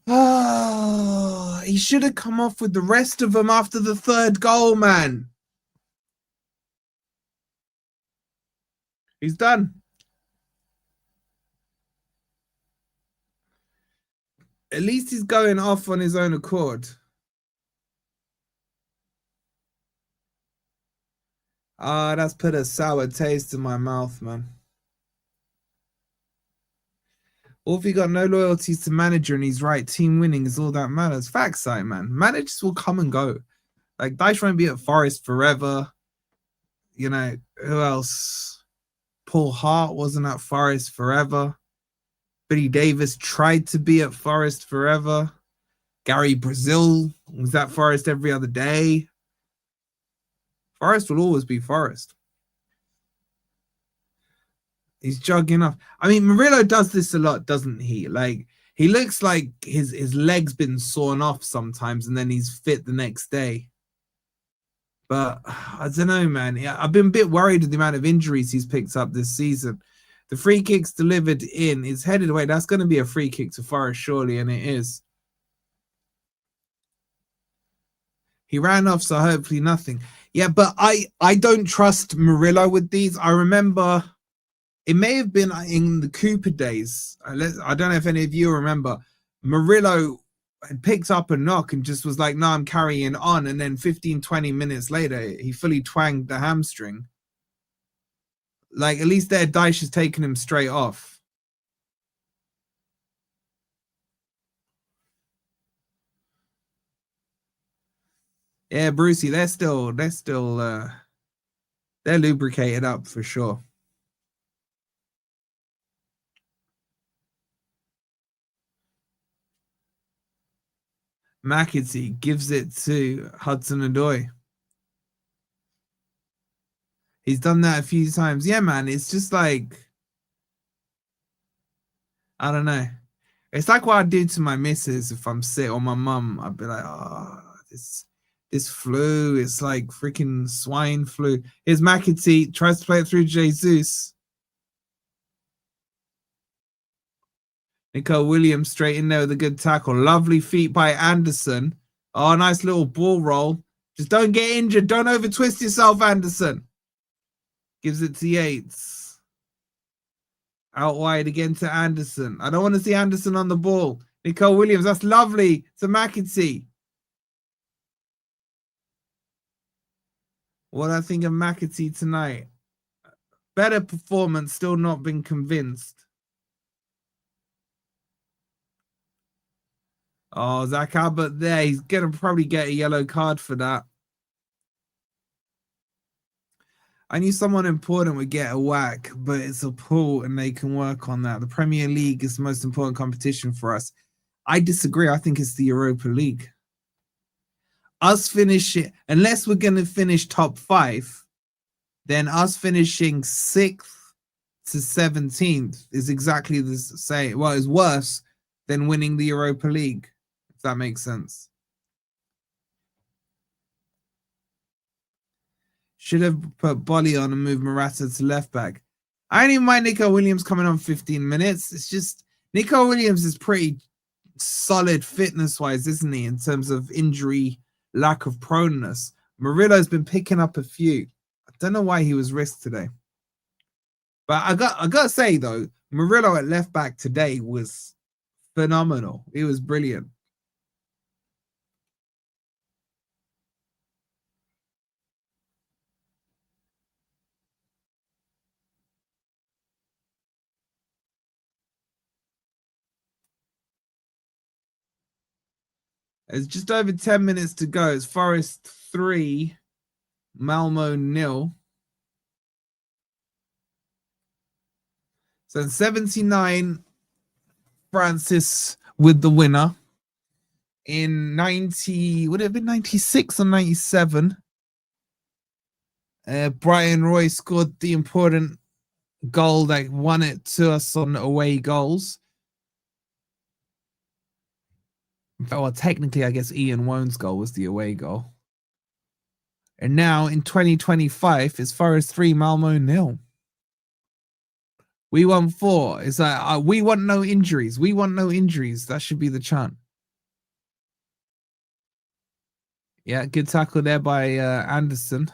Oh, he should have come off with the rest of them after the 3rd goal, man. He's done. At least he's going off on his own accord. Ah, that's put a sour taste in my mouth, man. Wolfie got no loyalties to manager and he's right. Team winning is all that matters. Facts, side, man. Managers will come and go. Like, Dyche won't be at Forest forever. You know, who else? Paul Hart wasn't at Forest forever. Billy Davis tried to be at Forest forever. Gary Brazil was at Forest every other day. Forest will always be Forest. He's jogging off. I mean, Murillo does this a lot, doesn't he? Like, he looks like his leg's been sawn off sometimes and then he's fit the next day. But I don't know, man. I've been a bit worried with the amount of injuries he's picked up this season. The free kicks delivered in is headed away. That's going to be a free kick to Forest, surely, and it is. He ran off, so hopefully nothing. Yeah, but I don't trust Murillo with these. I remember it may have been in the Cooper days. I don't know if any of you remember. Murillo had picked up a knock and just was like, no, I'm carrying on. And then 15, 20 minutes later, he fully twanged the hamstring. Like, at least there, Dyche has taken him straight off. Yeah, Brucey, they're lubricated up for sure. McAtee gives it to Hudson-Odoi. He's done that a few times. Yeah, man, it's just like, I don't know. It's like what I do to my missus if I'm sick, or my mum. I'd be like, oh, this flu, it's like freaking swine flu. Here's McAtee, tries to play it through Jesus. Nico Williams straight in there with a good tackle. Lovely feet by Anderson. Oh, nice little ball roll. Just don't get injured. Don't over twist yourself, Anderson. Gives it to Yates. Out wide again to Anderson. I don't want to see Anderson on the ball. Nico Williams, that's lovely to McAtee. What do I think of McAtee tonight? Better performance, still not been convinced. Oh, Zach Albert there. He's going to probably get a yellow card for that. I knew someone important would get a whack, but it's a pool and they can work on that. The Premier League is the most important competition for us. I disagree. I think it's the Europa League. Us finishing, unless we're going to finish top 5, then us finishing 6th to 17th is exactly the same. Well, it's worse than winning the Europa League, if that makes sense. Should have put Bolly on and moved Morata to left back. I only mind Nico Williams coming on 15 minutes. It's just Nico Williams is pretty solid fitness-wise, isn't he, in terms of injury, lack of proneness. Murillo's been picking up a few. I don't know why he was risked today. But I got to say, though, Murillo at left back today was phenomenal. He was brilliant. It's just over 10 minutes to go. It's Forest 3, Malmo 0. So in 79, Francis with the winner. In 90, would it have been 96 or 97? Brian Roy scored the important goal that won it to us on away goals. Well, technically, I guess Ian Wone's goal was the away goal. And now in 2025, it's Forest 3, Malmo 0. We want 4. It's like, we want no injuries. We want no injuries. That should be the chant. Yeah, good tackle there by Anderson.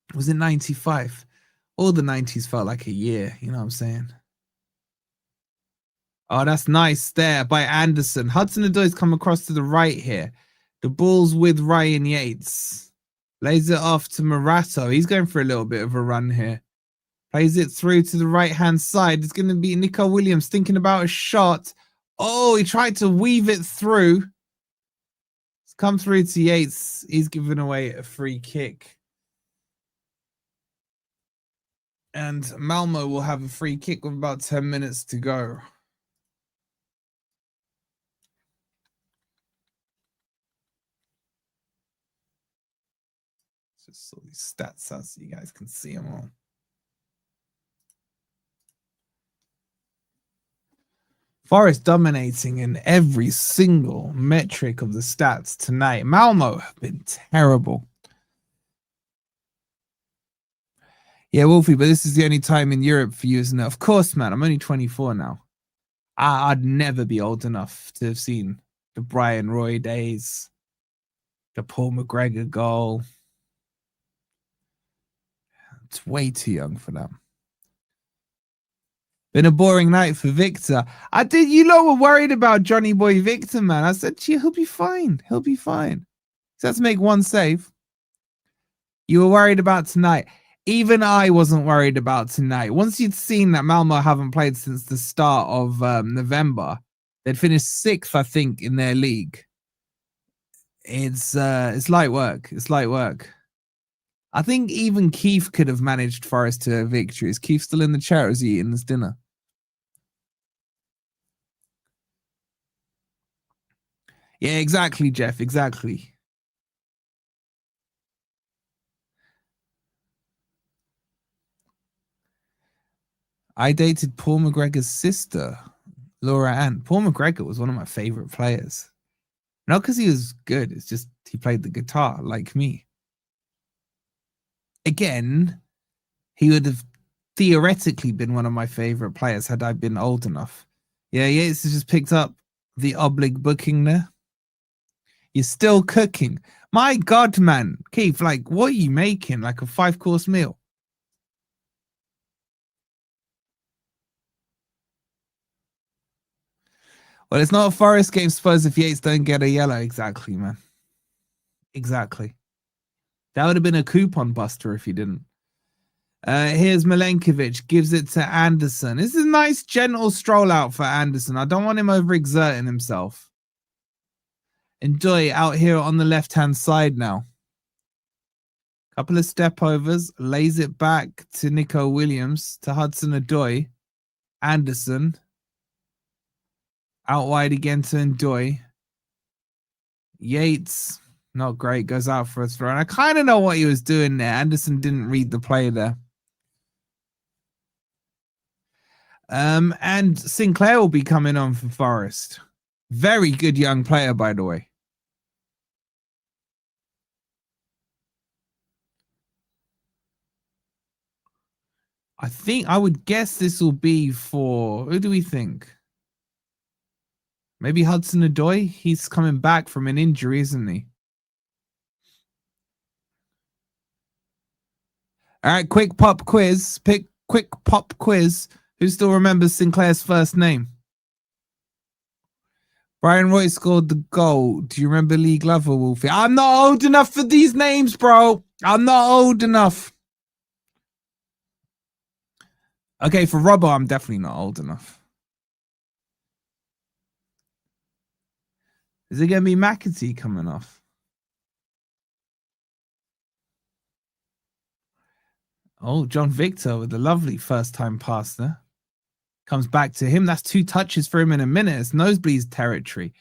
It was in 95. All the 90s felt like a year. You know what I'm saying? Oh, that's nice there by Anderson. Hudson-Odoi's come across to the right here. The ball's with Ryan Yates. Lays it off to Morato. He's going for a little bit of a run here. Plays it through to the right-hand side. It's going to be Nico Williams thinking about a shot. Oh, he tried to weave it through. It's come through to Yates. He's given away a free kick. And Malmo will have a free kick with about 10 minutes to go. Just saw these stats out so you guys can see them all. Forest dominating in every single metric of the stats tonight. Malmo have been terrible. Yeah, Wolfie, but this is the only time in Europe for you, isn't it? Of course, man. I'm only 24 now. I'd never be old enough to have seen the Brian Roy days, the Paul McGregor goal. It's way too young for them. Been a boring night for Victor. You lot were worried about Johnny Boy Victor, man. I said to you, he'll be fine. He'll be fine. He has to make one save. You were worried about tonight. Even I wasn't worried about tonight. Once you'd seen that Malmo haven't played since the start of November, they'd finished 6th, I think, in their league. It's light work. It's light work. I think even Keith could have managed Forest to a victory. Is Keith still in the chair? Or is he eating his dinner? Yeah, exactly, Jeff. Exactly. I dated Paul McGregor's sister, Laura Ann. Paul McGregor was one of my favorite players. Not because he was good. It's just he played the guitar like me. Again, he would have theoretically been one of my favorite players had I been old enough. Yeah, Yates has just picked up the oblique booking there. You're still cooking. My God, man. Keith, like, what are you making? Like a 5-course meal? Well, it's not a Forest game, suppose, if Yates don't get a yellow. Exactly, man. Exactly. That would have been a coupon buster if he didn't. Here's Milenkovic. Gives it to Anderson. This is a nice, gentle stroll out for Anderson. I don't want him overexerting himself. And Dyche out here on the left-hand side now. Couple of step overs. Lays it back to Nico Williams. To Hudson-Odoi. Anderson. Out wide again to Dyche. Yates. Not great. Goes out for a throw. And I kind of know what he was doing there. Anderson didn't read the play there. And Sinclair will be coming on for Forest. Very good young player, by the way. I would guess this will be for, who do we think? Maybe Hudson-Odoi? He's coming back from an injury, isn't he? All right, quick pop quiz. Quick pop quiz. Who still remembers Sinclair's first name? Brian Roy scored the goal. Do you remember Lee Glover, Wolfie? I'm not old enough for these names, bro. I'm not old enough. Okay, for Robbo, I'm definitely not old enough. Is it going to be McAtee coming off? Oh, John Victor with a lovely first-time pass there. Comes back to him. That's 2 touches for him in a minute. It's nosebleeds territory.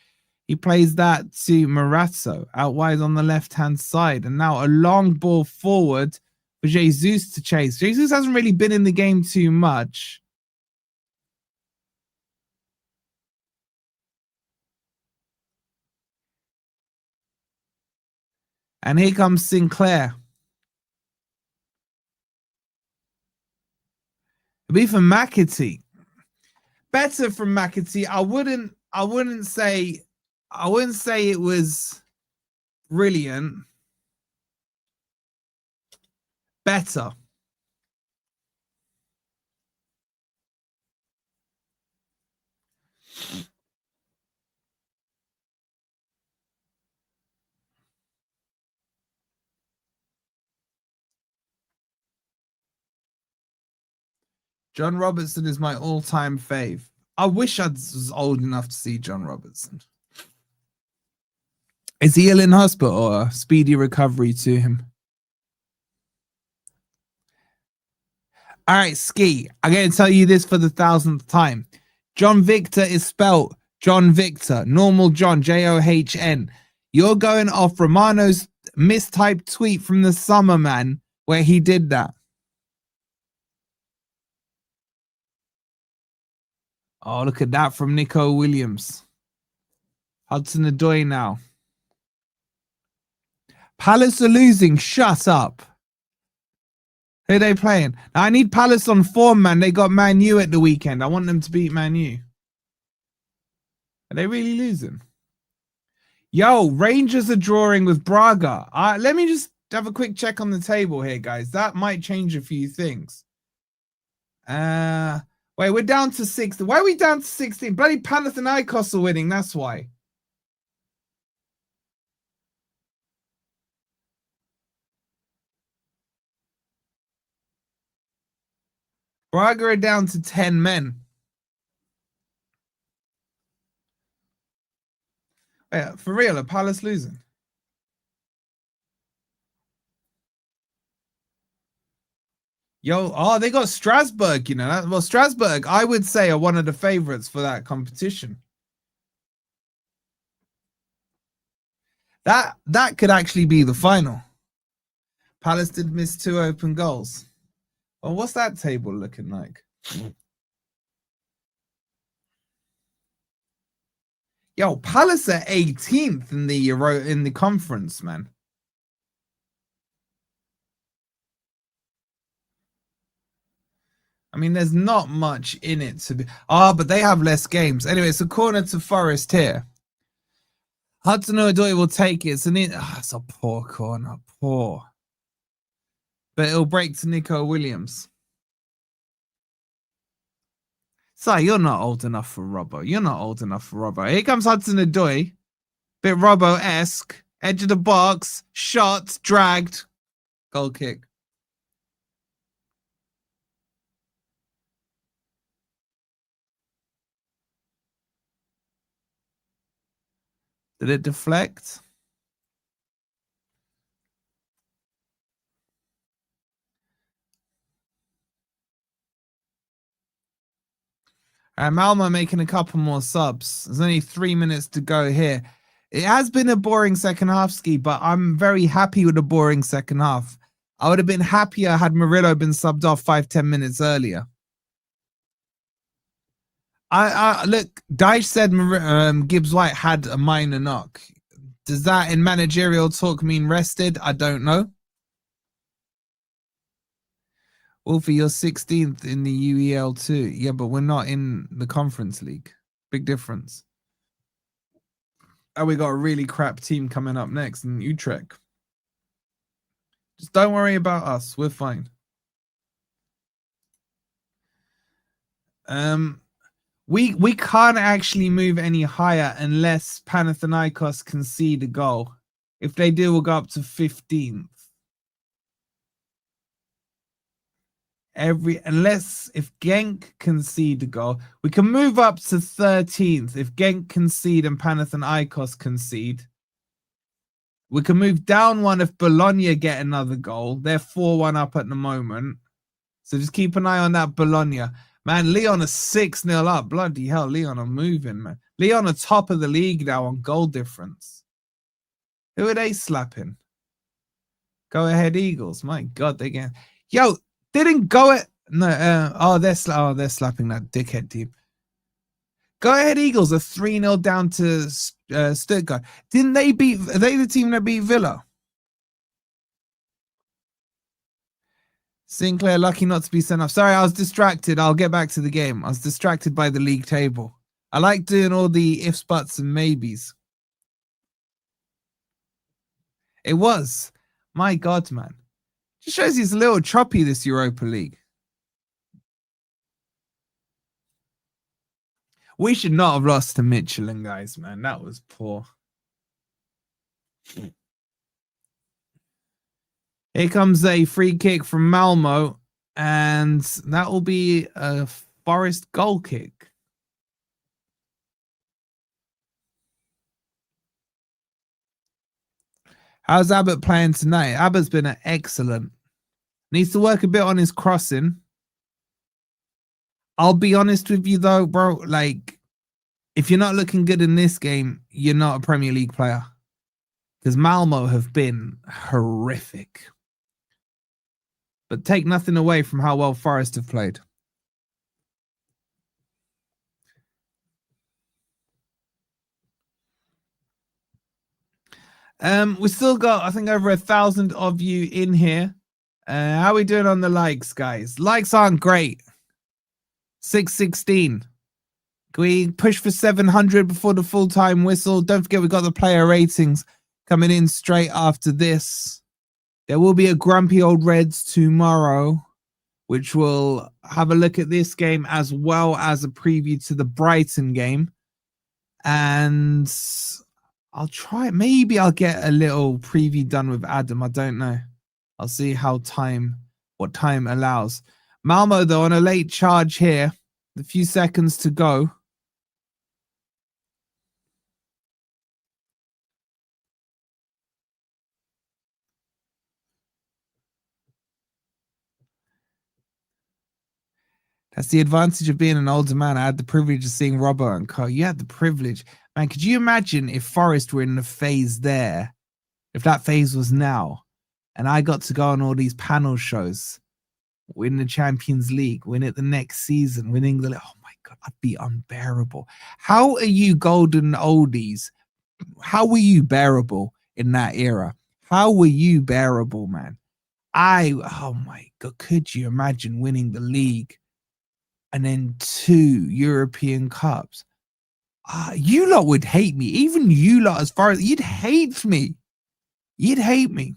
He plays that to Marazzo out wide on the left-hand side. And now a long ball forward for Jesus to chase. Jesus hasn't really been in the game too much. And here comes Sinclair. It'll be for McAtee. Better from McAtee. I wouldn't say it was brilliant. Better. John Robertson is my all-time fave. I wish I was old enough to see John Robertson. Is he ill in hospital or a speedy recovery to him? All right, Ski. I'm going to tell you this for the 1000th time. John Victor is spelt John Victor. Normal John, John. You're going off Romano's mistyped tweet from the summer, man, where he did that. Oh, look at that from Nico Williams. Hudson-Odoi now. Palace are losing. Shut up. Who are they playing? Now, I need Palace on form, man. They got Man U at the weekend. I want them to beat Man U. Are they really losing? Yo, Rangers are drawing with Braga. Let me just have a quick check on the table here, guys. That might change a few things. Wait, we're down to 16. Why are we down to 16? Bloody Panathinaikos are winning. That's why. Braga are down to 10 men. Wait, for real, are Palace losing? Yo, oh, they got Strasbourg, you know. Well, Strasbourg, I would say, are one of the favorites for that competition. That could actually be the final. Palace did miss 2 open goals. Well, what's that table looking like? Yo, Palace are 18th in the conference, man. I mean, there's not much in it to be. But they have less games. Anyway, it's a corner to Forest here. Hudson-Odoi will take it. It's a poor corner. Poor. But it'll break to Nico Williams. So you're not old enough for Robbo. You're not old enough for Robbo. Here comes Hudson-Odoi. Bit Robbo-esque. Edge of the box. Shot. Dragged. Goal kick. Did it deflect? All right, Malmo making a couple more subs. There's only 3 minutes to go here. It has been a boring second half, Ski, but I'm very happy with the boring second half. I would have been happier had Murillo been subbed off 5-10 minutes earlier. Look, Dyche said Gibbs White had a minor knock. Does that in managerial talk mean rested? I don't know. Wolfie, you're 16th in the UEL2. Yeah, but we're not in the Conference League. Big difference. And we got a really crap team coming up next in Utrecht. Just don't worry about us. We're fine. We can't actually move any higher unless Panathinaikos concede a goal. If they do, we'll go up to 15th. Unless if Genk concede a goal, we can move up to 13th. If Genk concede and Panathinaikos concede, we can move down one if Bologna get another goal. They're 4-1 up at the moment. So just keep an eye on that Bologna. Man, Lyon are 6-0 up. Bloody hell, Lyon are moving, man. Lyon are top of the league now on goal difference. Who are they slapping? Go Ahead Eagles. My God, they get... Yo, didn't Go Ahead... No, they're slapping that dickhead team. Go Ahead Eagles are 3-0 down to Stuttgart. Didn't they beat... Are they the team that beat Villa? Sinclair, lucky not to be sent off. Sorry, I was distracted. I'll get back to the game. I was distracted by the league table. I like doing all the ifs, buts, and maybes. It was. My God, man. Just shows you it's a little choppy, this Europa League. We should not have lost to Michelin, guys, man. That was poor. Here comes a free kick from Malmo, and that will be a Forest goal kick. How's Abbott playing tonight? Abbott's been excellent. Needs to work a bit on his crossing. I'll be honest with you, though, bro. Like, if you're not looking good in this game, you're not a Premier League player. Because Malmo have been horrific. But take nothing away from how well Forest have played. We still got, I think, over 1,000 of you in here. How are we doing on the likes, guys? Likes aren't great. 616. Can we push for 700 before the full-time whistle? Don't forget, we got the player ratings coming in straight after this. There will be a Grumpy Old Reds tomorrow, which will have a look at this game as well as a preview to the Brighton game. And I'll try, maybe I'll get a little preview done with Adam. I don't know. I'll see what time allows. Malmo, though, on a late charge here. A few seconds to go. That's the advantage of being an older man. I had the privilege of seeing Robert and Co. You had the privilege. Man, could you imagine if Forest were in the phase there? If that phase was now? And I got to go on all these panel shows. Win the Champions League. Win it the next season. Winning the... Oh my God, I'd be unbearable. How are you golden oldies? How were you bearable in that era? How were you bearable, man? Oh my God, could you imagine winning the league? And then 2 European Cups. You lot would hate me. Even you lot, as far as... You'd hate me. You'd hate me.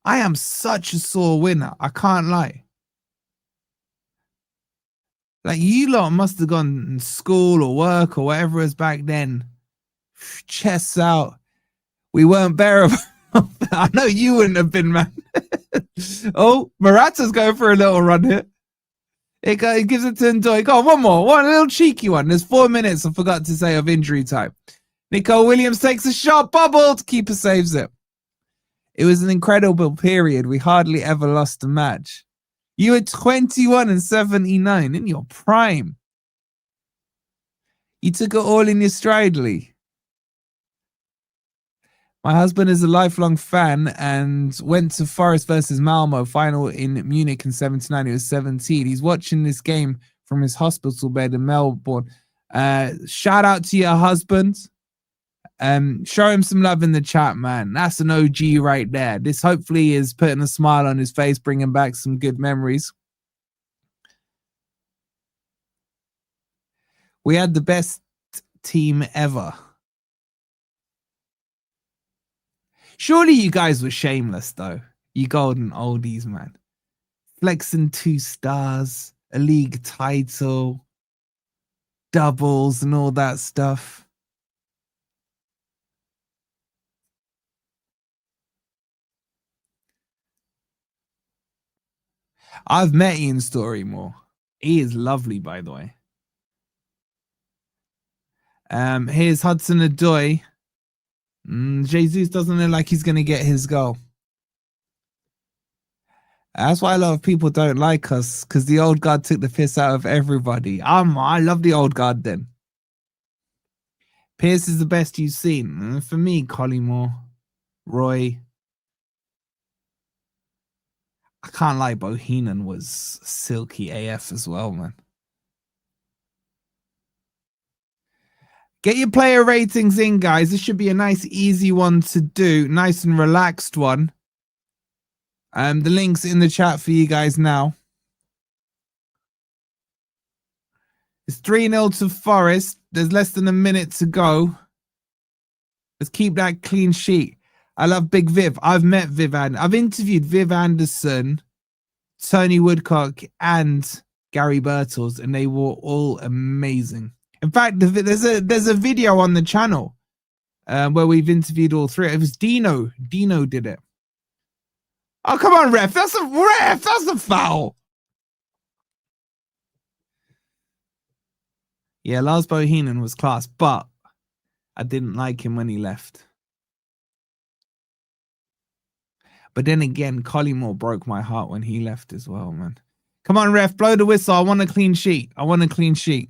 I am such a sore winner. I can't lie. Like, you lot must have gone in school or work or whatever it was back then. Chests out. We weren't bearable. I know you wouldn't have been, man. Oh, Morata's going for a little run here. It gives it to Ndoye. Go on, one little cheeky one. There's 4 minutes, I forgot to say, of injury time. Nico Williams takes a shot, bubbled. Keeper saves it. It was an incredible period. We hardly ever lost a match. You were 21 and 79 in your prime. You took it all in your stride, Lee. My husband is a lifelong fan and went to Forest versus Malmo final in Munich in 79. He was 17. He's watching this game from his hospital bed in Melbourne. Shout out to your husband. Show him some love in the chat, man. That's an OG right there. This hopefully is putting a smile on his face, bringing back some good memories. We had the best team ever. Surely you guys were shameless, though. You golden oldies, man. Flexing 2 stars, a league title, doubles and all that stuff. I've met Ian Storymore. He is lovely, by the way. Here's Hudson-Odoi. Jesus doesn't look like he's going to get his goal. That's why a lot of people don't like us, because the old guard took the piss out of everybody. I love the old guard then. Pierce is the best you've seen. For me, Collymore, Roy. I can't lie, Bohinen was silky AF as well, man. Get your player ratings in, guys. This should be a nice, easy one to do. Nice and relaxed one. The link's in the chat for you guys now. It's 3-0 to Forest. There's less than a minute to go. Let's keep that clean sheet. I love Big Viv. I've met Viv and I've interviewed Viv Anderson, Tony Woodcock, and Gary Birtles, and they were all amazing. In fact, there's a video on the channel where we've interviewed all three. It was Dino. Dino did it. Oh, come on, ref. That's a foul. Yeah, Lars Bohinen was class, but I didn't like him when he left. But then again, Collymore broke my heart when he left as well, man. Come on, ref, blow the whistle. I want a clean sheet. I want a clean sheet.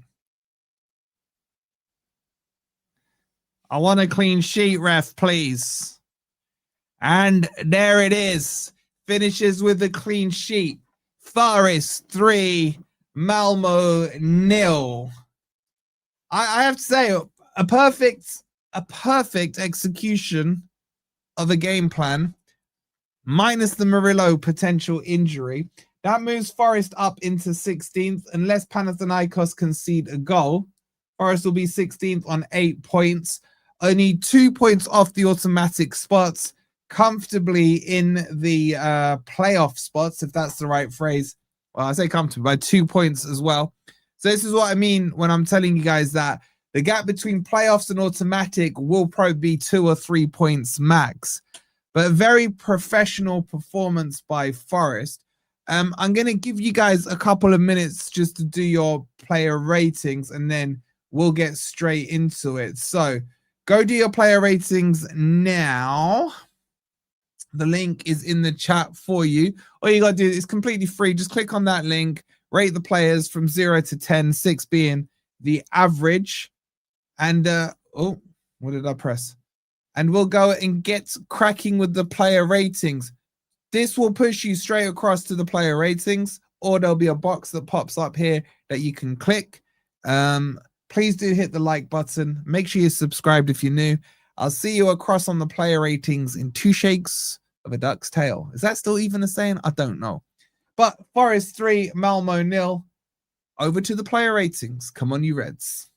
I want a clean sheet, ref, please. And there it is. Finishes with a clean sheet. Forest 3, Malmo 0. I have to say, a perfect execution of a game plan, minus the Murillo potential injury. That moves Forest up into 16th. Unless Panathinaikos concede a goal, Forest will be 16th on 8 points. Only 2 points off the automatic spots, comfortably in the playoff spots, if that's the right phrase. Well, I say comfortably by 2 points as well. So this is what I mean when I'm telling you guys that the gap between playoffs and automatic will probably be 2 or 3 points max. But a very professional performance by Forest. I'm going to give you guys a couple of minutes just to do your player ratings, and then we'll get straight into it. So go do your player ratings now. The link is in the chat for you. All you got to do is completely free. Just click on that link, rate the players from 0 to 10, 6 being the average. And, oh, what did I press? And we'll go and get cracking with the player ratings. This will push you straight across to the player ratings, or there'll be a box that pops up here that you can click. Please do hit the like button. Make sure you're subscribed if you're new. I'll see you across on the player ratings in 2 shakes of a duck's tail. Is that still even a saying? I don't know. But Forest 3, Malmo 0. Over to the player ratings. Come on, you Reds.